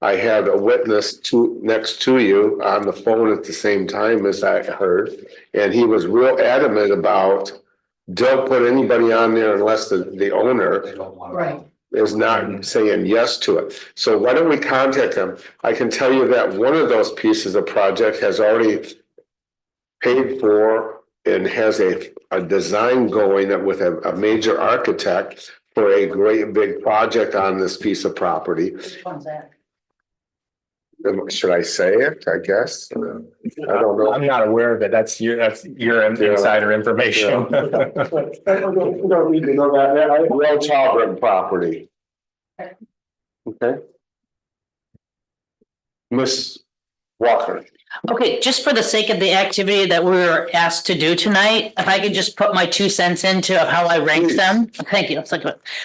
I had a witness next to you on the phone at the same time as I heard. And he was real adamant about, don't put anybody on there unless the owner is not saying yes to it. So why don't we contact them? I can tell you that one of those pieces of project has already paid for and has a design going with a major architect for a great big project on this piece of property.
Which one's that?
Should I say it? I guess. I don't know.
I'm not aware of it. That's your insider information.
We don't need to know that.
Real Talbot property. Okay. Miss Walker.
Okay, just for the sake of the activity that we were asked to do tonight, if I could just put my 2 cents into how I ranked them. Thank you.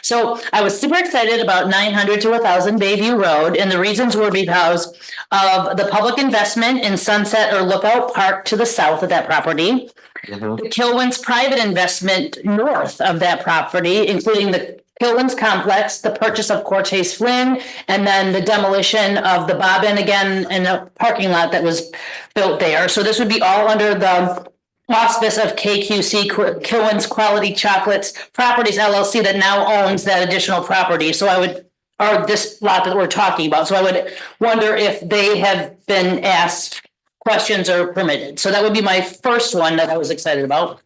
So I was super excited about 900 to 1,000 Bayview Road, and the reasons were because of the public investment in Sunset or Lookout Park to the south of that property. The Kilwins private investment north of that property, including the Kilwins complex, the purchase of Cortez Flynn, and then the demolition of the Bobbin again in a parking lot that was built there. So this would be all under the auspice of KQC, Kilwins Quality Chocolates Properties LLC, that now owns that additional property. So I would, or this lot that we're talking about. So I would wonder if they have been asked questions or permitted. So that would be my first one that I was excited about.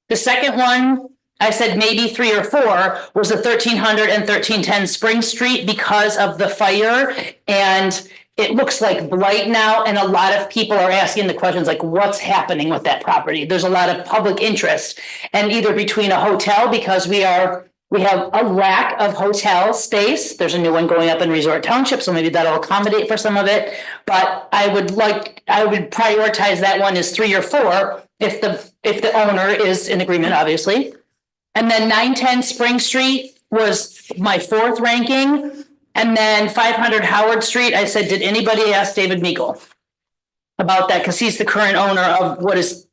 The second one, I said maybe 3 or 4, was the 1300 and 1310 Spring Street because of the fire. And it looks like blight now. And a lot of people are asking the questions like, what's happening with that property? There's a lot of public interest, and either between a hotel, because we have a lack of hotel space. There's a new one going up in Resort Township, so maybe that'll accommodate for some of it. But I would prioritize that one as 3 or 4 if the owner is in agreement, obviously. And then 910 Spring Street was my 4th ranking. And then 500 Howard Street, I said, did anybody ask David Meagle about that? Because he's the current owner of what is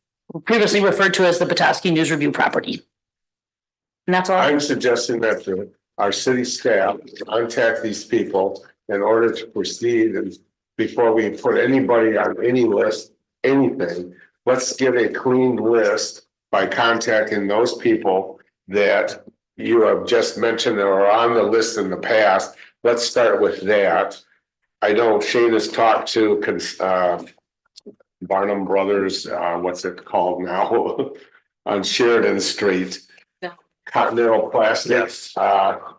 previously referred to as the Petoskey News Review property. And that's all.
I'm suggesting that our city staff contact these people in order to proceed, and before we put anybody on any list, anything, let's get a clean list by contacting those people that you have just mentioned that are on the list in the past. Let's start with that. I know Shane has talked to Barnum Brothers, what's it called now, on Sheridan Street. Continental Plastics,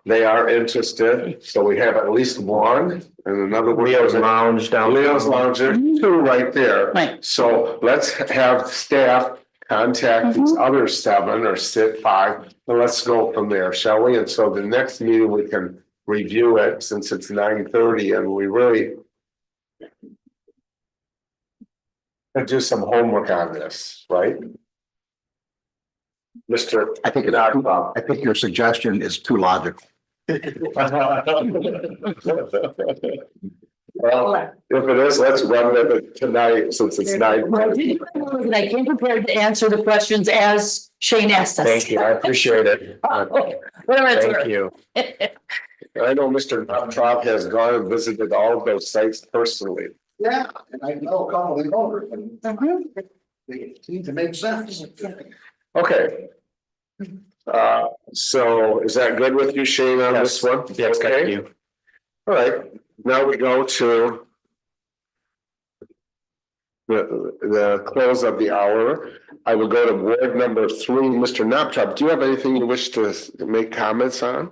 they are interested, so we have at least one, and another one.
Leo's Lounge down.
Leo's Lounge, 2 right there.
Right.
So let's have staff contact these other 7 or 5, and let's go from there, shall we? And so the next meeting we can review it, since it's 9:30, and we really do some homework on this, right? Mr.
I think your suggestion is too logical.
Well, if it is, let's run with it tonight, since it's 9.
I came prepared to answer the questions as Shane asked us.
Thank you. I appreciate it.
Whatever it's worth.
Thank you.
I know Mr. Traub has gone and visited all of those sites personally.
Yeah, and I know a couple of the owners, and they seem to make sense.
Okay. So is that good with you, Shane, on this one?
Yes,
okay.
thank you.
All right, now we go to the close of the hour. I will go to ward number 3, Mr. Knoptrop. Do you have anything you wish to make comments on?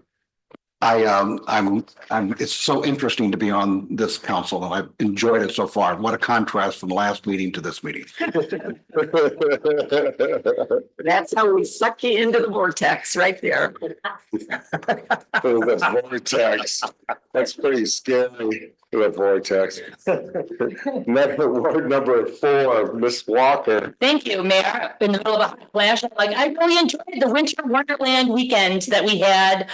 It's so interesting to be on this council, and I've enjoyed it so far. What a contrast from the last meeting to this meeting.
That's how we suck you into the vortex right there.
The vortex. That's pretty scary. The vortex. Ward number 4, Miss Walker.
Thank you, Mayor. In the middle of a hot flash, I really enjoyed the Winter Wonderland weekend that we had.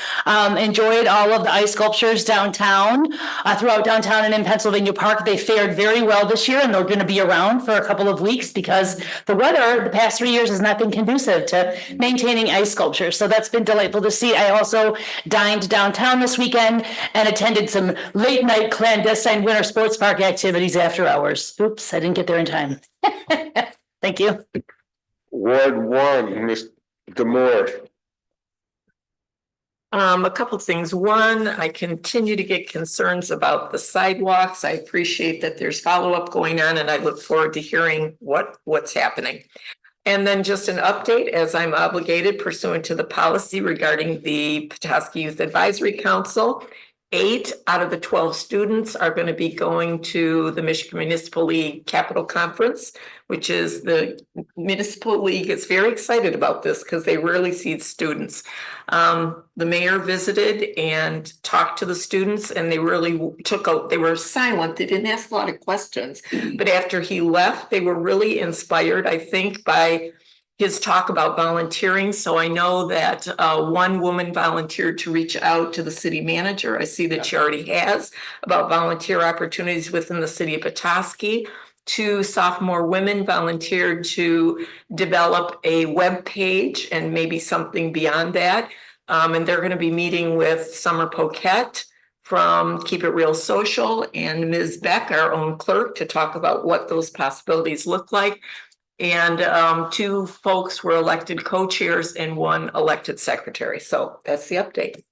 Enjoyed all of the ice sculptures downtown, throughout downtown and in Pennsylvania Park. They fared very well this year, and they're going to be around for a couple of weeks because the weather the past 3 years has not been conducive to maintaining ice sculptures. So that's been delightful to see. I also dined downtown this weekend and attended some late night clandestine winter sports park activities after hours. Oops, I didn't get there in time. Thank you.
Ward 1, Ms. Demore.
A couple of things. One, I continue to get concerns about the sidewalks. I appreciate that there's follow-up going on, and I look forward to hearing what's happening. And then just an update, as I'm obligated pursuant to the policy regarding the Petoskey Youth Advisory Council. 8 out of the 12 students are going to be going to the Michigan Municipal League Capital Conference, which is the municipal league is very excited about this because they rarely see students. The mayor visited and talked to the students, and they really they were silent. They didn't ask a lot of questions, but after he left, they were really inspired, I think, by his talk about volunteering. So I know that one woman volunteered to reach out to the city manager. I see that she already has, about volunteer opportunities within the city of Petoskey. 2 sophomore women volunteered to develop a web page and maybe something beyond that. And they're going to be meeting with Summer Poquette from Keep It Real Social and Ms. Beck, our own clerk, to talk about what those possibilities look like. And 2 folks were elected co-chairs and 1 elected secretary. So that's the update.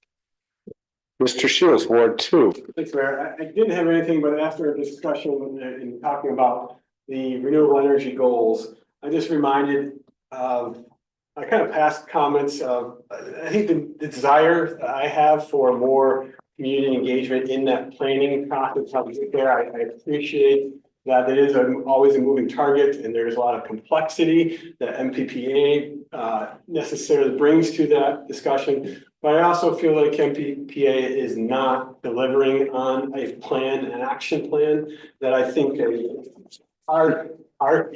Mr. Shields, Ward 2.
Thanks, Mayor. I didn't have anything, but after a discussion in talking about the renewable energy goals, I just reminded of, I kind of past comments of, I think the desire that I have for more community engagement in that planning process, how we get there. I appreciate that it is always a moving target, and there's a lot of complexity that MPPA necessarily brings to that discussion. But I also feel like MPPA is not delivering on a plan, an action plan that I think our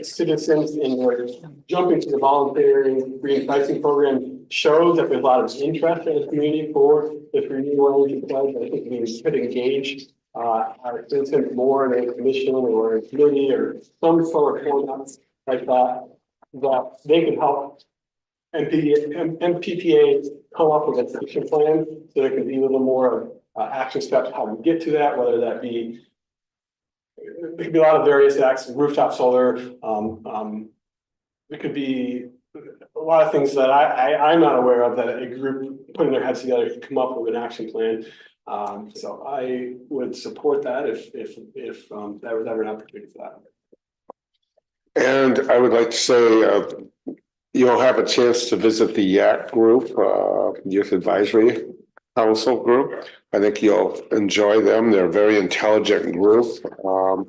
citizens in their jumping to the voluntary green pricing program shows that there's a lot of interest in the community for the renewable energy pledge. I think we should engage our citizens more in a commission or a committee or some sort of format like that, that they can help MPPA come up with an action plan so there can be a little more action steps how we get to that, whether that be, there could be a lot of various acts, rooftop solar, it could be a lot of things that I'm not aware of that a group putting their heads together to come up with an action plan. So I would support that if there was ever an opportunity for that.
And I would like to say, you'll have a chance to visit the YAC group, Youth Advisory Council group. I think you'll enjoy them. They're a very intelligent group.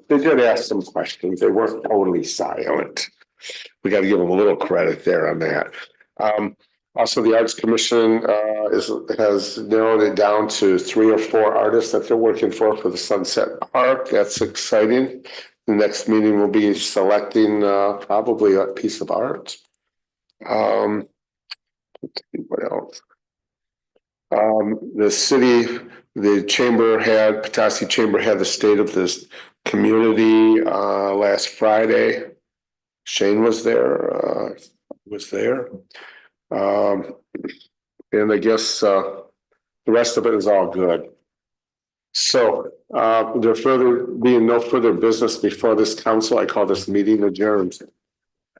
They did ask some questions. They weren't totally silent. We got to give them a little credit there on that. Also, the Arts Commission has narrowed it down to 3 or 4 artists that they're working for the Sunset Park. That's exciting. The next meeting will be selecting probably a piece of art. Let's see what else. The city, the chamber had, Petoskey Chamber had the state of this community last Friday. Shane was there. And I guess the rest of it is all good. So there being no further business before this council, I call this meeting adjourned.